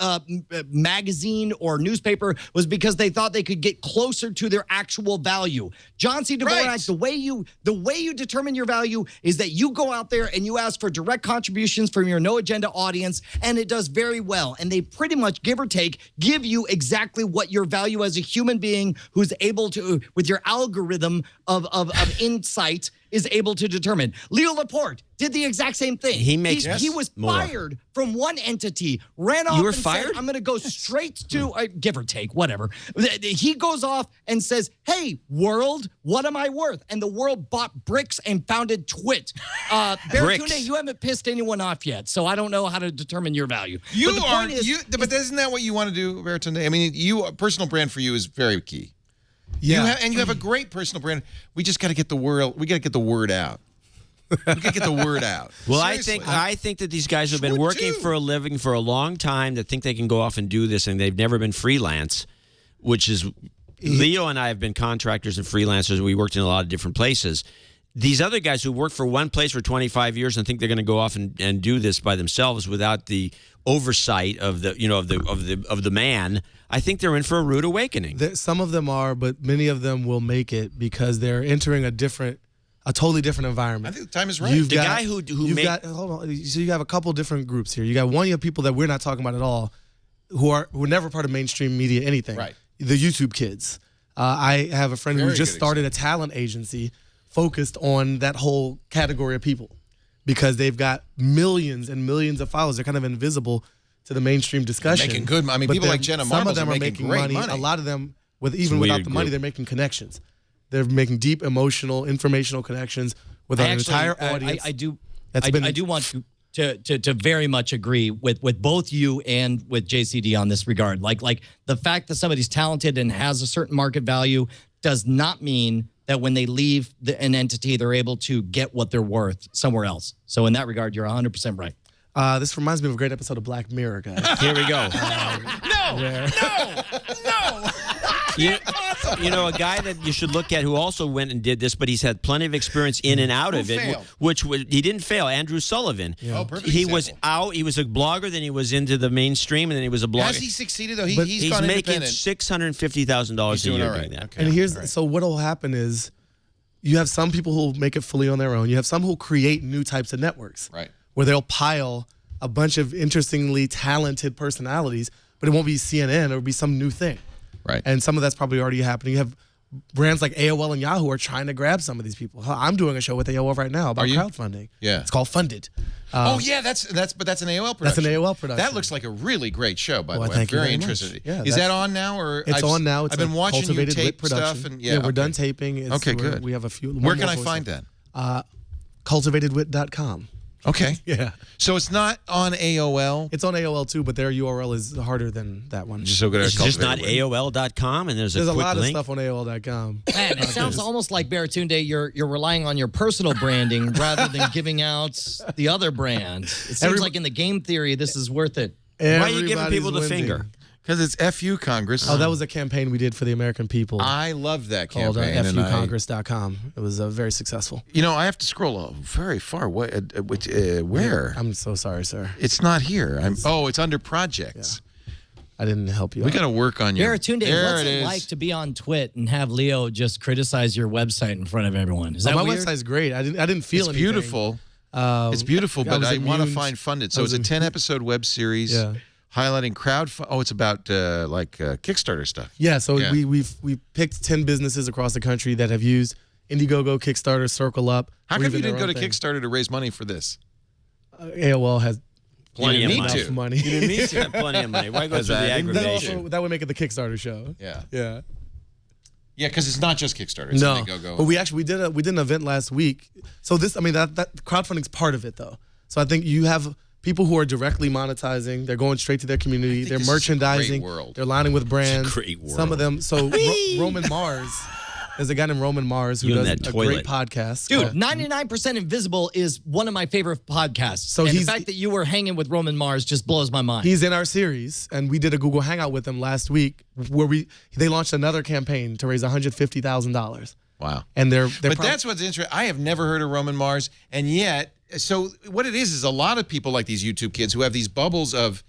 magazine or newspaper was because they thought they could get closer to their actual value. John C. Dvorak, the way you determine your value is that you go out there and you ask for direct contributions from your no agenda audience, and it does very well. And they pretty much, give or take, give you exactly what your value as a human being who's able to, with your algorithm of insight, is able to determine. Leo Laporte did the exact same thing. He was fired from one entity, ran off and said, I'm going to go straight to, give or take, whatever. He goes off and says, hey, world, what am I worth? And the world bought bricks and founded Twit. Baratunde, you haven't pissed anyone off yet, so I don't know how to determine your value. But isn't that what you want to do, Baratunde? I mean, personal brand for you is very key. Yeah, you have a great personal brand. We just got to get the word. We got to get the word out. We got to get the word out. Well, Seriously. I think that these guys have been working for a living for a long time. That think they can go off and do this, and they've never been freelance. Which is, Leo and I have been contractors and freelancers. We worked in a lot of different places. These other guys who work for one place for 25 years and think they're going to go off and do this by themselves without the oversight of the man, I think they're in for a rude awakening. Some of them are, but many of them will make it because they're entering a totally different environment. I think the time is right. Hold on. So you have a couple different groups here. You have people that we're not talking about at all, who were never part of mainstream media anything. Right. The YouTube kids. I have a friend who just started a talent agency focused on that whole category of people because they've got millions and millions of followers. They're kind of invisible to the mainstream discussion. Making good. I mean, people like Jenna Marbles some of them are making money. A lot of them, without the money, they're making connections. They're making deep, emotional, informational connections with an entire audience. I do want to to very much agree with both you and with JCD on this regard. Like the fact that somebody's talented and has a certain market value does not mean that when they leave an entity, they're able to get what they're worth somewhere else. So in that regard, you're 100% right. This reminds me of a great episode of Black Mirror, guys. Here we go. No! You know, a guy that you should look at who also went and did this, but he's had plenty of experience in and out of it. failed? He didn't fail. Andrew Sullivan. Oh, perfect He example. was out. He was a blogger. Then he was into the mainstream, and then he was a blogger. Has he succeeded though? But He's He's gone making independent. $650,000 a year all right. doing that. Okay. And here's All right. so what'll happen is you have some people who'll make it fully on their own. You have some who'll create new types of networks. Right. Where they'll pile a bunch of interestingly talented personalities, but it won't be CNN, it'll be some new thing. Right. And some of that's probably already happening. You have brands like AOL and Yahoo are trying to grab some of these people. I'm doing a show with AOL right now about crowdfunding. Yeah. It's called Funded. Oh yeah, that's an AOL production. That's an AOL production. That looks like a really great show, by the way. thank you Very very interested. much. Yeah, Is that on now, or It's on now. It's I've been a watching you cultivated wit tape production. stuff, and we're done taping. Okay, good. We have a few. Where can I find that? Cultivatedwit.com. Okay. Yeah. So it's not on AOL. It's on AOL too, but their URL is harder than that one. Just so good at It's just not Cultivated Wit. AOL.com, and there's a There's a quick lot link. of stuff on AOL.com. Man, it sounds almost like Baratunde, you're relying on your personal branding rather than giving out the other brand. It seems like in the game theory, this is worth it. Why are you giving people the Everybody's finger? winning. Because it's FU Congress. Oh, that was a campaign we did for the American people I love that called campaign. and FUCongress.com. It was very successful. I have to scroll very far. Where? I'm so sorry, sir. It's not here. It's under projects. I didn't help you. We got to work on your. Baratunde, There what's it it is. like to be on Twit and have Leo just criticize your website in front of everyone? Is that my weird? website's great. I didn't feel It's anything. beautiful. It's beautiful, but I want to find funded. So it's a 10-episode web series highlighting crowdfunding. Oh, it's about Kickstarter stuff. Yeah, so we picked 10 businesses across the country that have used Indiegogo, Kickstarter, Circle Up. How or come even you didn't their go to own thing. Kickstarter to raise money for this? AOL has Plenty of need money. to. money. You didn't need to have plenty of money. Why go through the That aggravation? would make it the Kickstarter show. Yeah. Yeah. Yeah, because it's not just Kickstarter. It's No, Indiegogo. but we did an event last week. So that crowdfunding's part of it though. So I think you have people who are directly monetizing. They're going straight to their community. They're this is a merchandising. great world. They're lining with brands. great world. Some of them. So Roman Mars. There's a guy named Roman Mars who You and does that a toilet. great podcast. Dude, called- 99% Invisible is one of my favorite podcasts. So and the he's- fact that you were hanging with Roman Mars just blows my mind. He's in our series, and we did a Google Hangout with him last week, where they launched another campaign to raise $150,000. Wow. And they're But that's what's interesting. I have never heard of Roman Mars, and yet, so what it is a lot of people like these YouTube kids who have these bubbles of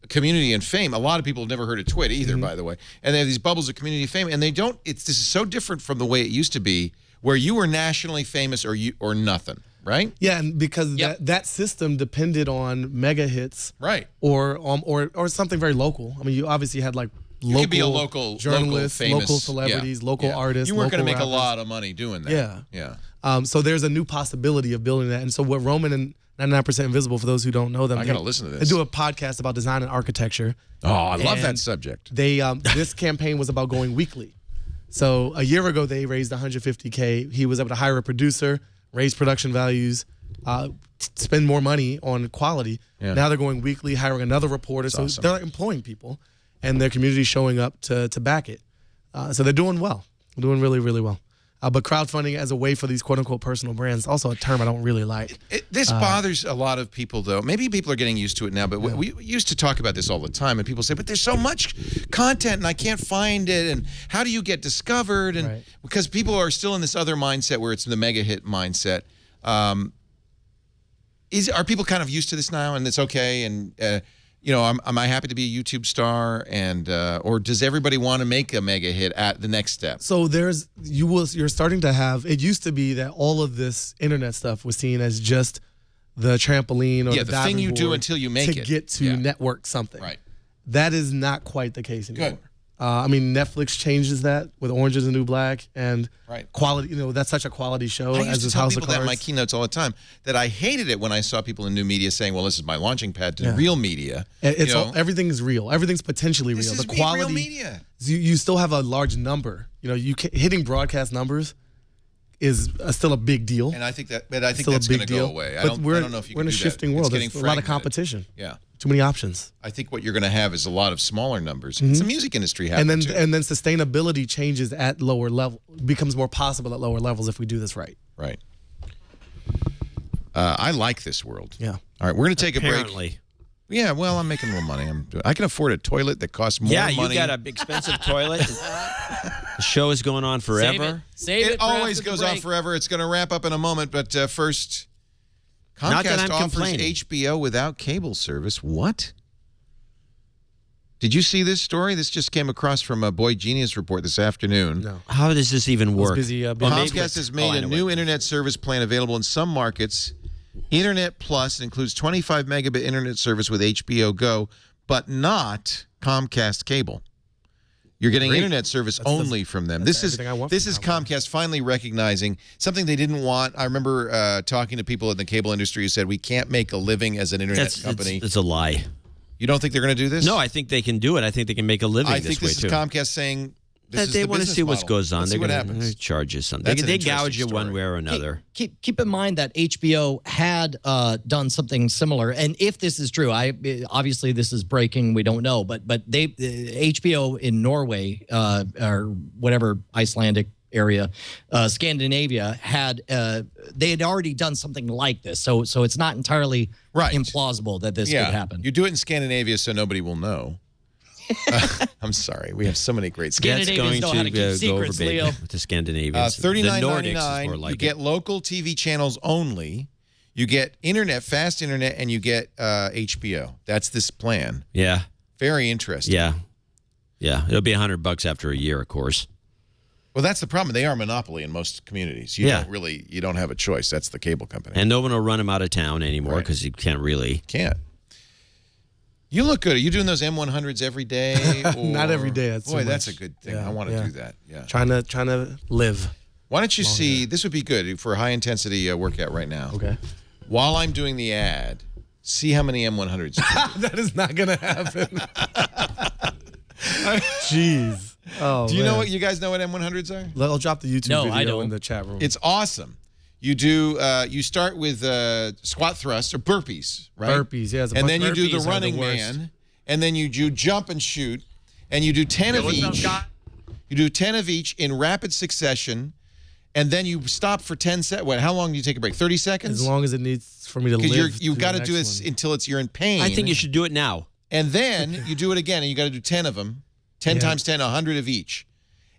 community and fame. A lot of people have never heard of Twit either, by the way. And they have these bubbles of community and fame, and they don't. This is so different from the way it used to be, where you were nationally famous or nothing, right? Yeah, and because that system depended on mega hits, Right. or something very local. I mean, you obviously had like You local could be a local journalists, famous, local celebrities, yeah, local yeah. artists. You weren't going to make a lot of money doing that. Yeah. Yeah. So there's a new possibility of building that. And so what Roman and 99% Invisible, for those who don't know them, I gotta listen to this. They do a podcast about design and architecture. Oh, I love And that subject. They this campaign was about going weekly. So a year ago they raised $150K. He was able to hire a producer, raise production values, spend more money on quality. Yeah. Now they're going weekly, hiring another reporter. So awesome. they're employing people, and their community showing up to back it. So they're doing well. They're doing really, really well. But crowdfunding as a way for these quote-unquote personal brands, also a term I don't really like. This bothers a lot of people, though. Maybe people are getting used to it now, but we used to talk about this all the time, and people say, but there's so much content, and I can't find it, and how do you get discovered? And because people are still in this other mindset where it's the mega hit mindset. Are people kind of used to this now, and it's okay, and am I happy to be a YouTube star, and or does everybody want to make a mega hit at the next step? So you're starting to have. It used to be that all of this internet stuff was seen as just the trampoline or the thing you do until you make it to get to network something. Right. That is not quite the case anymore. Good. I mean, Netflix changes that with Orange is the New Black and Right. quality. That's such a quality show. I as used to is tell House people of that in Cards. my keynotes all the time, that I hated it when I saw people in new media saying, well, this is my launching pad to real media. It's everything is real. Everything's potentially real. This is the quality. real media. You still have a large number. Hitting broadcast numbers is still a big deal. And I think that, but I think Still a that's going big to go deal. away. I But don't know if you we're can in a do shifting that. world. It's getting There's a lot of fragmented. competition. Yeah. Too many options. I think what you're going to have is a lot of smaller numbers. It's the music industry happening And too. then sustainability changes at lower level, becomes more possible at lower levels if we do this right. Right. I like this world. Yeah. All right, we're going to take a break. Apparently. Yeah, well, I'm making a little money. I can afford a toilet that costs more money. Yeah, you got an expensive toilet. The show is going on forever. Save it. It always goes on forever. It's going to wrap up in a moment, but first, Not that Comcast I'm offers complaining. HBO without cable service. What? Did you see this story? This just came across from a Boy Genius report this afternoon. No. How does this even work? busy, Comcast has made I a know new what- internet service plan available in some markets. Internet Plus includes 25 megabit internet service with HBO Go, but not Comcast cable. You're getting internet service only from them. This is everything I want this from is Comcast. Comcast finally recognizing something they didn't want. I remember talking to people in the cable industry who said we can't make a living as an internet company. It's a lie. You don't think they're going to do this? No, I think they can do it. I think they can make a living I this think way this is too. Comcast saying this is They the want to business see what model. goes on. Let's They're see what going happens. to charge you something. That's an They interesting gouge you one story. way or another. Keep in mind that HBO had done something similar, and if this is true, obviously this is breaking. We don't know, but they HBO in Norway or whatever Icelandic area, Scandinavia had they had already done something like this. So it's not entirely implausible that this could happen. You do it in Scandinavia so nobody will know. I'm sorry. We have so many great Scandinavians That's going know how to keep go over secrets, big Leo. with the Scandinavians. The Nordics is $39.99. more like You get local TV channels only. You get internet, fast internet, and you get HBO. That's this plan. Yeah. Very interesting. Yeah. Yeah. It'll be $100 after a year, of course. Well, that's the problem. They are a monopoly in most communities. You don't have a choice. That's the cable company. And no one will run them out of town anymore because you can't really. Can't. You look good. Are you doing those M100s every day? Not every day. That's Boy, too that's a much. good thing. Yeah, I want to do that. Yeah. Trying to live. Why don't you see? This would be good for a high intensity workout right now. Okay. While I'm doing the ad, see how many M100s. That is not gonna happen. Jeez. Oh. Do you know what you guys know what M100s are? I'll drop the YouTube video in the chat room. It's awesome. You do. You start with squat thrusts or burpees, right? Burpees, yeah. And then you do the burpees are running the worst. man, and then you do jump and shoot, and you do 10 of each. You do 10 of each in rapid succession, and then you stop for 10 seconds. How long do you take a break? 30 seconds? As long as it needs for me to live. Because you've to got the to do next this one. until you're in pain. I think you should do it now. And then you do it again, and you got to do 10 of them. 10 times 10, 100 of each.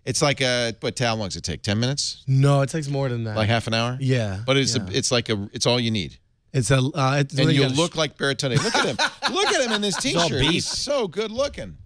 It's like how long does it take? 10 minutes? No, it takes more than that. Like half an hour? Yeah. But it's all you need. It's a. And you'll look like Berrettini. Look at him. Look at him in this all T-shirt. beef. He's so good looking.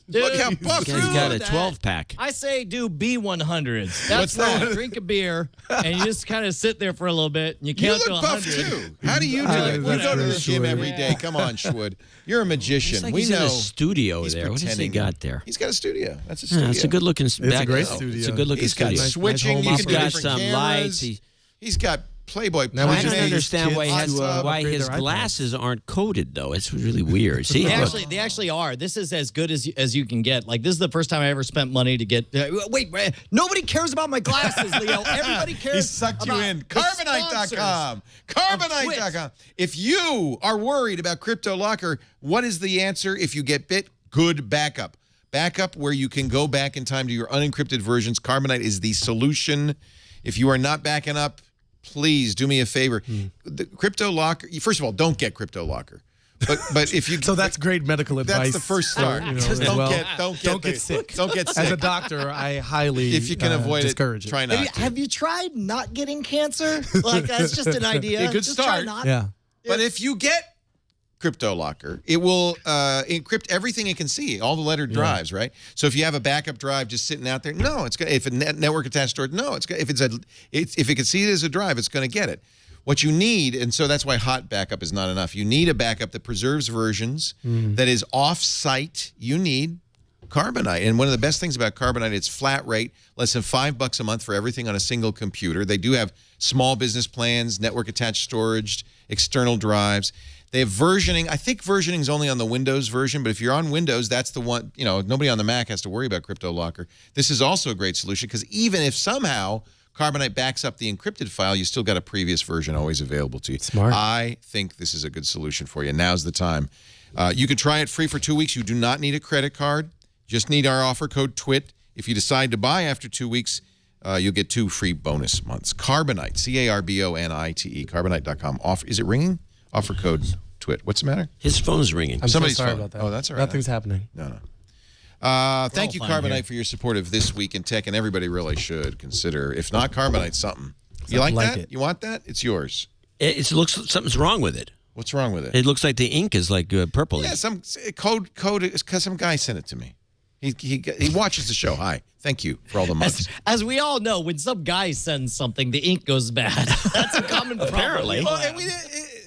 Dude, Look how buff He's got a 12-pack. I say do B100s. That's What's that? right. Drink a beer and you just kind of sit there for a little bit and you You count to look buff 100. too. How do you do it? You that's go to the very gym Schwood. every day. Come on, Schwood. You're a magician. It's like we he's know. in a studio He's there. What has he pretending. got there? He's got a studio. That's a Yeah, studio. it's a good-looking a great studio. It's a good-looking He's got studio. switching. home You can do He's got different some cameras. lights. He's got Playboy. Now we I just don't need understand kids why, to, why upgrade his their iPads. glasses aren't coated, though. It's really weird. See, They actually are. This is as good as you can get. Like, this is the first time I ever spent money to get. Wait, nobody cares about my glasses, Leo. Everybody cares. He sucked you about in. the Carbonite.com. Carbonite.com. If you are worried about CryptoLocker, what is the answer if you get bit? Good backup. Backup where you can go back in time to your unencrypted versions. Carbonite is the solution. If you are not backing up, please do me a favor. The CryptoLocker, first of all, don't get CryptoLocker. But if you So that's great medical advice. that's the first start. as Don't well. get sick. Don't get sick. As a doctor, I highly if you can avoid discourage it, try Have not you, to. have you tried not getting cancer? Like, that's just an idea. A good Just start. Try not. Yeah. But if you get CryptoLocker, it will encrypt everything it can see, all the lettered drives, right? So if you have a backup drive just sitting out there, no, it's gonna. If a network attached storage, no, it's gonna. If if it can see it as a drive, it's going to get it. What you need, and so that's why hot backup is not enough. You need a backup that preserves versions, that is off-site. You need Carbonite. And one of the best things about Carbonite, it's flat rate, less than $5 a month for everything on a single computer. They do have small business plans, network attached storage, external drives. They have versioning. I think versioning is only on the Windows version, but if you're on Windows, that's the one, nobody on the Mac has to worry about CryptoLocker. This is also a great solution because even if somehow Carbonite backs up the encrypted file. You still got a previous version always available to you. Smart. I think this is a good solution for you. Now's the time. You can try it free for 2 weeks. You do not need a credit card. Just need our offer code TWIT. If you decide to buy after 2 weeks, you'll get 2 free bonus months. Carbonite, Carbonite, Carbonite.com. Is it ringing? Offer code TWIT. What's the matter? His phone's ringing. I'm Somebody's so sorry phone. about that. Oh, that's all right. Nothing's happening. No. Thank you, Carbonite, for your support of This Week in Tech, and everybody really should consider, if not Carbonite, something. You like that? it. You want that? It's yours. It looks something's wrong with it. What's wrong with it? It looks like the ink is like purple. Yeah, some code because some guy sent it to me. He watches the show. Hi, thank you for all the mugs. As we all know, when some guy sends something, the ink goes bad. That's a common problem. Apparently.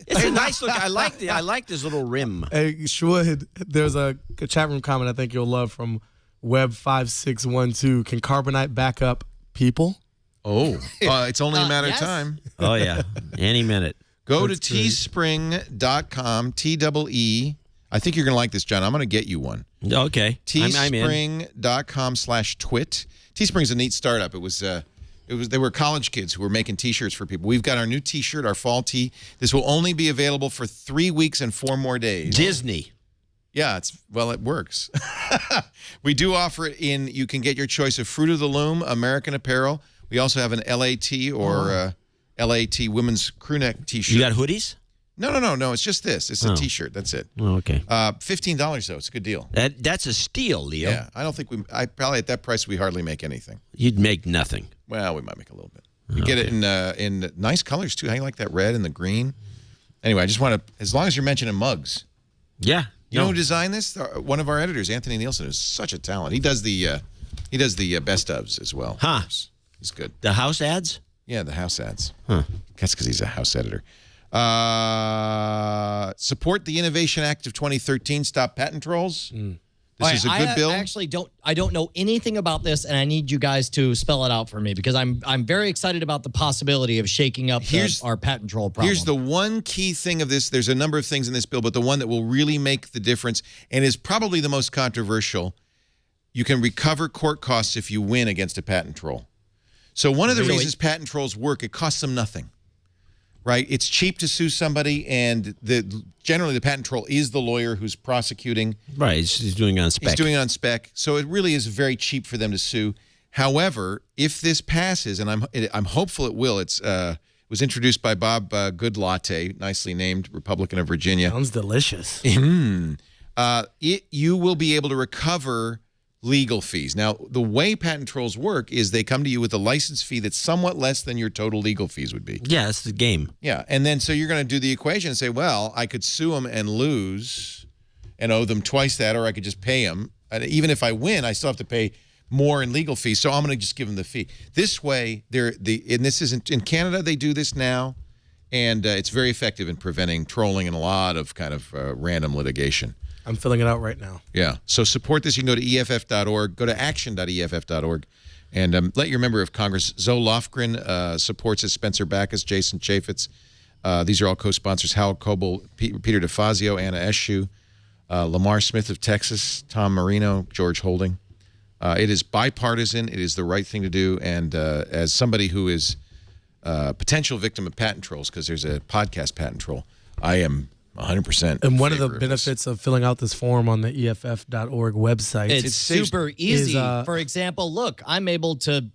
It's a nice look. I like this little rim. Hey, Shwood, there's a chat room comment I think you'll love from Web5612. Can Carbonite back up people? Oh, it's only a matter of time. Oh, yeah. Any minute. Go to teespring.com, T-E-E. I think you're going to like this, John. I'm going to get you one. Okay. Teespring.com/twit. Teespring's a neat startup. They were college kids who were making T-shirts for people. We've got our new T-shirt, our fall tee. This will only be available for 3 weeks and 4 more days. Disney. Yeah, it works. We do offer it in, you can get your choice of Fruit of the Loom, American Apparel. We also have an LAT or LAT women's crew neck T-shirt. You got hoodies? No. It's just this. It's a T-shirt. That's it. Oh, okay. $15 though. It's a good deal. That's a steal, Leo. Yeah, I don't think I probably at that price we hardly make anything. You'd make nothing. Well, we might make a little bit. You get it in nice colors too. How you like that red and the green? Anyway, I just want to, as long as you're mentioning mugs. Yeah. You know who designed this? One of our editors, Anthony Nielsen, is such a talent. He does the best ofs as well. Huh. He's good. The house ads? Yeah, the house ads. Huh. That's because he's a house editor. Support the Innovation Act of 2013. Stop patent trolls. This is a good bill. I actually don't know anything about this, and I need you guys to spell it out for me because I'm very excited about the possibility of shaking up our patent troll problem. Here's the one key thing of this. There's a number of things in this bill, but the one that will really make the difference and is probably the most controversial, you can recover court costs if you win against a patent troll. So one of the reasons patent trolls work, it costs them nothing. Right? It's cheap to sue somebody, and generally the patent troll is the lawyer who's prosecuting. Right, he's doing it on spec. He's doing it on spec, so it really is very cheap for them to sue. However, if this passes, and I'm hopeful it will, it was introduced by Bob Goodlatte, nicely named Republican of Virginia. Sounds delicious. You will be able to recover legal fees. Now, the way patent trolls work is they come to you with a license fee that's somewhat less than your total legal fees would be. Yeah, that's the game. Yeah, and then so you're going to do the equation and say, well, I could sue them and lose and owe them twice that, or I could just pay them. And even if I win, I still have to pay more in legal fees, so I'm going to just give them the fee. This way, and this isn't in Canada, they do this now, and it's very effective in preventing trolling and a lot of kind of random litigation. I'm filling it out right now. Yeah. So support this. You can go to EFF.org, go to action.EFF.org, and let your member of Congress, Zoe Lofgren, supports it, Spencer Backus, Jason Chaffetz. These are all co-sponsors, Hal Coble, Peter DeFazio, Anna Eshu, Lamar Smith of Texas, Tom Marino, George Holding. It is bipartisan. It is the right thing to do. And as somebody who is a potential victim of patent trolls, because there's a podcast patent troll, I am 100%. And one of the benefits of filling out this form on the EFF.org website. It's super easy. For example, look, I'm able to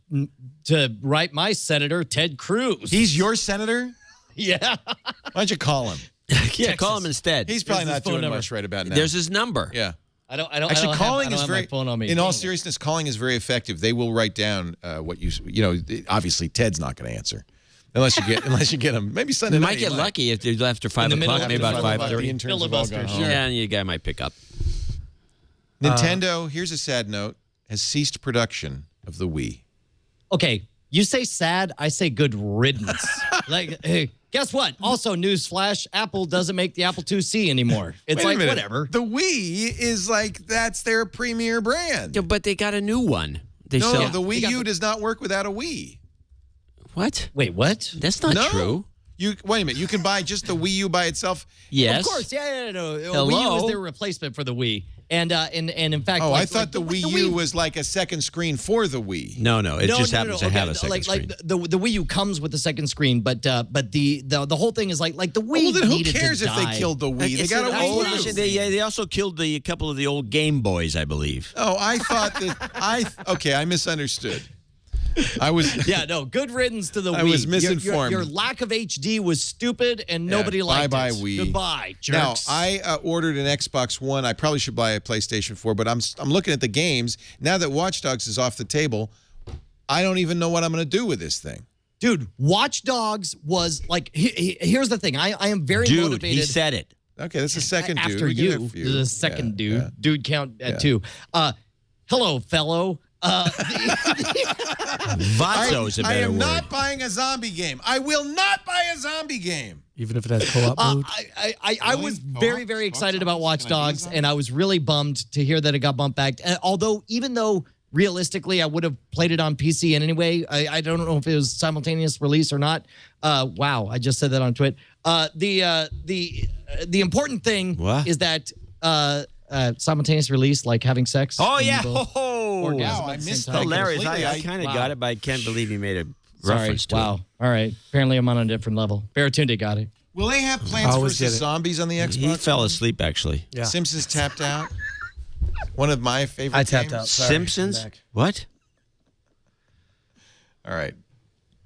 write my senator, Ted Cruz. He's your senator? Yeah. Why don't you call him? Yeah, call him instead. He's probably not doing much right about now. There's his number. Yeah. Actually, calling is very. My phone on me. In all seriousness, calling is very effective. They will write down what you know. Obviously, Ted's not going to answer. Unless you get them. Maybe Sunday night. You might get lucky if they're after 5 o'clock, maybe about 5:30. Filibusters. Yeah, and your guy might pick up. Nintendo, here's a sad note, has ceased production of the Wii. Okay, you say sad, I say good riddance. Like, hey, guess what? Also, newsflash, Apple doesn't make the Apple IIc anymore. It's like, whatever. The Wii is like, that's their premier brand. Yeah, but they got a new one. The Wii U does not work without a Wii. What? Wait, what? That's not true. Wait a minute. You can buy just the Wii U by itself? Yes. Of course. Yeah. No. Hello? Wii U was their replacement for the Wii. And in fact, I thought the Wii U was like a second screen for the Wii. No, it just happens to have a second screen. Like the Wii U comes with a second screen, but the whole thing is like the Wii. Well, then who needed cares to if they die. killed the Wii? They got a Wii U. They also killed a couple of the old Game Boys, I believe. Oh, I thought that I misunderstood. Good riddance to the Wii. I was misinformed. Your lack of HD was stupid, and nobody liked bye it. Wii. Goodbye, jerks. Now, I ordered an Xbox One. I probably should buy a PlayStation 4, but I'm looking at the games. Now that Watch Dogs is off the table, I don't even know what I'm going to do with this thing. Dude, Watch Dogs was like, here's the thing. I am very motivated. He said it. Okay, that's the second dude. After you, the second dude. Yeah. Dude count at 2. Hello, fellow. Vatso's a better I am word. not buying a zombie game. I will not buy a zombie game. Even if it has co-op mode? I was very, very excited about Watch Dogs, and I was really bummed to hear that it got bumped back. Even though realistically I would have played it on PC anyway, I don't know if it was simultaneous release or not. Wow, I just said that on Twitter. The important thing is that simultaneous release, like having sex. Oh yeah! Wow, I missed that. Hilarious. I kind of got it, but I can't believe you made a Sorry. reference to it. All right. Apparently, I'm on a different level. Baratunde got it. Will they have Plants vs. Zombies on the Xbox? He fell asleep, actually. Yeah. Simpsons tapped out. One of my favorite I tapped games. out. Sorry. Simpsons? What? All right.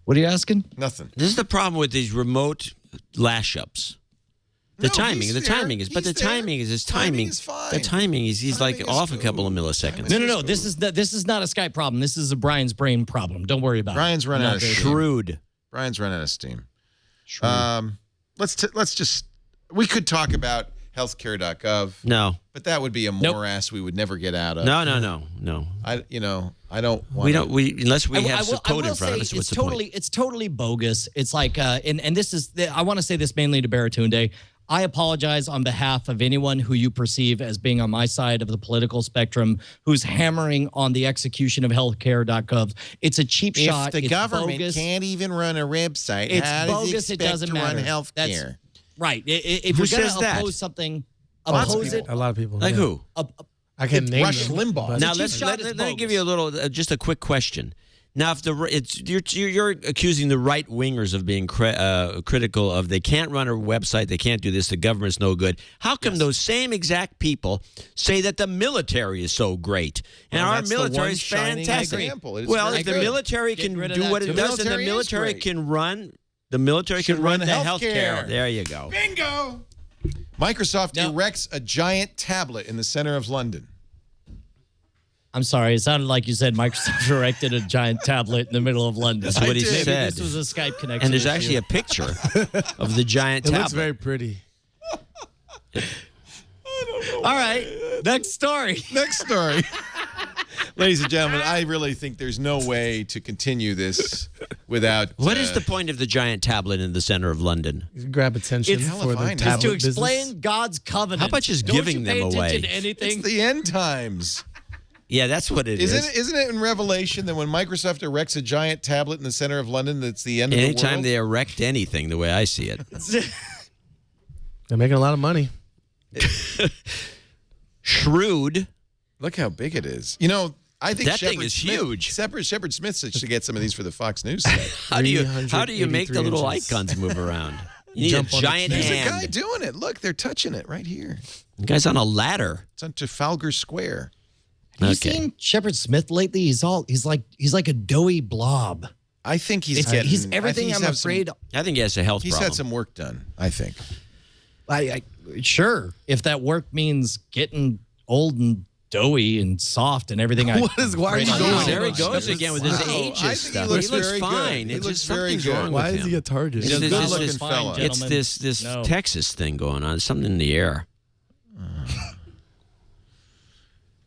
What are you asking? Nothing. This is the problem with these remote lash-ups. The timing is his timing. Timing is fine. The timing is he's like off a couple of milliseconds. No. This is not a Skype problem. This is a Brian's brain problem. Don't worry about Brian's it. run out of steam. Shrewd. Brian's run out of steam. Let's just we could talk about healthcare.gov. No. But that would be a morass we would never get out of. No. I don't want unless we have some code in front of us. What's the point? It's totally bogus. It's like and this is I want to say this mainly to Baratunde. I apologize on behalf of anyone who you perceive as being on my side of the political spectrum who's hammering on the execution of healthcare.gov. It's a cheap shot. If the government can't even run a website, it's how bogus. does it expect doesn't to matter. run healthcare? Right. If Who you're going says to that? oppose something, Lots of oppose it. people. A lot of people. Like yeah. who? I can't name Rush them, Limbaugh. but- Now cheap shot is let me give you a bogus. little, just a quick question. Now, if you're accusing the right wingers of being critical of they can't run a website, they can't do this, the government's no good. How come those same exact people say that the military is so great and our military is fantastic? Well, if the military can do what it does, and the military can run, the healthcare. There you go. Bingo. Microsoft erects a giant tablet in the center of London. I'm sorry. It sounded like you said Microsoft erected a giant tablet in the middle of London. That's what he Maybe said. This was a Skype connection. And there's issue. actually a picture of the giant It tablet. looks very pretty. All right. Next story. Next story. Ladies and gentlemen, I really think there's no way to continue this without... What is the point of the giant tablet in the center of London? You can grab attention It's for the fine. tablet It's to explain business. God's covenant. How about just Don't giving you pay them attention away? To anything? It's the end times. Yeah, that's what it is. Isn't it in Revelation that when Microsoft erects a giant tablet in the center of London, that's the end of the world? Anytime they erect anything, the way I see it. They're making a lot of money. Shrewd. Look how big it is. You know, I think That thing is huge. Shepard Smith should get some of these for the Fox News set. How do you make the little inches. icons move around? You need Jump a on the giant There's a hand. guy doing it. Look, they're touching it right here. The guy's on a ladder. It's on Trafalgar Square. Have you Okay. seen Shepard Smith lately? He's like a doughy blob. I think he's It's- getting... he's I think everything he's I'm had some- afraid. I think he has a health He's problem. had some work done, I think. Sure, if that work means getting old and doughy and soft and everything. Why are you going There he on? goes again with his Wow. I ageist think he stuff. looks He looks very good. fine. He It's looks just very something's good. wrong Why with is him. he a target? It's a this- good-looking this- fella. It's this No. Texas thing going on. Something in the air.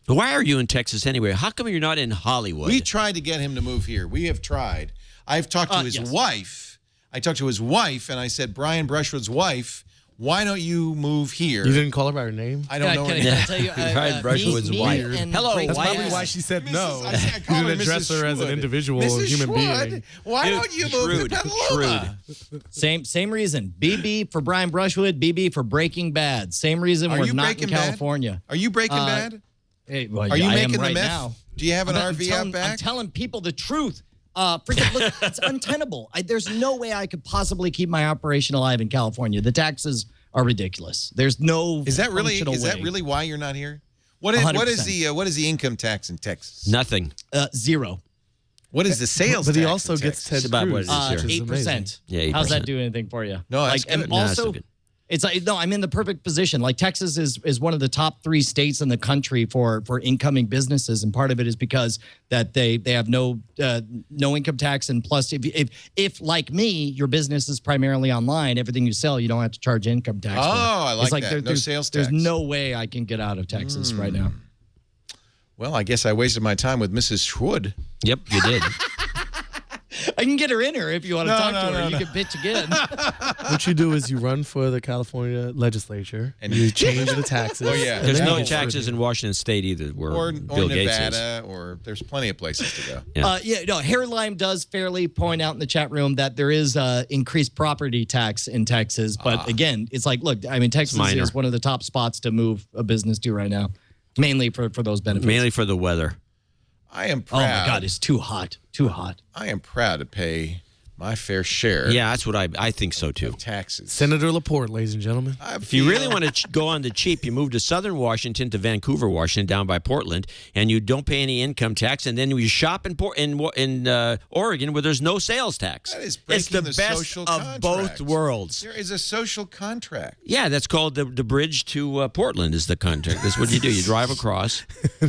But why are you in Texas anyway? How come you're not in Hollywood? We tried to get him to move here. We have tried. I've talked to his yes. wife. I talked to his wife, and I said, Brian Brushwood's wife Why don't you move here? You didn't call her by her name? I don't know her Can name. I tell you? Ryan Brushwood's wife. Hello, That's wife. probably why she said no. I You call her didn't address Mrs. her as an Schwood. individual Mrs. human Schwood, being. why Dude, don't you move shrewd, to Petaluma? Same reason. BB for Brian Brushwood. BB for Breaking Bad. Same reason Are we're you not Breaking in Bad? California. Are you Breaking Bad? Hey, well, Are you I making am the right meth? now. Do you have an RV out I'm back? telling people the truth. Freaking look, it's untenable. There's no way I could possibly keep my operation alive in California. The taxes are ridiculous. There's no. Is that really? functional Is that way. really why you're not here? What is the income tax in Texas? Nothing. 0. What is the sales? But he tax also in gets Texas? Ted about what Cruz, it is which is 8%. Yeah, 8%. How's that do anything for you? No, that's and good. No, that's also, so good. it's like no, I'm in the perfect position. Like Texas is one of the top 3 states in the country for incoming businesses, and part of it is because that they have no income tax, and plus if like me, your business is primarily online, everything you sell, you don't have to charge income tax. Oh, for. I like It's like that. No sales There's tax. no way I can get out of Texas right now. Well, I guess I wasted my time with Mrs. Schwood. Yep, you did. I can get her in here if you want to No, talk no, to her. no, You no. can pitch again. What you do is you run for the California legislature and you change the taxes. Oh, yeah. and There's then no you taxes in Washington State either, where Or Bill Gates is. Nevada, or there's plenty of places to go. Harry Lime does fairly point out in the chat room that there is increased property tax in Texas. But again, it's like, look, I mean, Texas minor. is one of the top spots to move a business to right now, mainly for those benefits. Mainly for the weather. I am Oh proud. my God, it's too hot. Too hot. I am proud to pay my fair share. Yeah, that's what I think so too. Of taxes. Senator Laporte, ladies and gentlemen. If you really want to go on the cheap, you move to southern Washington, to Vancouver, Washington, down by Portland, and you don't pay any income tax, and then you shop in Oregon where there's no sales tax. That is it's the breaking the best social of contract. both worlds. There is a social contract. Yeah, that's called the bridge to Portland is the contract. That's what you do. You drive across,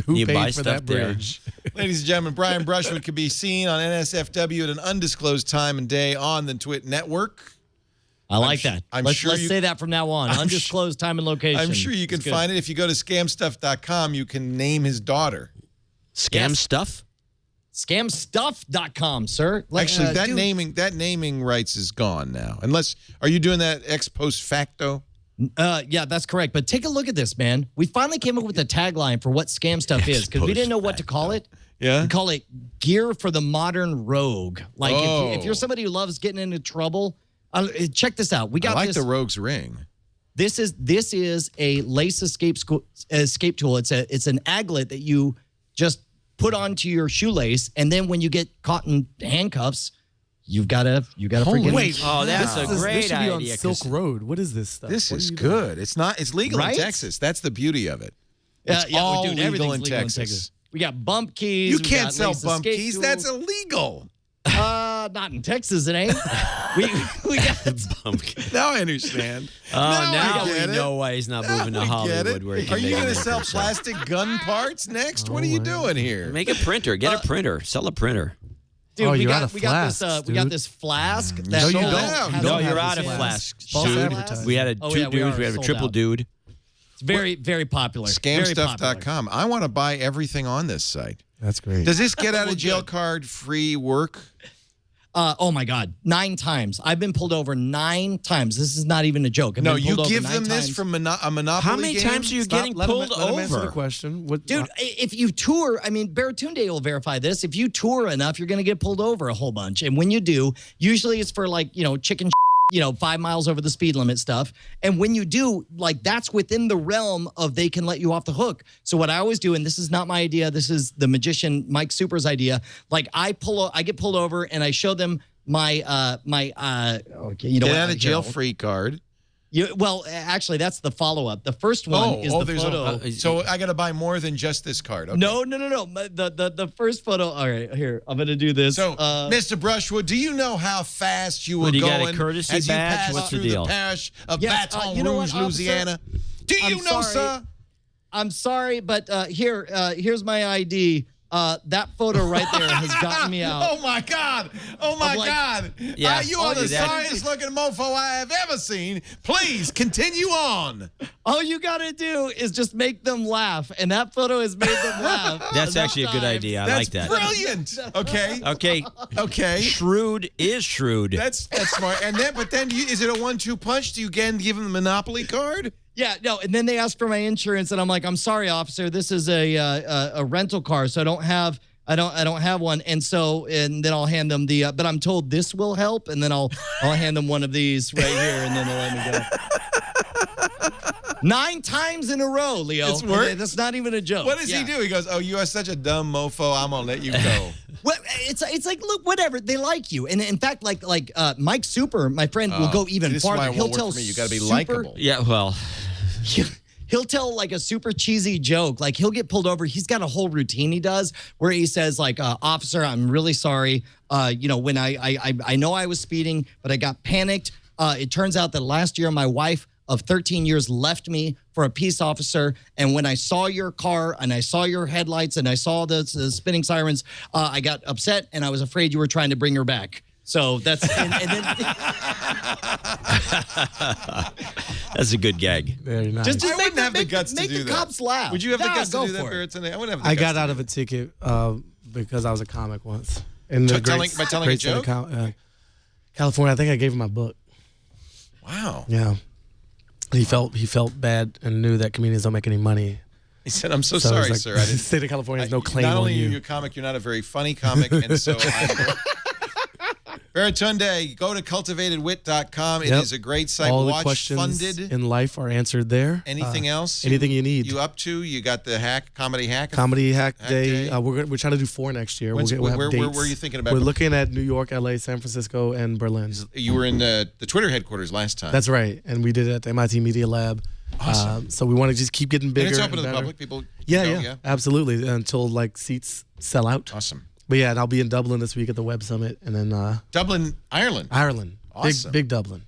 Who you paid buy for stuff that there. bridge? Ladies and gentlemen, Brian Brushwood can be seen on NSFW at an undisclosed time and day on the Twit network. I like that. Let's say that from now on. Undisclosed time and location. I'm sure you can find it. If you go to scamstuff.com, you can name his daughter. Scam stuff? Scamstuff.com, sir. Actually, that naming rights is gone now. Unless, are you doing that ex post facto? Yeah, that's correct. But take a look at this, man. We finally came up with a tagline for what scam stuff is because we didn't know what to call it. Yeah. We call it gear for the modern rogue. Like if you're Oh. somebody who loves getting into trouble, check this out. We got I like this. the rogue's ring. This is a lace escape tool. It's an aglet that you just put onto your shoelace, and then when you get caught in handcuffs, you gotta freaking Wait, Oh, that's a this great should be on idea, Silk 'cause- Road. What is this stuff? This What is are you doing? good. It's legal Right? in Texas. That's the beauty of it. Yeah, It's all dude, legal everything's in legal Texas. in Texas. We got bump keys. You we can't got sell lace bump escape keys. That's tools. illegal. Not in Texas, it ain't. we got Now I understand. Oh, Now now I we get it. know why he's not moving to I get Hollywood. it. Where he Are can you make going to money for sell himself. plastic gun parts next? What are you doing here? Make a printer. Get a printer. Sell a printer. Dude, Oh, we you're got out of we got this flasks, we got dude. this flask. That No, you has- don't. has- No, don't you're have out of this flasks. False Dude, advertising. we had Oh, two yeah, we dudes. are We had a sold triple out. dude. It's very popular. Very popular. Scamstuff.com. I want to buy everything on this site. That's great. Does this get out of jail card free work? Oh my God, 9 times. I've been pulled over 9 times. This is not even a joke. I've No, been you pulled over give 9 them this times. from a Monopoly How many game? times are you Stop, getting let him- pulled let him answer the over? question. What, Dude, if you tour, I mean, Baratunde will verify this. If you tour enough, you're going to get pulled over a whole bunch. And when you do, usually it's for like, chicken 5 miles over the speed limit stuff. And when you do, like, that's within the realm of they can let you off the hook. So what I always do, and this is not my idea, this is the magician Mike Super's idea. Like I get pulled over and I show them my okay, you know Get what? out of jail free card. Well, actually, that's the follow-up. The first one is the there's photo. so I got to buy more than just this card. Okay. No. The first photo. All right, here I'm gonna do this. So, Mr. Brushwood, do you know how fast you were What, you going got a courtesy as you badge? passed What's the through deal? the parish of Yes, Baton you know what, Rouge, officer? Louisiana? Do you I'm know, sorry. sir? I'm sorry, but here's my ID. that photo right there has gotten me out. Oh my God! Oh my God! Yeah. You are the sorriest-looking mofo I have ever seen. Please continue on. All you gotta do is just make them laugh, and that photo has made them laugh. That's actually a good idea. I like that. Brilliant. Okay. Okay. Shrewd is shrewd. That's smart. And then, is it a 1-2 punch? Do you again give them the Monopoly card? Yeah, no, and then they ask for my insurance, and I'm like, I'm sorry, officer, this is a rental car, so I don't have one, and then I'll hand them the, but I'm told this will help, and then I'll hand them one of these right here, and then they'll let me go. 9 times in a row, Leo. It's worked? That's not even a joke. What does he do? He goes, "Oh, you are such a dumb mofo. I'm gonna let you go." Well, it's like, look, whatever, they like you, and in fact, like Mike Super, my friend, will go even farther. He'll tell me. You got to be likable. Yeah, well. He'll tell like a super cheesy joke. Like he'll get pulled over. He's got a whole routine he does where he says like, officer, I'm really sorry. When I know I was speeding, but I got panicked. It turns out that last year my wife of 13 years left me for a peace officer. And when I saw your car and I saw your headlights and I saw the spinning sirens, I got upset and I was afraid you were trying to bring her back. So that's and then that's a good gag. Very nice. Just I wouldn't have the guts to do that. Make the cops laugh. Would you have the guts to do that, for it. Barrett? I wouldn't have. I got out of a ticket because I was a comic once. In the by telling a joke? California, I think I gave him my book. Wow. Yeah. He felt bad and knew that comedians don't make any money. He said, "I'm so sorry, like, sir. I didn't." The state of California has no claim not on only you. are you a comic, you're not a very funny comic, and so Baratunde, go to cultivatedwit.com. It is a great site. All Watch the questions Funded. in life are answered there. Anything else? Anything you need. You up to? You got the comedy hack day. We're trying to do 4 next year. When's, we'll have dates. where are you thinking about? We're looking at New York, LA, San Francisco, and Berlin. You were in the Twitter headquarters last time. That's right, and we did it at the MIT Media Lab. Awesome. So we want to just keep getting bigger. And it's open to the better. public. People. Yeah, absolutely. Until like seats sell out. Awesome. But yeah, and I'll be in Dublin this week at the Web Summit, and then Dublin, Ireland. Awesome. Big Dublin.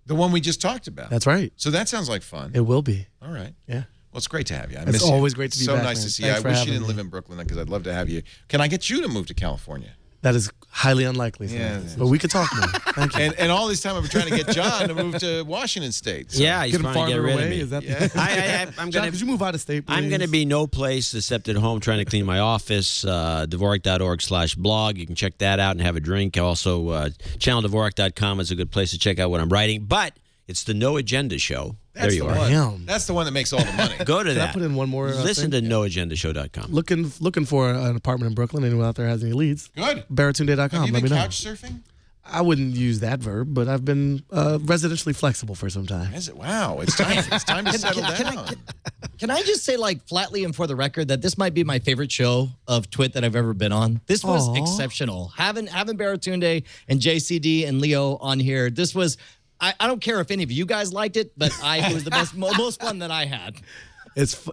The one we just talked about. That's right. So that sounds like fun. It will be. All right. Yeah. Well, it's great to have you. It's always great to be back. back. So nice man. to see Thanks you. for I wish you having didn't me. live in Brooklyn because I'd love to have you. Can I get you to move to California? That is highly unlikely. Yeah. But we could talk more. Thank you. And all this time I've been trying to get John to move to Washington State. So. Yeah, he's Get him trying to get farther rid of away. me. Is that I'm John, gonna. could you move out of state, please? I'm going to be no place except at home trying to clean my office. Dvorak.org/blog. You can check that out and have a drink. Also, channeldvorak.com is a good place to check out what I'm writing. But it's the No Agenda Show. That's there you the are. one. That's the one that makes all the money. Go to Can that. I put in one more? Listen thing? to noagendashow.com. Looking for an apartment in Brooklyn. Anyone out there has any leads? Good. Baratunde.com. Have you Let been me know. couch surfing? I wouldn't use that verb, but I've been residentially flexible for some time. Is it? Wow. It's time to settle down. Can I just say, like, flatly and for the record, that this might be my favorite show of Twit that I've ever been on? This was exceptional. Having Baratunde and JCD and Leo on here, this was. I don't care if any of you guys liked it, but it was the most fun that I had.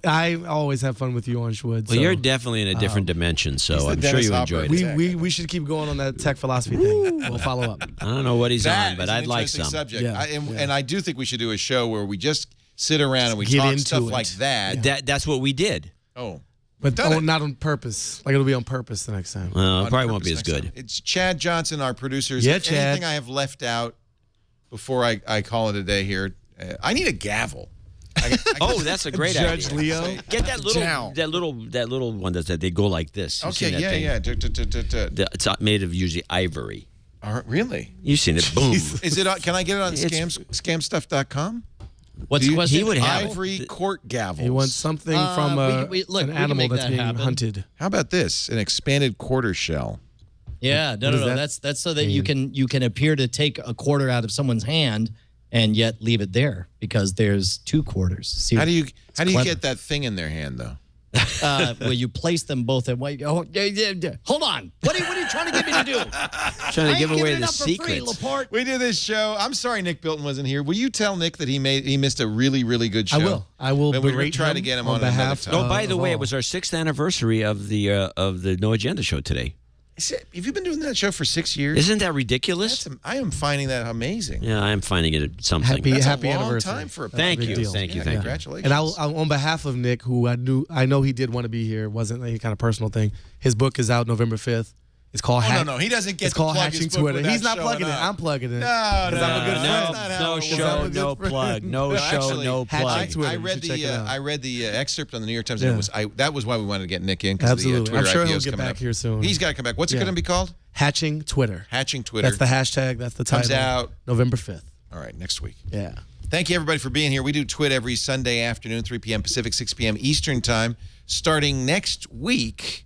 I always have fun with you on Schwood. Well, you're definitely in a different dimension, so I'm sure you enjoyed it. We should keep going on that tech philosophy thing. We'll follow up. I don't know what he's on, but is an I'd like interesting some. Subject. Yeah, And I do think we should do a show where we just sit around and we Get talk into stuff it. like that. That's what we did. Oh. But not on purpose. Like, it'll be on purpose the next time. It probably won't be as good. It's Chad Johnson, our producer. Yeah, Chad. Anything I have left out before I call it a day here? I need a gavel. Oh, that's a great idea. Judge Leo. Get that little one that they go like this. You've Okay, seen that thing? yeah. It's made of usually ivory. Really? You've seen it. Boom. Is it? Can I get it on scamstuff.com? What's the question? He would have Ivory court gavels. You want something from an animal that's being hunted. How about this? An expanded quarter shell. Yeah, no. That's so that you can appear to take a quarter out of someone's hand and yet leave it there because there's 2 quarters. See, How do you get that thing in their hand though? Well, you place them both in. Hold on. What are you trying to get me to do? Trying to give away the secrets. We do this show. I'm sorry Nick Bilton wasn't here. Will you tell Nick that he missed a really, really good show? I will. But we're trying to get him on behalf. another time. By the way, it was our 6th anniversary of the No Agenda show today. Have you been doing that show for 6 years? Isn't that ridiculous? I am finding that amazing. Yeah, I am finding it something. Happy That's anniversary. a long time for a Thank you. deal. Thank you. Yeah, Thank you. congratulations. And on behalf of Nick, who I know he did want to be here, it wasn't any kind of personal thing. His book is out November 5th. It's called no, he doesn't get It's to called plug his Hatching book Twitter. without He's not showing plugging it. up. I'm plugging it. No, I'm a good friend. No show, no plug. No show, actually, no plug. Twitter. I You read should check it out. I read the excerpt on the New York Times. Yeah. And that was why we wanted to get Nick in. Absolutely. The, Twitter I'm sure IPO he'll is get coming back up. here soon. He's got to come back. What's it going to be called? Hatching Twitter. Hatching Twitter. That's the hashtag. That's the title. Comes out November 5th. All right, next week. Yeah. Thank you, everybody, for being here. We do Twit every Sunday afternoon, 3 p.m. Pacific, 6 p.m. Eastern Time. Starting next week,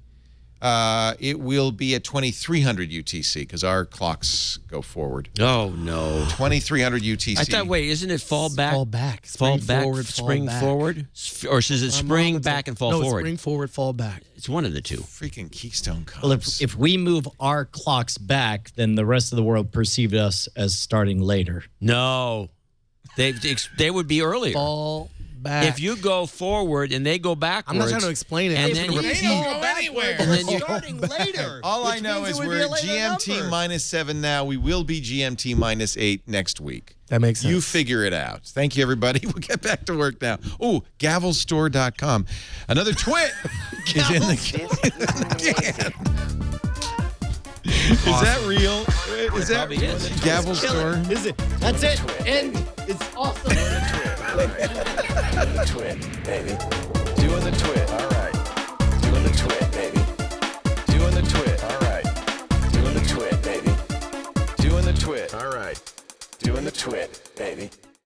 it will be at 2300 UTC because our clocks go forward. Oh, no. 2300 UTC. I thought, wait, isn't it fall back? Fall back. Fall Spring back, forward, fall spring back. forward? Or is it spring back and fall no, forward? It's spring forward, fall back. It's one of the two. Freaking Keystone Cops. Well, if we move our clocks back, then the rest of the world perceived us as starting later. No. They would be earlier. Fall back. If you go forward and they go backwards. I'm not trying to explain it. And I'm then just you gonna They don't go anywhere. And then you starting later. All I know is we're GMT -7 now. We will be GMT -8 next week. That makes sense. You figure it out. Thank you, everybody. We'll get back to work now. Oh, gavelstore.com. Another twit is in the can. Is that real? Is that probably is. Gavel Store? Is it? That's it. And it's awesome. Twit, baby. Doing the twit, all right. Doing the twit, baby. Doing the twit, all right. Doing the twit, baby. Doing the twit, all right. Doing the twit, baby.